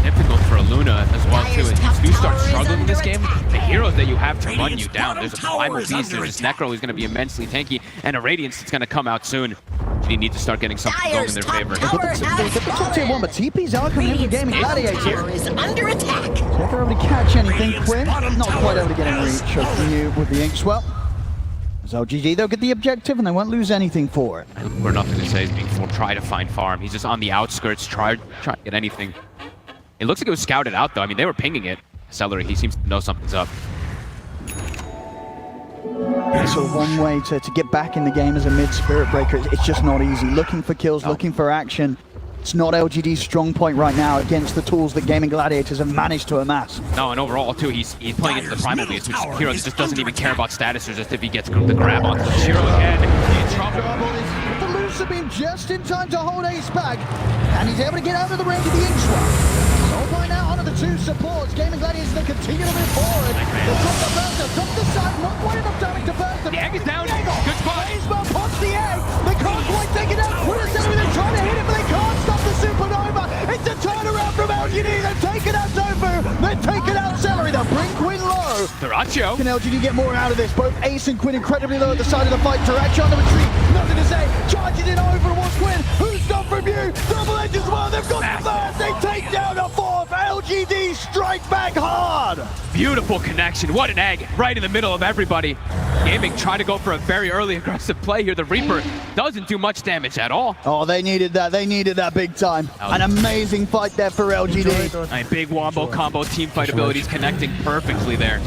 Difficult for Luna as well too. Dire's And top if you start tower is struggling in this under game, attack. the heroes that you have to run Radiant's you down. bottom There's a tower Primal is Beast, under there's attack. Necro who's going to be immensely tanky, and a Radiance that's going to come out soon. They need to start getting something going in Dire's their top favor. tower has The top tier one, but TP's are coming in for Radiant's Gaming bottom Gladiators. tower is under attack. If they're able to catch anything, Radiant's Quinn, bottom not quite tower able to get in has reach of you with the Inkswell. As LGD, they'll get the objective and they won't lose anything for it. We're nothing to say is being full. Try to find farm. He's just on the outskirts. Try to get anything. It looks like it was scouted out though. I mean, they were pinging it. Celery, he seems to know something's up. So one way to get back in the game as a mid-spirit breaker, it's just not easy. Looking for kills, looking for action. It's not LGD's strong point right now against the tools that Gaming Gladiators have managed to amass. No, and overall too, he's playing into the Primal Beast, which is a hero that just doesn't even care about status or just if he gets the grab onto the Shiro again. In trouble. The Lucer beam just in time to hold Ace back, and he's able to get out of the range of the Inkswell. Soulbind now onto the 2 supports. Gaming Gladiators, they continue to move forward. They'll drop the burster, drop the side, not quite enough damage to burst them. The egg is down. Good spot. Ace pops the egg. They can't quite take it out. Quintessentially, they're trying to hit it, but they can't stop the Supernova. It's a turnaround from LGD. They've taken out Tofu. They've taken out Celery. They'll bring Quinn low. Daracho. Can LGD get more out of this? Both Ace and Quinn incredibly low at the side of the fight. Daracho on the retreat. Nothing to say. Charges in over towards Quinn. Who's stopped from you? Double edge as well. They've got the first. They take down the 4th. LGD strike back hard. Beautiful connection. What an egg. Right in the middle of everybody. Gaming trying to go for a very early aggressive play here. The Reaper doesn't do much damage at all. Oh, they needed that. They needed that big time. An amazing fight there for LGD. A big wombo combo team fight abilities connecting perfectly there.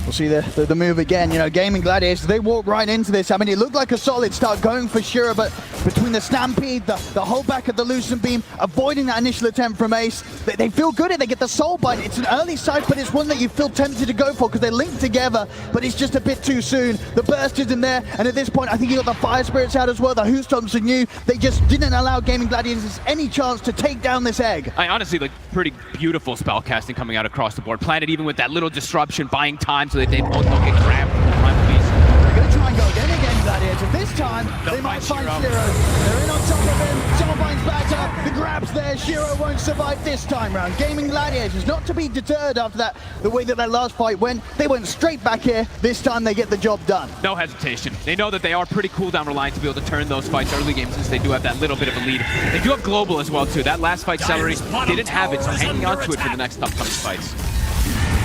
We'll see the move again. You know, Gaming Gladiators, they walked right into this. I mean, it looked like a solid start going for Shiro, but between the Stampede, the hold back of the Lucent Beam, avoiding that initial attempt from Ace, they feel good. They get the Soulbind. It's an early sight, but it's one that you feel tempted to go for because they're linked together, but it's just a bit too soon. The burst isn't there, and at this point, I think you got the Fire Spirits out as well. The Hoostomps are new. They just didn't allow Gaming Gladiators any chance to take down this egg. I honestly like pretty beautiful spell casting coming out across the board. Planted even with that little disruption, buying time so that they both don't get grabbed from the Primal Beast. They're going to try and go again against Gladiators. This time, they might find Shiro. They're in on top of him. Soulbind's back up. The grab's there. Shiro won't survive this time round. Gaming Gladiators, not to be deterred after that, the way that last fight went, they went straight back here. This time they get the job done. No hesitation. They know that they are pretty cooldown reliant to be able to turn those fights early game since they do have that little bit of a lead. They do have Global as well too. That last fight, Celery didn't have it, so hanging on to it for the next upcoming fights.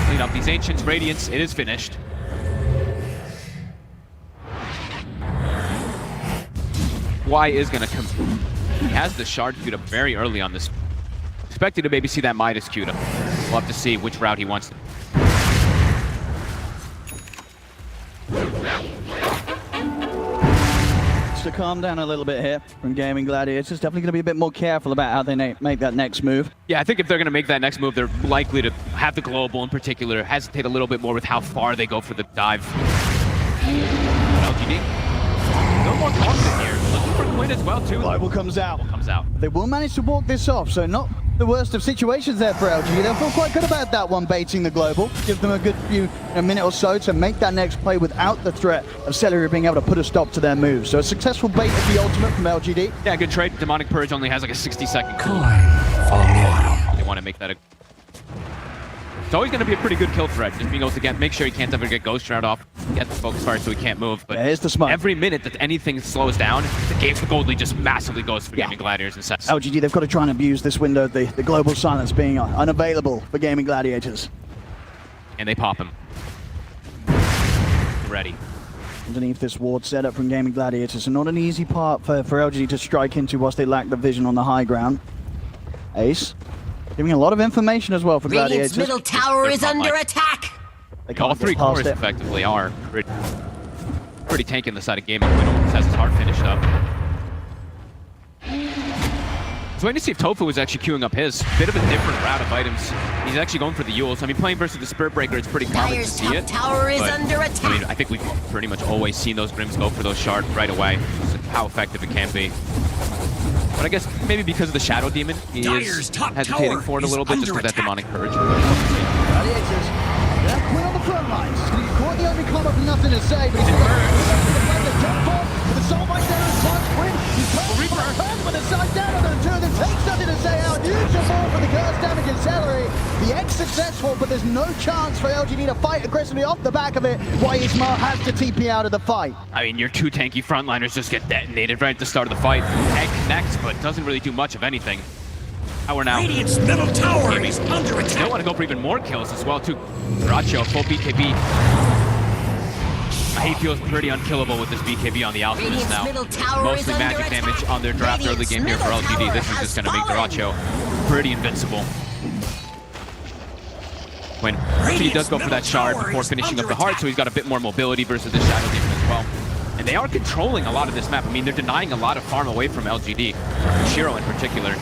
Clean up these Ancients. Radiance, it is finished. Y is going to come. He has the shard queued up very early on this. Expected to maybe see that Midas queued up. We'll have to see which route he wants to. To calm down a little bit here from Gaming Gladiators. Definitely going to be a bit more careful about how they make that next move. Yeah, I think if they're going to make that next move, they're likely to have the Global in particular, hesitate a little bit more with how far they go for the dive. LGD. No more confident here. Looking for Quinn as well, too. Global comes out. Comes out. They will manage to walk this off, so not the worst of situations there for LG. They'll feel quite good about that one, baiting the Global. Give them a good a minute or so to make that next play without the threat of Celery being able to put a stop to their move. So a successful bait of the ultimate from LGD. Yeah, good trade. Demonic Purge only has like a 60-second cooldown. They want to make that a... It's always going to be a pretty good kill threat, just being able to make sure he can't ever get Ghost Shroud off, get the focus fire so he can't move. But yeah, here's the smoke. Every minute that anything slows down, the game for Goldly just massively goes for Gaming Gladiators and sets. LGD, they've got to try and abuse this window, the Global Silence being unavailable for Gaming Gladiators. And they pop him. Ready. Underneath this ward setup from Gaming Gladiators, so not an easy part for LGD to strike into whilst they lack the vision on the high ground. Ace, giving a lot of information as well for Radiant's Gladiators. middle tower is under attack. They can't All get three past cores it. effectively are pretty tanky on the side of gaming. Quinn almost has his heart finished up. So waiting to see if Tofu is actually queuing up his. Bit of a different route of items. He's actually going for the Yules. I mean, playing versus the Spirit Breaker, it's pretty common to Dire's see top it. tower is but, under attack. I mean, I think we've pretty much always seen those Grims go for those shards right away. Just how effective it can be. But I guess maybe because of the Shadow Demon, he is hesitating for it a little bit just with that Demonic Purge. Gladiators, they're Quinn on the front lines. He's going to get caught in the only combat with nothing to say, but he's going to jump off with the Soul Mine there and punch Quinn. He's turns with the side down on the two of them. Takes nothing to say out. Huge more for the curse damage and Celery. The X successful, but there's no chance for LGD to fight aggressively off the back of it. Why Ismail has to TP out of the fight. I mean, your two tanky frontliners just get detonated right at the start of the fight. Egg connects, but doesn't really do much of anything. We're now. Radiant's middle tower is under They attack. want to go for even more kills as well, too. Dyrachyo, full BKB. He feels pretty unkillable with this BKB on the Alchemist Radiant's now. middle tower Mostly is magic under damage attack. on their draft early Radiant's game here for middle LGD. tower This is has just going to make fallen. Dyrachyo pretty invincible. When he does go for that shard before finishing up the heart, so he's got a bit more mobility versus the Shadow Demon as well. And they are controlling a lot of this map. I mean, they're denying a lot of farm away from LGD. Shiro in particular.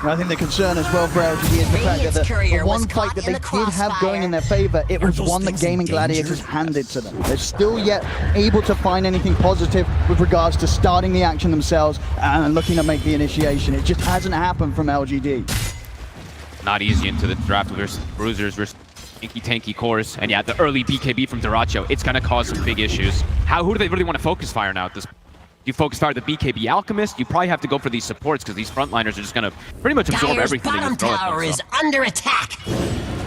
I think the concern as well for LGD is the fact that the one fight that they did have going in their favor, it was one that Gaming Gladiators handed to them. They're still yet able to find anything positive with regards to starting the action themselves and looking to make the initiation. It just hasn't happened from LGD. Not easy into the draft versus Bruisers versus tanky cores. And yeah, the early BKB from Dyrachyo, it's going to cause some big issues. Who do they really want to focus fire now at this? You focus fire the BKB Alchemist, you probably have to go for these supports because these frontliners are just going to pretty much absorb Dire's everything bottom they throw at tower them. is So. under attack.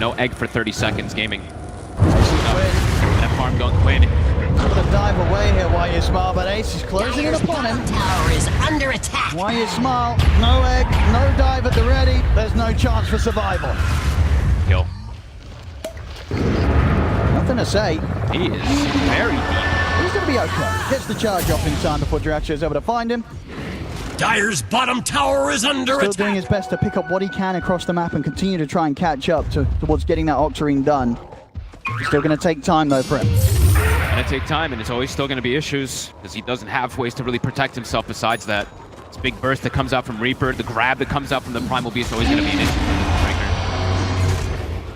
No egg for 30 seconds, Gaming. That farm going Quinn. Able to dive away here, Why Ismail, but Ace is closing in Dire's upon him. bottom tower is under attack. Why Ismail, no egg, no dive at the ready. There's no chance for survival. Kill. Nothing to say. He is very deep. He's going to be okay. Gets the charge off in time before Dyrachyo is able to find him. Dire's bottom tower is under Still attack. doing his best to pick up what he can across the map and continue to try and catch up towards getting that Octarine done. Still going to take time though for him. Gonna take time, and it's always still gonna be issues because he doesn't have ways to really protect himself besides that. This big burst that comes out from Reaper, the grab that comes out from the Primal Beast, always gonna be an issue for this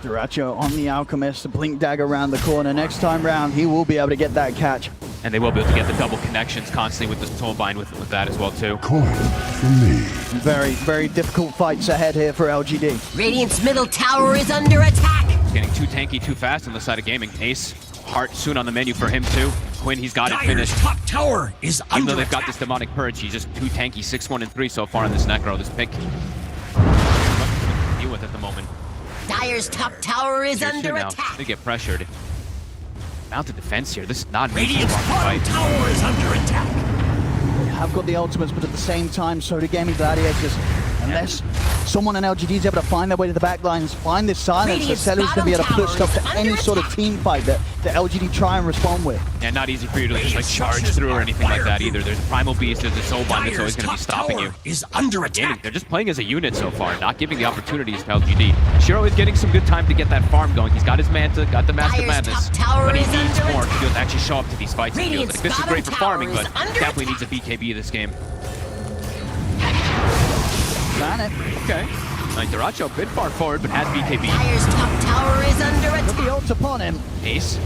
Breaker. Dyrachyo on the Alchemist, the Blink Dagger around the corner. Next time round, he will be able to get that catch. And they will be able to get the double connections constantly with the Soulbind with that as well too. Coin for me. Very, very difficult fights ahead here for LGD. Radiant's middle tower is under attack. Getting too tanky too fast on the side of Gaming. Ace, Heart soon on the menu for him too. Quinn, he's got it Dire's finished. top tower is Even under though they've got attack. this Demonic Purge, he's just too tanky, 6-1 and 3 so far on this Necro, this pick. Deal with at the moment. Dire's top tower is Tier 2 under now. attack. They get pressured. Mounted defense here. This is not an easy Radiant's one to bottom fight. tower is under attack. They have got the ultimates, but at the same time, so do Gaming Gladiators. Unless someone in LGD is able to find their way to the back lines, find this silence, the Radiant's Sellers can be able to bottom put stop to tower is any under sort of attack. team fight that LGD try and respond with. And not easy for you to just like charge through or anything like that either. There's a Primal Beast, there's a Soulbind that's always going to be stopping you. Is under Gaming, attack. they're just playing as a unit so far, not giving the opportunities to LGD. Shiro is getting some good time to get that farm going. He's got his Manta, got the Master Dire's Madness, top tower but he is needs under more to attack. be able to actually show up to these fights. It feels Radiant's like this is bottom great for tower farming, is but under definitely needs a attack. BKB this game. Ban it. Okay. Like Dyrachyo a bit far forward, but has BKB. Dire's top tower is under Got the attack. ult upon him. Ace,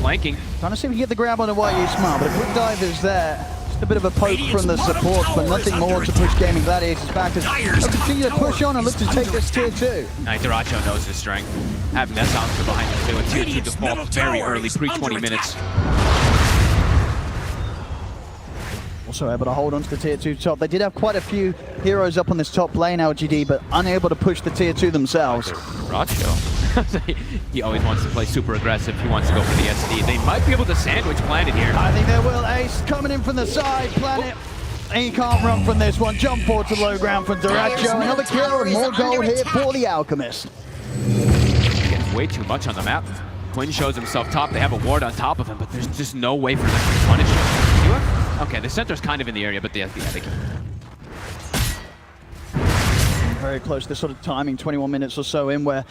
flanking. Trying to see if we can get the grab on the White Ismail, but a quick dive is there. Just a bit of a poke from the supports, but nothing more to push Gaming Gladiators back as they'll continue to push on and look to take this tier 2. Like Dyrachyo knows his strength. Having that silencer behind him too. A tier 2 Radiant's default middle very tower early, is pre-20 under minutes. Also able to hold on to the tier 2 top. They did have quite a few heroes up on this top lane, LGD, but unable to push the tier 2 themselves. Dyrachyo. He always wants to play super aggressive. He wants to go for the SD. They might be able to sandwich Planet here. I think they will. Ace coming in from the side. Planet. He can't run from this one. Jump forward to low ground from Dyrachyo. Another kill and more gold here for the Alchemist. Getting way too much on the map. Quinn shows himself top. They have a ward on top of him, but there's just no way for them to punish him. You have? Okay, the center's kind of in the area, but yeah, they can. Very close. This sort of timing, 21 minutes or so in, where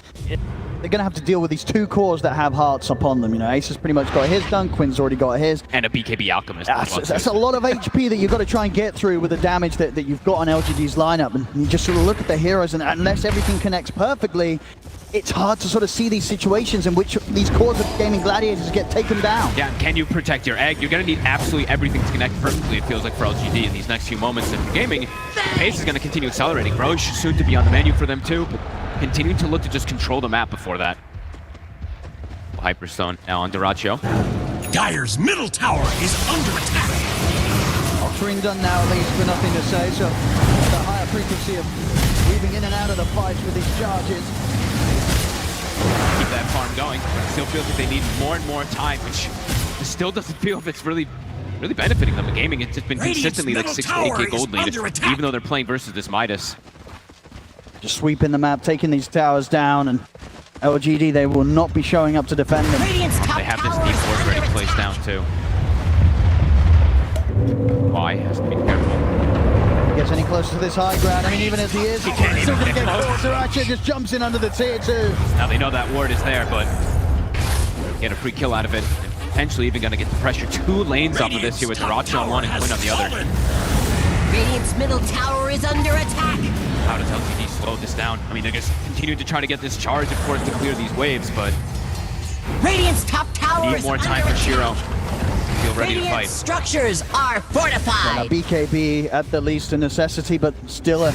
they're going to have to deal with these two cores that have hearts upon them. You know, Ace has pretty much got his done, Quinn's already got his. And a BKB Alchemist. as well, That's too. a lot of HP that you've got to try and get through with the damage that you've got on LGD's lineup. And you just sort of look at the heroes, and unless everything connects perfectly, it's hard to sort of see these situations in which these cores of Gaming Gladiators get taken down. Yeah, can you protect your egg? You're going to need absolutely everything to connect perfectly, it feels like, for LGD in these next few moments. And for gaming, the pace is going to continue accelerating. Roche soon to be on the menu for them too, but continuing to look to just control the map before that. Hyperstone now on Dyrachyo. Dire's middle tower is under attack. Octarine done now, at least, for nothing to say. So the higher frequency of weaving in and out of the fights with these charges. Keep that farm going. Still feels like they need more and more time, which still doesn't feel if it's really benefiting them. The gaming, it's just been consistently like 6 to 8k gold lead, even though they're playing versus this Midas. Just sweeping the map, taking these towers down, and LGD, they will not be showing up to defend them. Radiant's top They have this tower deep is force ready under placed attack. down too. Y has to be careful. Gets any closer to this high ground, I mean, even as he is, he's can't still even gonna get get caught. close. Dyrachyo just jumps in under the tier 2. Now they know that ward is there, but get a free kill out of it. And potentially even going to get the pressure 2 lanes off of this here with Dyrachyo on one and Quinn on the other. Radiant's middle tower is under attack. How does LGD slow this down? I mean, they're just continuing to try to get this charge, of course, to clear these waves, but Radiant's top tower need is more time under for Shiro. attack. Feel ready to Radiant fight. structures are Now fortified. BKB at the least a necessity, but still a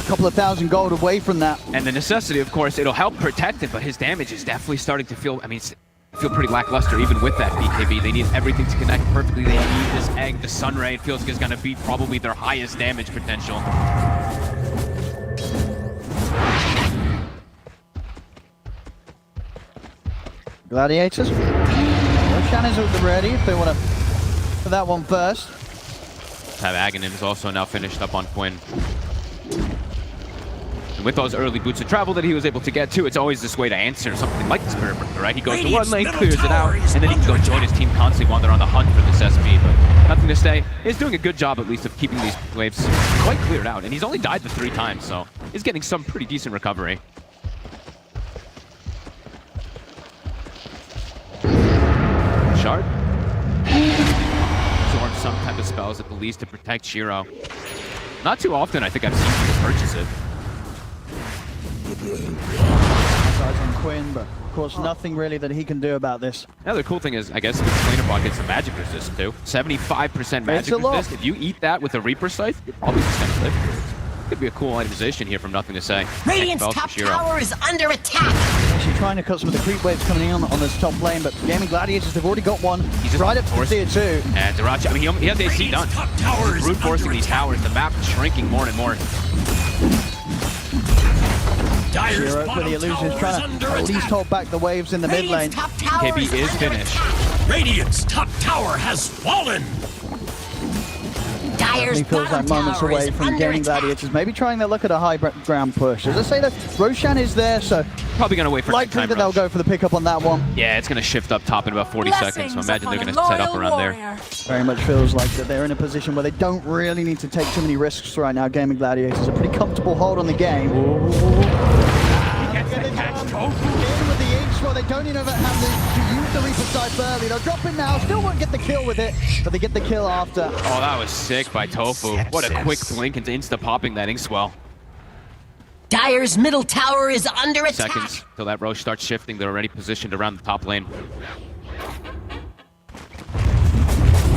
couple of thousand gold away from that. And the necessity, of course, it'll help protect it, but his damage is definitely starting to feel, I mean, feel pretty lackluster even with that BKB. They need everything to connect perfectly. They need this egg. The Sunray, it feels like, is going to be probably their highest damage potential. Gladiators. Roshan is at the ready if they want to for that one first. Have Aghanim's also now finished up on Quinn. And with those early boots of travel that he was able to get to, it's always this way to answer something like the Spirit Breaker, right? He goes to one lane, clears it out, and then he can go join his team constantly while they're on the hunt for this SP. But nothing to say. He's doing a good job, at least, of keeping these waves quite cleared out. And he's only died the 3 times, so he's getting some pretty decent recovery. Shard. Absorb some type of spells at the least to protect Shiro. Not too often, I think I've seen people purchase it. Sides on Quinn, but of course nothing really that he can do about this. Another cool thing is, I guess, the Explainer bot gets some magic resist too. 75% magic a lot. resist. If you eat that with a Reaper Scythe, you're probably just gonna live. Could be a cool itemization here from Nothing to Say. Radiant's Spells for top Shiro. tower is under attack. Actually trying to cut some of the creep waves coming in on this top lane, but Gaming Gladiators, they've already got one. He's just right up to forced- tier 2. And Dyrachyo, I mean, he has AC done. Top tower is Brute forcing under these attack. towers, the map is shrinking more and more. Dire's Shiro with bottom the illusions tower is trying under to at least attack. hold back the waves in the mid lane. Radiant's top tower KB is under finished. attack. Radiant's top tower has fallen. Dire's He feels like bottom moments tower away is from under Gaming attack. Gladiators, maybe trying their luck at a high ground push. As I say, that Roshan is there, so Probably gonna wait for likely time that they'll rush. go for the pickup on that one. Yeah, it's gonna shift up top in about 40 seconds, so imagine they're gonna set up around there. Very much feels like that they're in a position where they don't really need to take too many risks right now. Gaming Gladiators a pretty comfortable hold on the game. In with the inch, well, they don't even have to use the Reaper Scythe early. They'll drop in now, still won't get the kill with it, but they get the kill after. Oh, that was sick by Tofu. What a quick blink into insta-popping that Inkswell. Dire's middle tower is under attack. Seconds till that Roche starts shifting. They're already positioned around the top lane.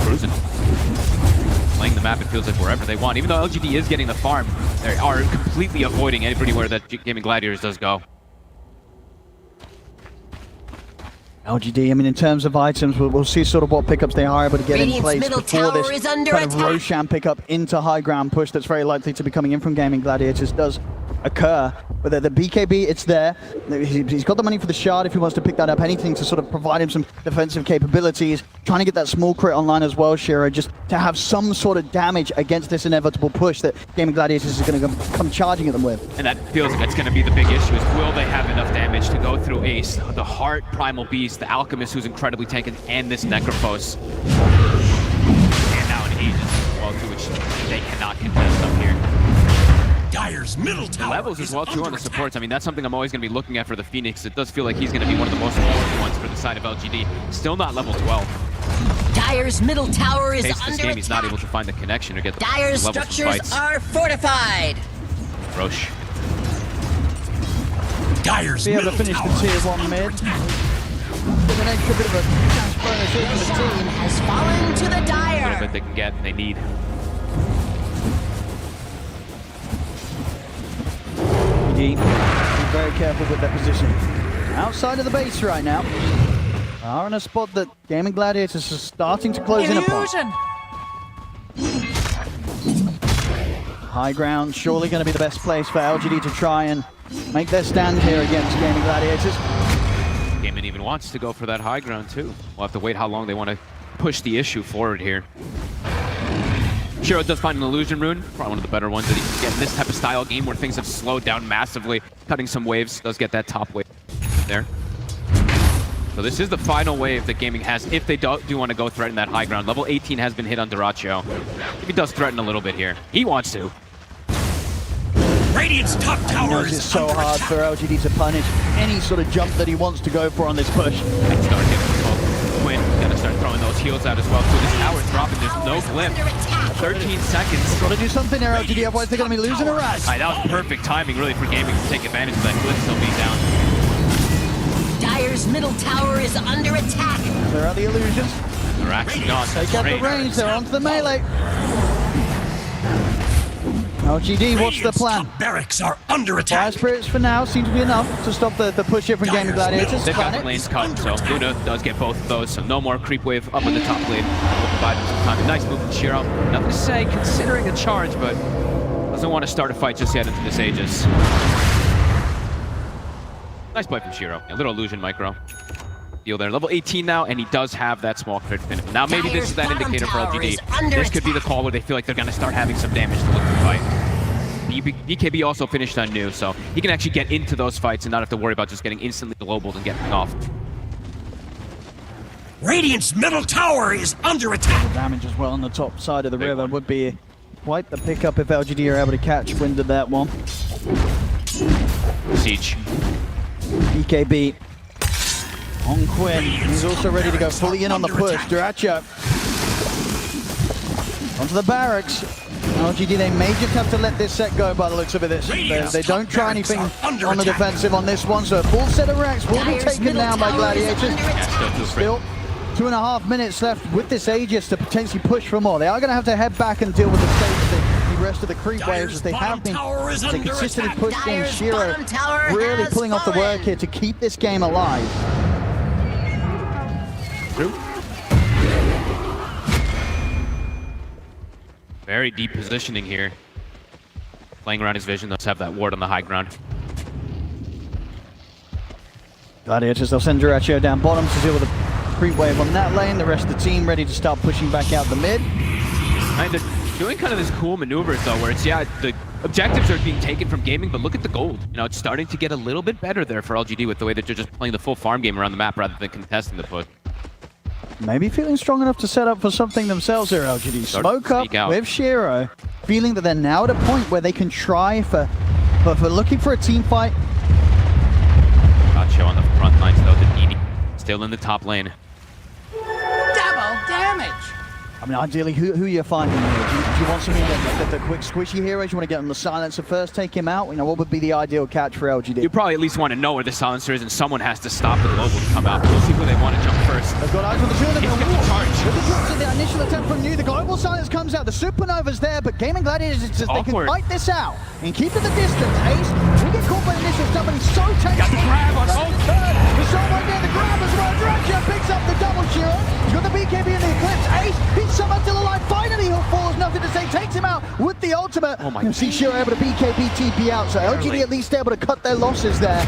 Cruising. Playing the map, it feels like wherever they want. Even though LGD is getting the farm, they are completely avoiding everywhere that Gaming Gladiators does go. LGD, I mean, in terms of items, we'll see sort of what pickups they are able to get in Radiant's place middle before tower this is under kind of attack. Roshan pickup into high ground push that's very likely to be coming in from Gaming Gladiators does occur. But the BKB, it's there. He's got the money for the shard if he wants to pick that up. Anything to sort of provide him some defensive capabilities. Trying to get that small crit online as well, Shiro, just to have some sort of damage against this inevitable push that Gaming Gladiators is going to come charging at them with. And that feels like that's going to be the big issue, is will they have enough damage to go through Ace, the Heart Primal Beast, the Alchemist who's incredibly tanky, and this Necrophos. And now an Aegis as well, too, which they cannot contest up here. Dire's middle tower Levels as is well too on under the supports. I mean, that's something I'm always going to be looking at for the Phoenix. It does feel like he's going to be one of the most important ones for the side of LGD. Still not level 12. Dire's middle tower is Pace this under game, he's not attack. able to find the connection or get the Dire's levels of structures fights. are fortified. Roche. Dire's Be able to middle finish tower the tier is 1 under mid. attack. With an extra bit of a chance bonus here for the Team team. has fallen to the A little Dire. bit they can get, they need. Be very careful with their position. Outside of the base right now. Are in a spot that Gaming Gladiators are starting to close in upon. High ground, surely going to be the best place for LGD to try and make their stand here against Gaming Gladiators. Gaimin even wants to go for that high ground too. We'll have to wait how long they want to push the issue forward here. Shiro does find an illusion rune, probably one of the better ones that he can get in this type of style game where things have slowed down massively. Cutting some waves, does get that top wave there. So this is the final wave that Gaming has if they do want to go threaten that high ground. Level 18 has been hit on Dyrachyo. He does threaten a little bit here. He wants to. Radiant's top He tower knows is it's so under hard attack. for LGD to punish any sort of jump that he wants to go for on this push. And start getting close. Quinn gonna start throwing those heals out as well. So this tower's dropping, there's no Tower is glyph. under attack. 13 seconds. Got to do something there, LGD, otherwise they're going to be losing a rat. That was perfect timing really for Gaming to take advantage of that glyph still being down. Dire's middle tower is under attack. There are the illusions. They're actually gone. Take out the Great. range, they're onto the melee. LGD, what's the Radiant's plan? top barracks are under Fire attack. Spirits for now seem to be enough to stop the push here from Gaming Gladiators. They've got the Planet. lanes cut, so Luna does get both of those, so no more creep wave up in the top lane. Will provide them some time. Nice move from Shiro. Nothing to say considering a charge, but doesn't want to start a fight just yet into this Aegis. Nice play from Shiro. A little illusion micro. Deal there. Level 18 now, and he does have that small crit fin. Now maybe this is that Dire's indicator for bottom tower LGD. is under This could be the attack. call where they feel like they're going to start having some damage to look to fight. BKB also finished on new, so he can actually get into those fights and not have to worry about just getting instantly global and getting off. Radiant's middle tower is under attack. Damage as well on the top side of the Big river one. would be quite the pickup if LGD are able to catch wind of that one. Siege. BKB on Quinn. He's also ready to go fully in on the push. Dyrachyo onto the barracks. LGD, they may just have to let this set go by the looks of it. They don't try anything on the defensive on this one, so a full set of racks will be Dire's taken middle down by tower is Gladiators. under attack. Still 2.5 minutes left with this Aegis to potentially push for more. They are going to have to head back and deal with the rest of the creep waves as they have been. Tower is They under consistently attack. push in. Dire's Shiro bottom tower really has pulling off the fallen. work here to keep this game alive. Very deep positioning here. Playing around his vision, does have that ward on the high ground. Gladiators, they'll send Dyrachyo down bottom to deal with a creep wave on that lane. The rest of the team ready to start pushing back out the mid. Kind of doing kind of this cool maneuvers though, where it's, yeah, the objectives are being taken from Gaming, but look at the gold. You know, it's starting to get a little bit better there for LGD with the way that they're just playing the full farm game around the map rather than contesting the push. Maybe feeling strong enough to set up for something themselves here, LGD. Start to Smoke up sneak out. with Shiro, feeling that they're now at a point where they can try for looking for a team fight. Dyrachyo on the front lines though, the DD still in the top lane. Double damage. I mean, ideally, who are you finding here? Do you want something the quick squishy heroes? You want to get him the silencer first, take him out? You know, what would be the ideal catch for LGD? You probably at least want to know where the silencer is, and someone has to stop the global to come out. We'll see where they want to jump first. They've got eyes on the two of them. He's got the charge. With the drops of the initial attempt from New, the global silence comes out. The supernova's there, but Gaming Gladiators, it's just, they can Awkward. fight this out and keep it at the distance. Ace, we get caught by the initial stuff, but he's so tense. Got the grab on That's ult. the third. We saw right there the grab as well. Dyrachyo picks up the double Shiro. He's got the BKB in the Eclipse. Ace, he's somehow still alive. Finally, he'll falls. Nothing to say. Takes him out with the ultimate. Oh my you see Shiro able to BKB TP out. So LGD at least able to cut their losses there.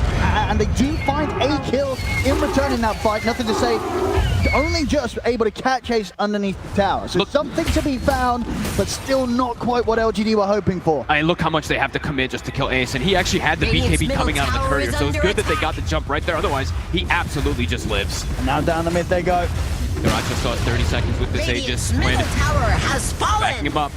And they do find a kill in return in that fight. Nothing to say. Only just able to catch Ace underneath the tower. So something to be found, but still not quite what LGD were hoping for. I mean, look how much they have to commit just to kill Ace, and he actually had the Radiant's BKB middle coming out of the tower courier, is so it's under good that they attack. got the jump right there. Otherwise, he absolutely just lives. And now down the mid they go. Dyrachyo saw 30 seconds with this Radiant's Aegis. middle Quinn tower has backing fallen. him up.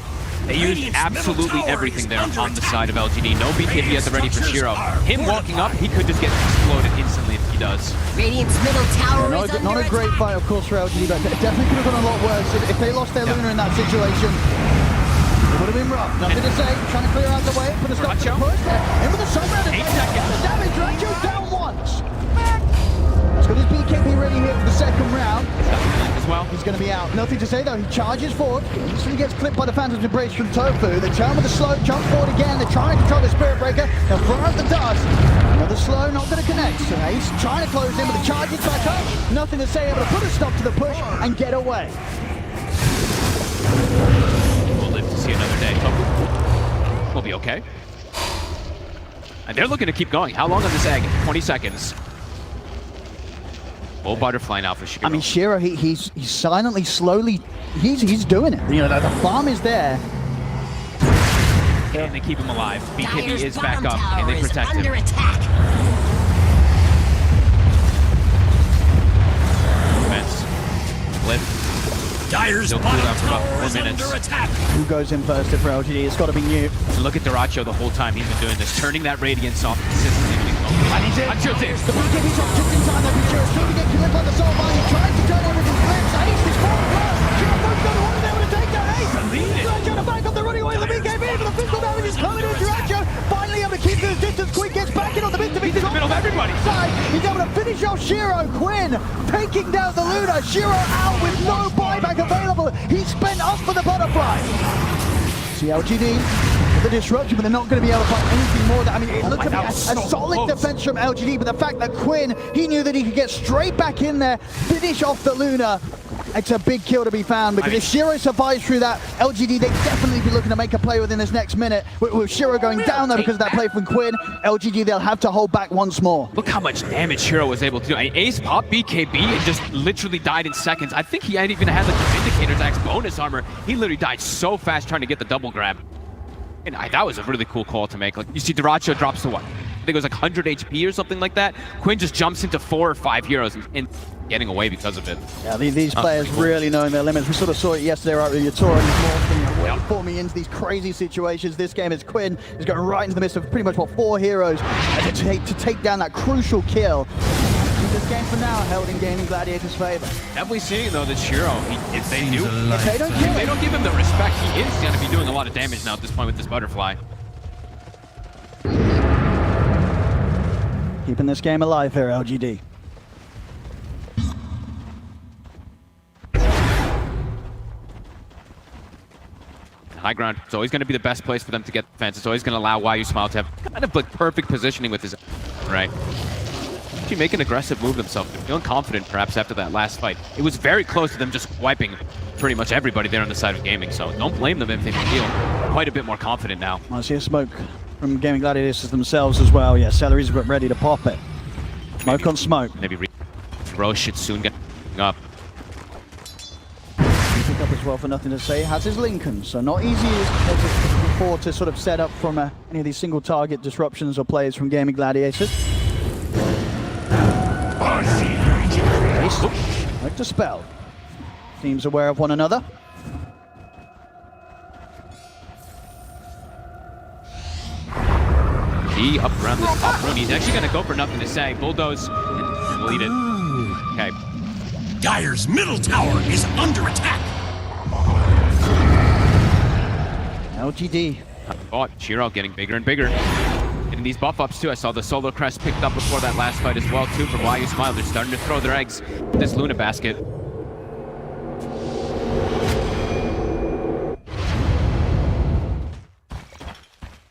They used absolutely everything there on the side of LGD. No BKB at the ready for Shiro. Him walking up, he could just get exploded instantly if he does. Radiant's middle tower Not is a, not under a great attack. fight, of course, for LGD, but it definitely could have gone a lot worse. If they lost their Luna in that situation, it would have been rough. Nothing to say. Trying to clear out the way, put a stop to the push. In with the sunrise, and the damage. Rancho down once. He's got his BKB ready here for the second round. As well. He's going to be out. Nothing to say though. He charges forward. Instantly gets clipped by the Phantom's Embrace from Tofu. They turn with a slow, jump forward again. They're trying to control the Spirit Breaker. They'll throw out the dust. Another slow, not going to connect. So Ace trying to close in with the charges back up. Nothing to say, able to put a stop to the push and get away. We'll live to see another day. We'll be okay. And they're looking to keep going. How long on this egg? 20 seconds. Full butterfly now for Shiro. I mean, Shiro, he's silently, slowly, he's doing it. You know, the farm is there. And they keep him alive. BKB Dire's is back bottom up, and they tower is protect him. under attack. Defense. Lift. Dyer's They'll cool down bottom for about tower 4 is minutes. under attack. Who goes in first for LGD? It's got to be New. And look at Duracho the whole time he's been doing this, turning that Radiance off consistently. And he's in. Duracho's in. The BKB shot just in time. That Shiro still to get killed by the Soul Mine. He tries to turn everything flips. Ace is forward first. Shiro first got the one able to take that Ace. Duracho to back up the running away with the BKB, but the physical damage is coming in. Duracho finally able to keep this distance. Quinn gets back in on the mid to be He's in the middle of everybody. Side. He's able to finish off Shiro. Quinn taking down the Luna. Shiro out with no buyback available. He spent up for the butterfly. See LGD with the disruption, but they're not going to be able to find anything more. I mean, it looked to be a solid defense from LGD, but the fact that Quinn, he knew that he could get straight back in there, finish off the Luna. It's a big kill to be found, because if Shiro survives through that, LGD, they definitely be looking to make a play within this next minute. With Shiro going down though because of that play from Quinn, LGD, they'll have to hold back once more. Look how much damage Shiro was able to do. I mean, Ace popped BKB and just literally died in seconds. I think he hadn't even had like the Vindicator's Axe bonus armor. He literally died so fast trying to get the double grab. And that was a really cool call to make. Like, you see Duracho drops to what? I think it was like 100 HP or something like that. Quinn just jumps into 4 or 5 heroes and getting away because of it. Yeah, these players really knowing their limits. We sort of saw it yesterday, right, with Yatora and Morph forming into these crazy situations. This game is Quinn is going right into the midst of pretty much, 4 heroes to take down that crucial kill. This game for now held in Gaming Gladiators' favor. Definitely seeing though that Shiro, if they don't give him the respect, he is going to be doing a lot of damage now at this point with this butterfly. Keeping this game alive here, LGD. High ground, it's always going to be the best place for them to get defense. It's always going to allow YuSmile to have kind of like perfect positioning with his right. Actually make an aggressive move themselves. They're feeling confident perhaps after that last fight. It was very close to them just wiping pretty much everybody there on the side of gaming, so don't blame them if they feel quite a bit more confident now. I see a smoke from Gaming Gladiators themselves as well. Yeah, Celery's ready to pop it. Smoke on smoke. Maybe Roche should soon get up. Pick up as well for Nothing to Say. Has his Lincoln, so not easy as before to sort of set up from any of these single target disruptions or plays from Gaming Gladiators. Like to spell. Teams aware of one another. He up around this top room. He's actually going to go for Nothing to Say. Bulldoze and lead it. Okay. Dyer's middle tower is under attack. LGD. Oh, Shiro getting bigger and bigger. Getting these buff ups too. I saw the Solar Crest picked up before that last fight as well too from YuSmile. They're starting to throw their eggs in this Luna basket.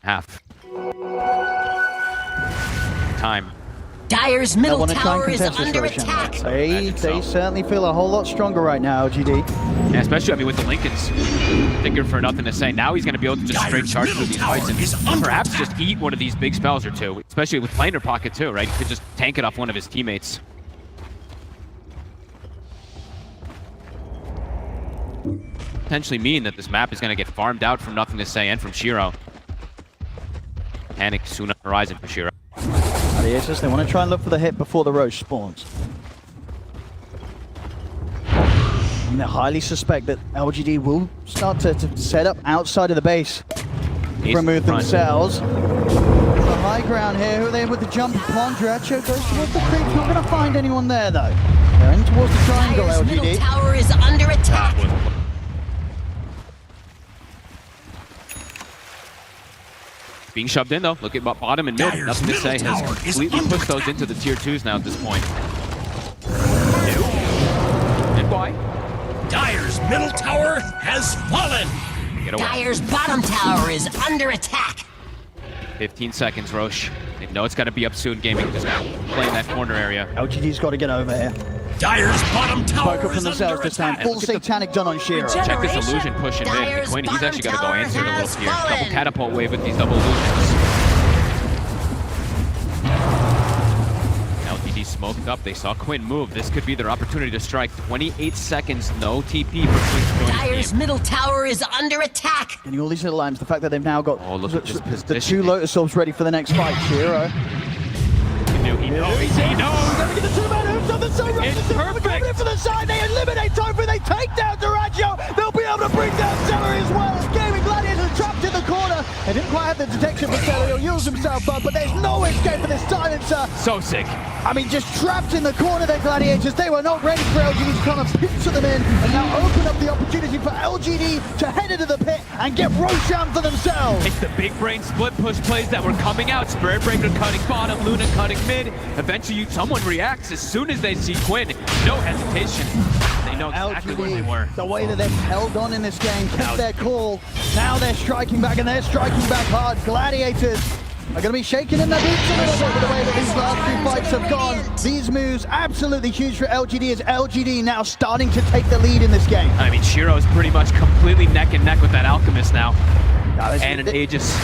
Half. Time. Dyer's middle tower is under attack. They certainly feel a whole lot stronger right now, LGD. Yeah, especially, I mean, with the Lincolns thinking for Nothing to Say. Now he's going to be able to just straight charge through these fights and perhaps just eat one of these big spells or two, especially with Planar Pocket too, right? He could just tank it off one of his teammates. Potentially mean that this map is going to get farmed out from Nothing to Say and from Shiro. Panic soon on the horizon for Shiro. They want to try and look for the hit before the Roche spawns. And they highly suspect that LGD will start to set up outside of the base. Remove themselves. The high ground here. Who are they with the jump upon? Dyrachyo goes towards the creep. Not going to find anyone there, though. They're in towards the triangle, Dire's middle LGD. tower is under attack. Being shoved in though. Look at bottom and mid. Dire's Nothing to say. middle Has tower is completely under pushed those attack. into the tier 2s now at this point. And why? Dire's middle tower has fallen. Get away. Dire's bottom tower is under attack. 15 seconds, Roche. They know it's got to be up soon. Gaming just now playing that corner area. LGD's got to get over here. Dire's bottom tower Focus on is themselves under this time. attack. Full satanic done on Shiro. Check this illusion push in mid. Dire's Quinn, he's actually got to go bottom answer it a tower little has here. Double fallen. catapult wave with these double illusions. LGD smoked up. They saw Quinn move. This could be their opportunity to strike. 28 seconds, no TP for Quinn to join the Dire's game. middle tower is under attack. Getting all these little lines. The fact that they've now got Oh, look at this the position. 2 Lotus Orbs ready for the next fight. Shiro. He knows. He knows. Let me get the 2-man hoops on the side. It's perfect. Coming in for the side. They eliminate Tofu. They take down Dyrachyo. They'll be able to bring down Celery as well. As Gaming Gladiators are trapped in the corner. They didn't quite have the detection for Celery. He'll use himself up, but there's no escape for this silencer. So sick. I mean, just trapped in the corner there, Gladiators. They were not ready for LGD to kind of pincer them in and now open up the opportunity for LGD to head into the pit and get Roshan for themselves. It's the big brain split push plays that were coming out. Spirit Breaker cutting bottom, Luna cutting mid. Eventually, someone reacts as soon as they see Quinn. No hesitation. They know exactly where they were. The way that they've held on in this game, kept their call. Now they're striking back, and they're striking back hard. Gladiators are going to be shaking in their boots a little bit with the way that these last 2 fights have gone. These moves absolutely huge for LGD, as LGD now starting to take the lead in this game. I mean, Shiro is pretty much completely neck and neck with that Alchemist now. And an Aegis.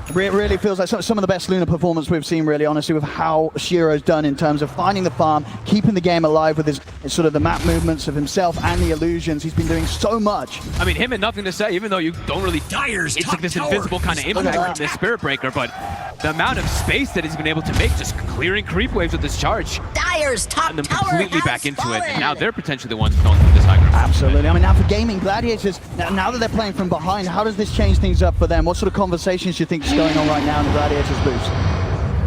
It really feels like some of the best Luna performance we've seen, really, honestly, with how Shiro's done in terms of finding the farm, keeping the game alive with his sort of the map movements of himself and the illusions. He's been doing so much. I mean, him and nothing to say, even though you don't really... Dire's it's top like this tower invisible kind of is impact under from this Spirit Breaker, but the amount of space that he's been able to make just clearing creep waves with this charge. Dire's top And them tower completely has back into fallen. it. And now they're potentially the ones going through this high ground. Absolutely. I mean, now for Gaming Gladiators, now that they're playing from behind, how does this change things up for them? What sort of conversations do you think is going on right now in the Gladiators boost?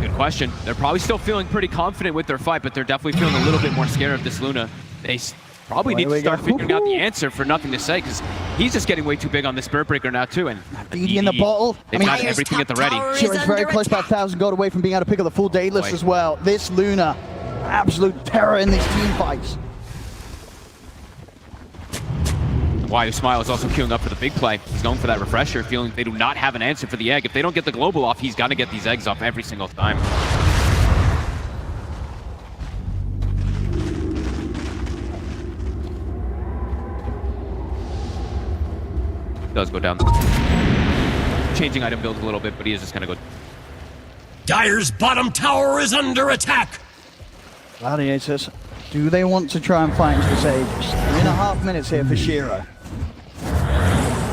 Good question. They're probably still feeling pretty confident with their fight, but they're definitely feeling a little bit more scared of this Luna. They probably need to start figuring out the answer for nothing to say, because he's just getting way too big on the Spirit Breaker now, too. And DD in the bottle. They've got everything at the ready. Shiro's very close, about 1,000 gold away from being able to pick up the full Daedalus as well. This Luna, absolute terror in these team fights. Why Smile is also queuing up for the big play. He's going for that refresher, feeling they do not have an answer for the egg. If they don't get the global off, he's got to get these eggs off every single time. Does go down. Changing item build a little bit, but he is just going to go. Dire's bottom tower is under attack. Gladiators, do they want to try and fight into this age? 3.5 minutes here for Shiro.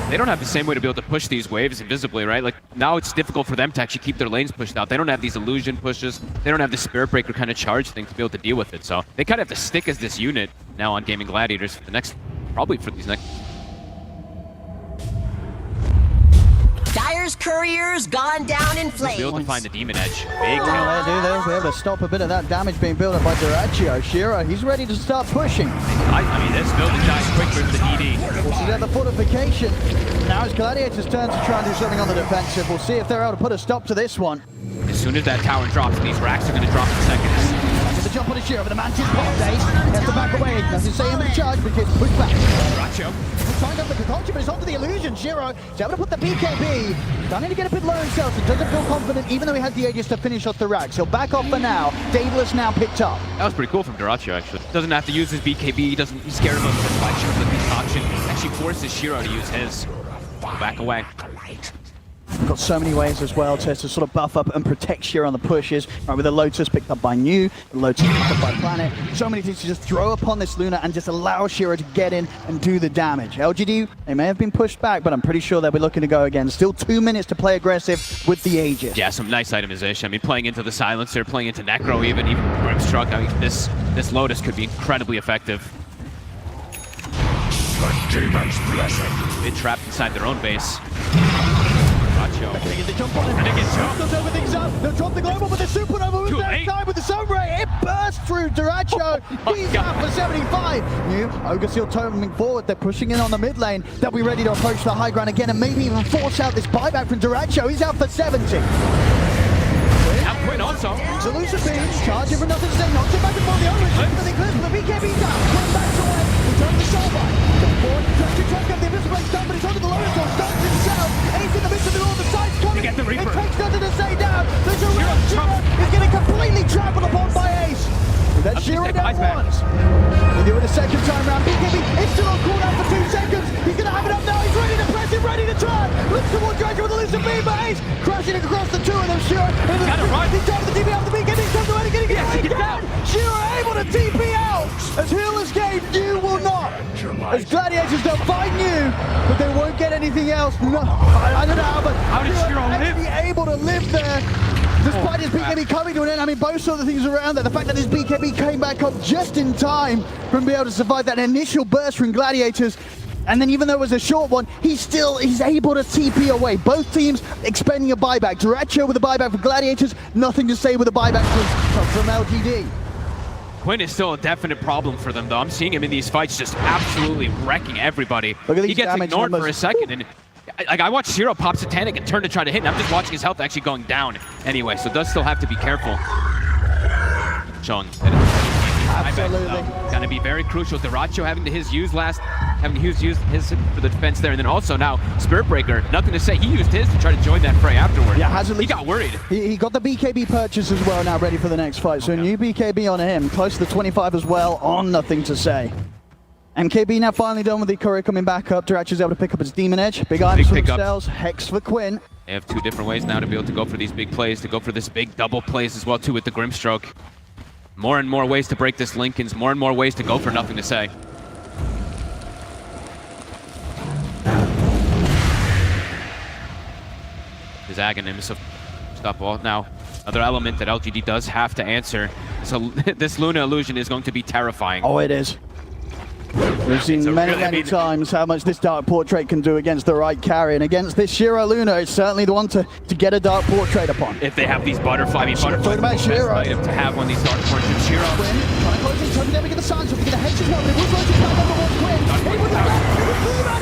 They don't have the same way to be able to push these waves invisibly, right? Like, now it's difficult for them to actually keep their lanes pushed out. They don't have these illusion pushes. They don't have the Spirit Breaker kind of charge thing to be able to deal with it. So they kind of have to stick as this unit now on Gaming Gladiators for the next, probably for these next. Dire's courier's gone down in Be able to flames. find the Demon Edge. Big They'll be able to stop a bit of that damage being built up by Dyrachyo. Shiro, he's ready to start pushing. I mean, this building dies quick with the DD. Forces out the fortification. Now it's Gladiator's turn to try and do something on the defensive. We'll see if they're able to put a stop to this one. As soon as that tower drops, these racks are going to drop in seconds. The jump on the Shiro, but the Mantis pop days. He has to back away. Doesn't say him in charge, but he gets pushed back. Dyrachyo. Trying up the concoction, but it's onto the illusion. Shiro is able to put the BKB. Starting to get a bit low himself. He doesn't feel confident, even though he had the Aegis to finish off the racks. He'll back off for now. Daedalus now picked up. That was pretty cool from Dyrachyo, actually. Doesn't have to use his BKB. He's scared of the reflection of the concoction. Actually forces Shiro to use his. Back away. We've got so many ways as well to sort of buff up and protect Shiro on the pushes. Right, with the Lotus picked up by New, the Lotus picked up by Planet. So many things to just throw upon this Luna and just allow Shiro to get in and do the damage. LGD, they may have been pushed back, but I'm pretty sure they'll be looking to go again. Still 2 minutes to play aggressive with the Aegis. Yeah, some nice itemization. I mean, playing into the Silencer, playing into Necro even Grimstruck. I mean, this Lotus could be incredibly effective. The demon's blessing. Bit trapped inside their own base. They jump on it. And it gets jumped. Does over things up. They'll drop the global, but the supernova was Too there late. time with the Sunray. It burst through Duracho. He's out for 75. New Ogre Seal turning forward. They're pushing in on the mid lane. They'll be ready to approach the high ground again and maybe even force out this buyback from Duracho. He's out for 70. Now Quinn also. Solution beams, charging for nothing to say, knocks it back and forth. The Ogre is but they clear for the BKB down. Quinn backs away. Return the soul bind. The forward tries to track up the invisible blade's done, but he's onto the lower door. Stuns himself. Ace in the midst of it all. The side's coming. You get the Reaper. It takes nothing to say down. There's a red Shiro is getting completely trampled upon by Ace. That's Shiro down once. They do it a second time round. BKB is still on cooldown for 2 seconds. He's going to have it up now. He's ready to press it, ready to turn. Looks towards Dragon with a loose beam, but Ace crashing across the two of them. Shiro. Got it right. He's down to the TP out of the BKB. He's come to it again. Yes, he gets out. Shiro able to TP out. As Healer's Game, you will not. As Gladiators, they'll find you, but they won't get anything else. No, I don't know how, but How did Shiro live? actually able to live there. Despite his BKB coming to an end, I mean, both saw the things around there. The fact that his BKB came back up just in time from being able to survive that initial burst from Gladiators. And then even though it was a short one, he's able to TP away. Both teams expending a buyback. Duracho with a buyback for Gladiators, nothing to say with a buyback from LGD. Quinn is still a definite problem for them, though. I'm seeing him in these fights just absolutely wrecking everybody. Look at He these gets damage ignored for numbers. a second, and I watched Shiro pop Satanic and turn to try to hit, and I'm just watching his health actually going down anyway, so does still have to be careful. Chung. Absolutely. Gonna be very crucial. Duracho having his use his for the defense there, and then also now Spirit Breaker, nothing to say. He used his to try to join that fray afterward. Yeah, he got worried. He got the BKB purchase as well now, ready for the next fight. So new BKB on him, close to the 25 as well, on nothing to say. MKB now finally done with the courier coming back up. Duracho's able to pick up his Demon Edge. Big items for themselves. Hex for Quinn. They have two different ways now to be able to go for these big plays, to go for this big double plays as well too with the Grimstroke. More and more ways to break this Linken's, more and more ways to go for nothing to say. His Aghanim, so stop all. Now, another element that LGD does have to answer. So this Luna illusion is going to be terrifying. Oh, it is. We've seen many times how much this Dark Portrait can do against the right carry, and against this Shiro Luna, it's certainly the one to get a Dark Portrait upon. If they have these butterfly, butterfly is the best item to have on these Dark Portraits. Shiro. Quinn, trying to close his turn, never get the signs, so we get a hex as well, but it was going to climb over towards Quinn. He was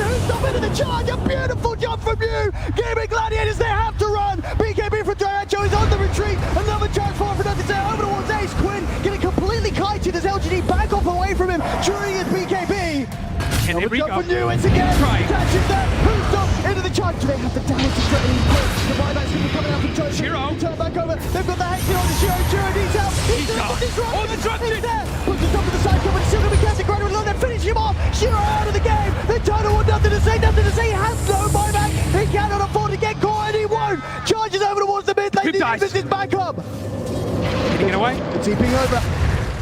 who's up into the charge, a beautiful jump from you! Gaming Gladiators, they have to run! BKB from Duracho is on the retreat, another charge forward for nothing to say, over towards Ace. Quinn getting completely kited as LGD back off away from him during his BKB. And Another jump from you, it's again, catches that, who's up into the charge, do they have the damage to threatening Quinn? The buyback's going to be coming out from Joe. Shiro. Turn back over, they've got the hexing on the Shiro, needs help, he's gone. disrupted. Oh, the disruption. He's there, puts the top of the side cover, it's still going to be casting Grinding with they're finishing him off, Shiro out of the game, they turn on nothing to say, he has no buyback, he cannot afford to get caught and he won't, charges over towards the mid lane, this is back up. Getting it away? TPing over.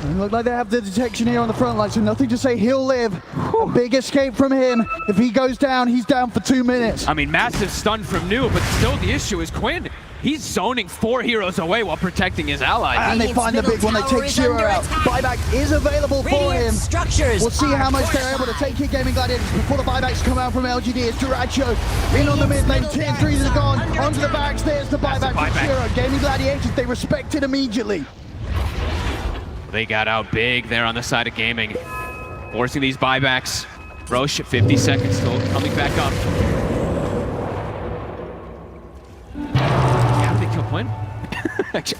It look like they have the detection here on the front line, so nothing to say, he'll live. A big escape from him. If he goes down, he's down for 2 minutes. I mean, massive stun from New, but still the issue is Quinn. He's zoning 4 heroes away while protecting his allies. And they find the big one, they take Shiro out. Buyback is available for him. We'll see how much they're able to take here, Gaming Gladiators, before the buybacks come out from LGD. It's Duracho in on the mid lane, tier 3 is gone. Onto the backs, there's the buyback from Shiro. Gaming Gladiators, they respect it immediately. They got out big there on the side of Gaming, forcing these buybacks. Roche, 50 seconds still coming back up. Yeah, they kill Quinn.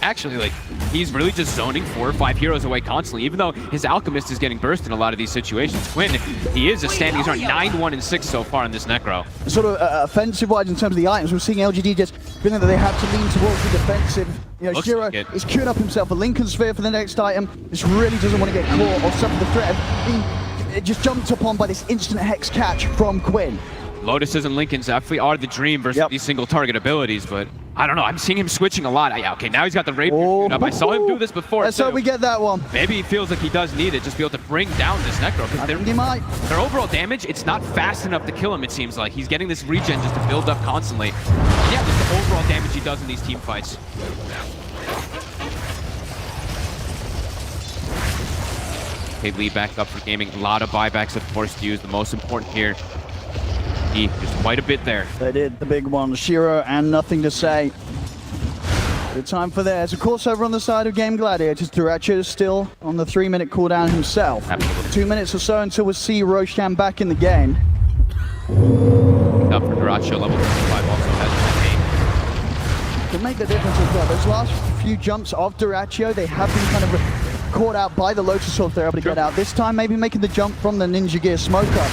Actually, like, he's really just zoning 4 or 5 heroes away constantly, even though his Alchemist is getting burst in a lot of these situations. Quinn, he is a standing, he's around 9-1-6 so far in this Necro. Sort of offensive-wise in terms of the items, we're seeing LGD just feeling that they have to lean towards the defensive. You know, Shiro is queuing up himself a Lincoln Sphere for the next item. Just really doesn't want to get caught or suffer the threat of being just jumped upon by this instant Hex catch from Quinn. Lotuses and Lincolns definitely are the dream versus these single target abilities, but I don't know, I'm seeing him switching a lot. Yeah, okay, now he's got the Rapier up. I saw him do this before. Let's hope we get that one. Maybe he feels like he does need it, just be able to bring down this Necro. I think he might. Their overall damage, it's not fast enough to kill him, it seems like. He's getting this regen just to build up constantly. Yeah, just the overall damage he does in these team fights. Okay, lead back up for gaming. A lot of buybacks, of course, to use. The most important here. There's quite a bit there. They did the big one. Shiro and nothing to say. Good time for theirs. Of course, over on the side of Game Gladiators, Dyrachyo is still on the 3-minute cooldown himself. Absolutely. 2 minutes or so until we see Roshan back in the game. Up for Dyrachyo, level 55 also has that Can make the difference as well. Those last few jumps of Dyrachyo, they have been kind of caught out by the Lotus Orb. They're able to get out. This time, maybe making the jump from the Ninja Gear Smoker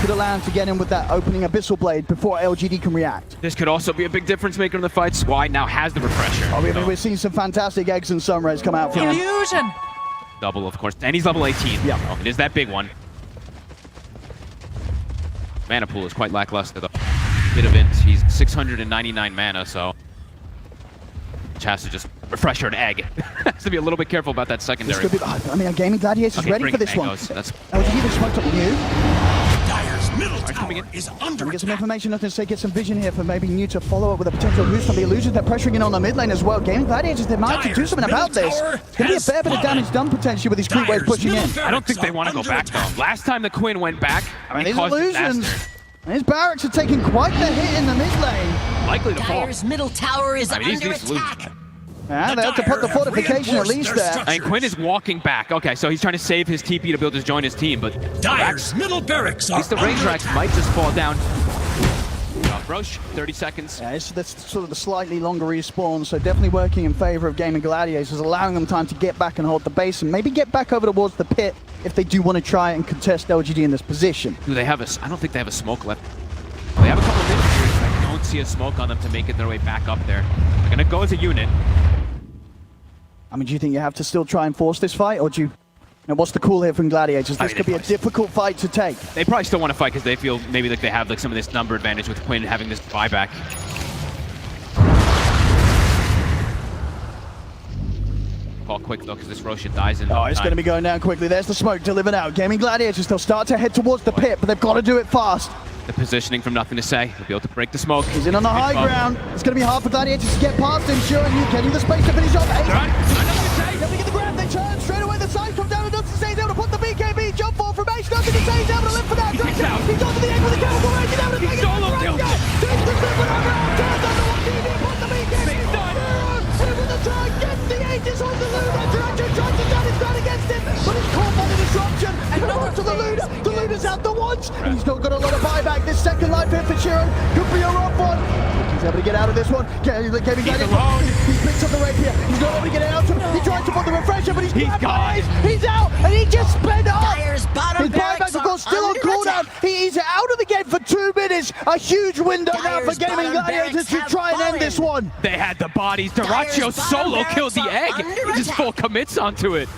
could allow him to get in with that opening Abyssal Blade before LGD can react. This could also be a big difference maker in the fight. Squad now has the refresher. I mean, we're seeing some fantastic eggs and sunrays come out from him. Illusion! Double, of course. And he's level 18. Yeah. Oh, it is that big one. Mana pool is quite lackluster, though. Bit of it. He's 699 mana, so... has to just refresh her an egg. Has to be a little bit careful about that secondary. This could be, I mean, Gaming Gladiators is ready for this one. That's LGD, they smoked up New. Dire's middle tower is under Get some attack. information, nothing to say, get some vision here for maybe New to follow up with a potential boost on the illusions. They're pressuring in on the mid lane as well. Gaming Gladiators, they might have to do something about this. It's going to be a fair bit of damage done potentially with these creep waves pushing in. I don't think they want to go back, though. Last time the Quinn went back, I mean, it these caused illusions. disaster. And his barracks are taking quite the hit in the mid lane. Likely to fall. Dire's middle tower is I mean, under these illusions. attack. Yeah, they have to put the fortification at least there. I mean, Quinn is walking back. Okay, so he's trying to save his TP to be able to join his team, but Dire's middle barracks at are least the range under racks attack. might just fall down. Roche, 30 seconds. Yeah, that's sort of the slightly longer respawn, so definitely working in favor of Gaming Gladiators, allowing them time to get back and hold the base and maybe get back over towards the pit if they do want to try and contest LGD in this position. Do they have a... I don't think they have a smoke left. They have a couple of minutes here. I don't see a smoke on them to make it their way back up there. They're going to go as a unit. I mean, do you think you have to still try and force this fight, or do you... what's the call here from Gladiators? This could be a difficult fight to take. They probably still want to fight because they feel maybe like they have like some of this number advantage with Quinn having this buyback. Call quick though because this Roshan dies in Oh, it's going to be going down quickly. There's the smoke delivered out. Gaming Gladiators, they'll start to head towards the pit, but they've got to do it fast. The positioning from nothing to say. They'll be able to break the smoke. He's in on the high ground. It's going to be hard for Gladiators to get past him. Sure, and you getting the space to finish off. Jumping in the ground, they turn straight away. The side comes down and nothing to say. He's able to put the BKB jump ball formation. Nothing to say. He's able to live for that. He's onto the egg with the chemical range. He's able to take it. Solo killed. Takes the super around. Turns on the one DD. Put the BKB. With the turn, gets the Aegis on the Luna. Dyrachyo tries to turn his ground against him, but he's caught by the disruption. Another to the Luna. The Luna's out the once. He's still got a lot of buyback. This second life hit for Shiro could be a rough one. He's able to get out of this one. He picks up the rapier. He's not able to get it out to him. He tries to put the refresher, but he's gone. He's out, and he just sped up. Dire's bottom His buyback, barracks of course, are still on under cooldown. attack. He's out of the game for 2 minutes. A huge window now for Dire's Gaming bottom Gladiators barracks to have try and end this fallen. one. They had the bodies. Dyrachyo Dire's bottom solo killed the barracks egg. are under He just attack. full commits onto it.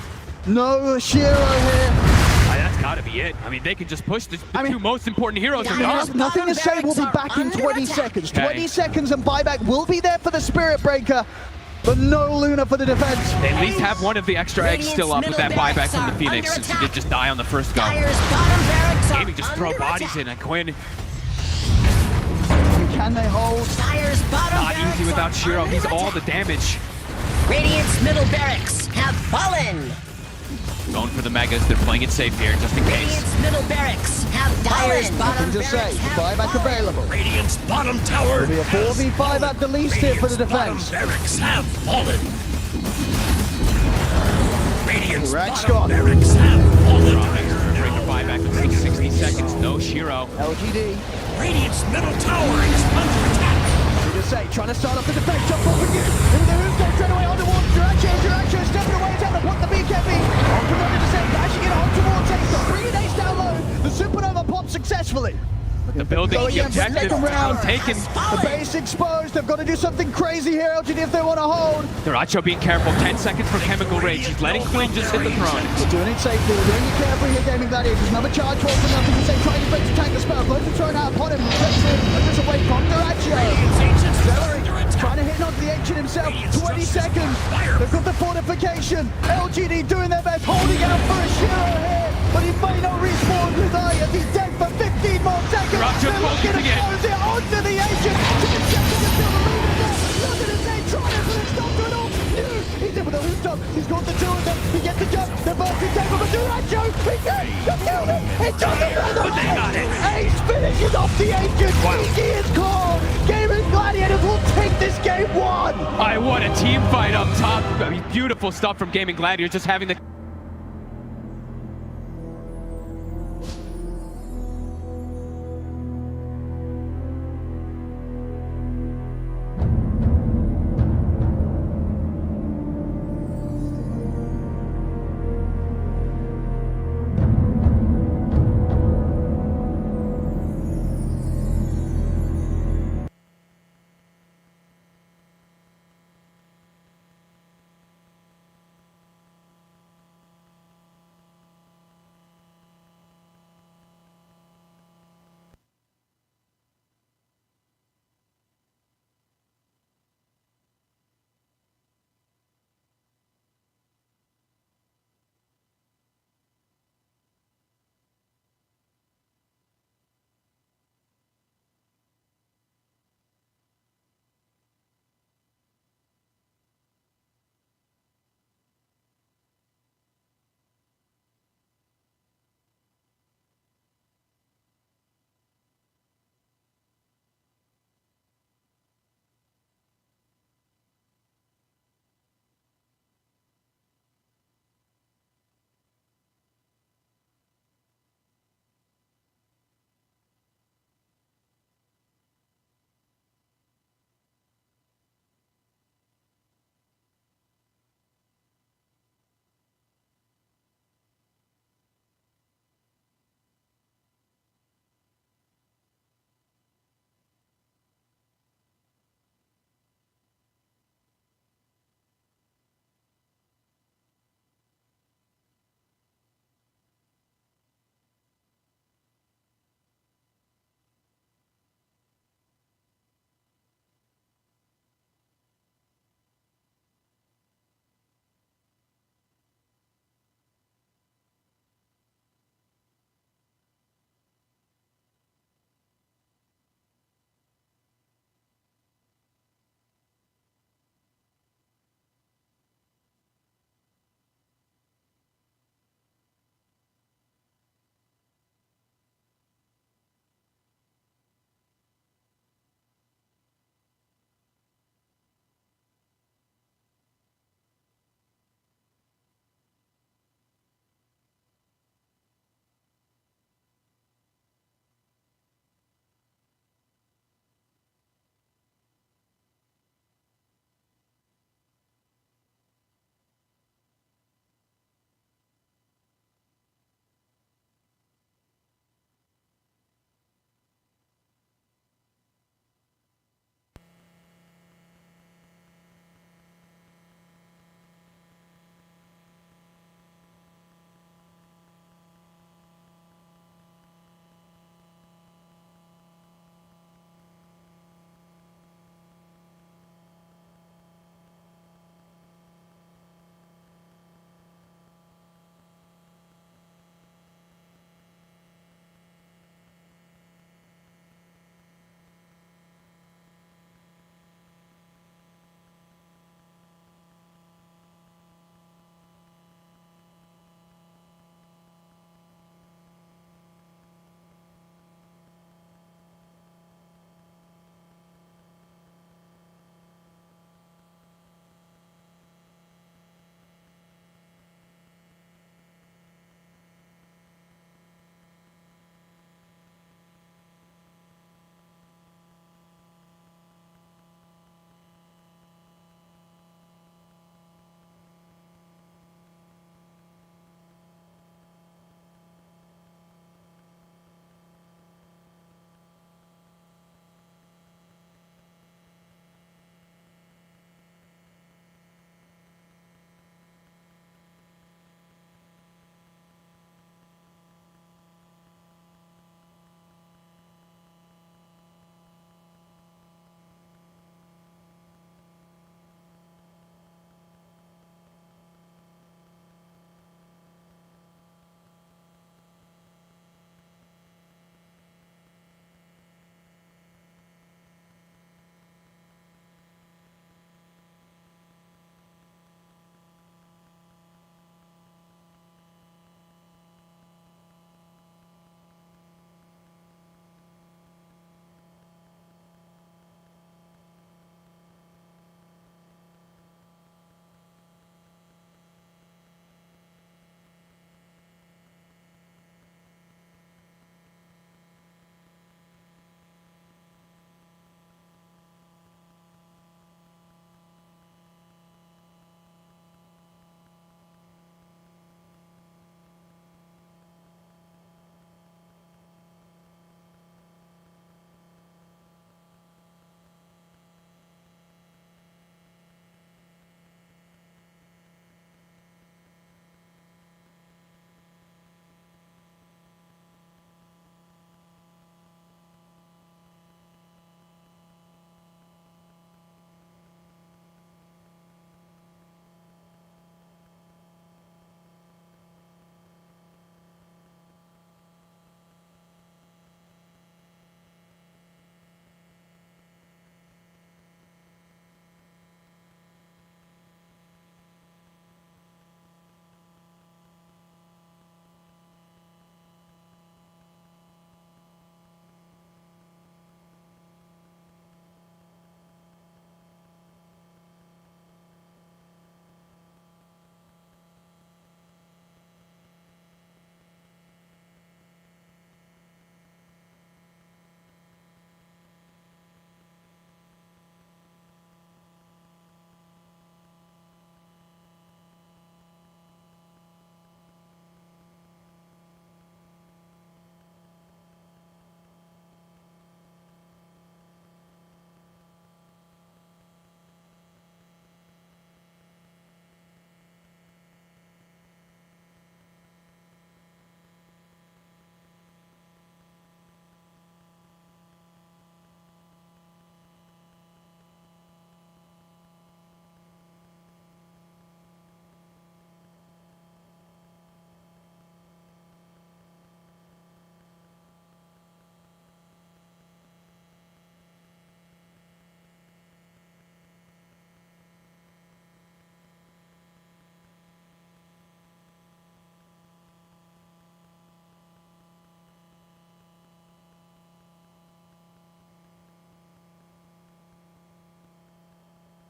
No Shiro here. That's got to be it. I mean, they can just push the two most important heroes. Are Dire's gone. Nothing to say. We'll be barracks back are in under 20 attack. seconds. Okay. 20 seconds and buyback will be there for the Spirit Breaker, but no Luna for the defense. They at least have one of the extra eggs still up with that buyback from the Phoenix since he did just die on the first go. Dire's bottom barracks are Gaming just throw under bodies attack. in and Quinn. Can they hold? Dire's bottom Not barracks easy without are Shiro. under He's all attack. the damage. Radiant's middle barracks have fallen. Going for the megas. They're playing it safe here just in case. Radiant's middle barracks have Dire's bottom Nothing to say. barracks have Buyback fallen. available. Radiant's bottom tower It'll be a 4v5 at the least here for the defense. bottom barracks have fallen. Radiant's Rack's bottom gone. barracks have fallen. Break the buyback in 60 seconds. No Shiro. LGD. Radiant's middle tower is under attack. Nothing to say. Trying to start off the defense. Jump over you. Into the roof. Go straight away on towards Dyrachyo. Dyrachyo stepping away. He's able to put the BKB. On to Nothing to say. Dashing it on towards Ace. 3 days down low. The Supernova popped successfully. The building, Go the again for objective second round. taken. The base exposed. They've got to do something crazy here, LGD, if they want to hold. Dyrachyo being careful. 10 seconds for chemical rage. He's letting Quinn just hit the throne. They're doing it safely. They're doing it carefully here, Gaming Gladiators. Another charge for Nothing to say. Trying to break the tank of spell. Loads are thrown out upon him. This away from Dyrachyo. Celery trying to hit onto the ancient himself. 20 seconds. They've got the fortification. LGD doing their best, holding out for a Shiro here. But he may not respawn because he's dead for 15 more seconds. Dyrachyo They're looking to again. close it onto the ancient. 10 seconds until the lead is there. Nothing to say. Trying to put a stop to it all. He's with the hoop top. He's got the two of them. He gets the jump. They're both in table, but Duracho, he killed him. He doesn't run But they got it. Ace finishes off the Ancient. Easy is called. Gaming Gladiators will take this game one. I want a team fight up top. I mean, beautiful stuff from Gaming Gladiators, just having the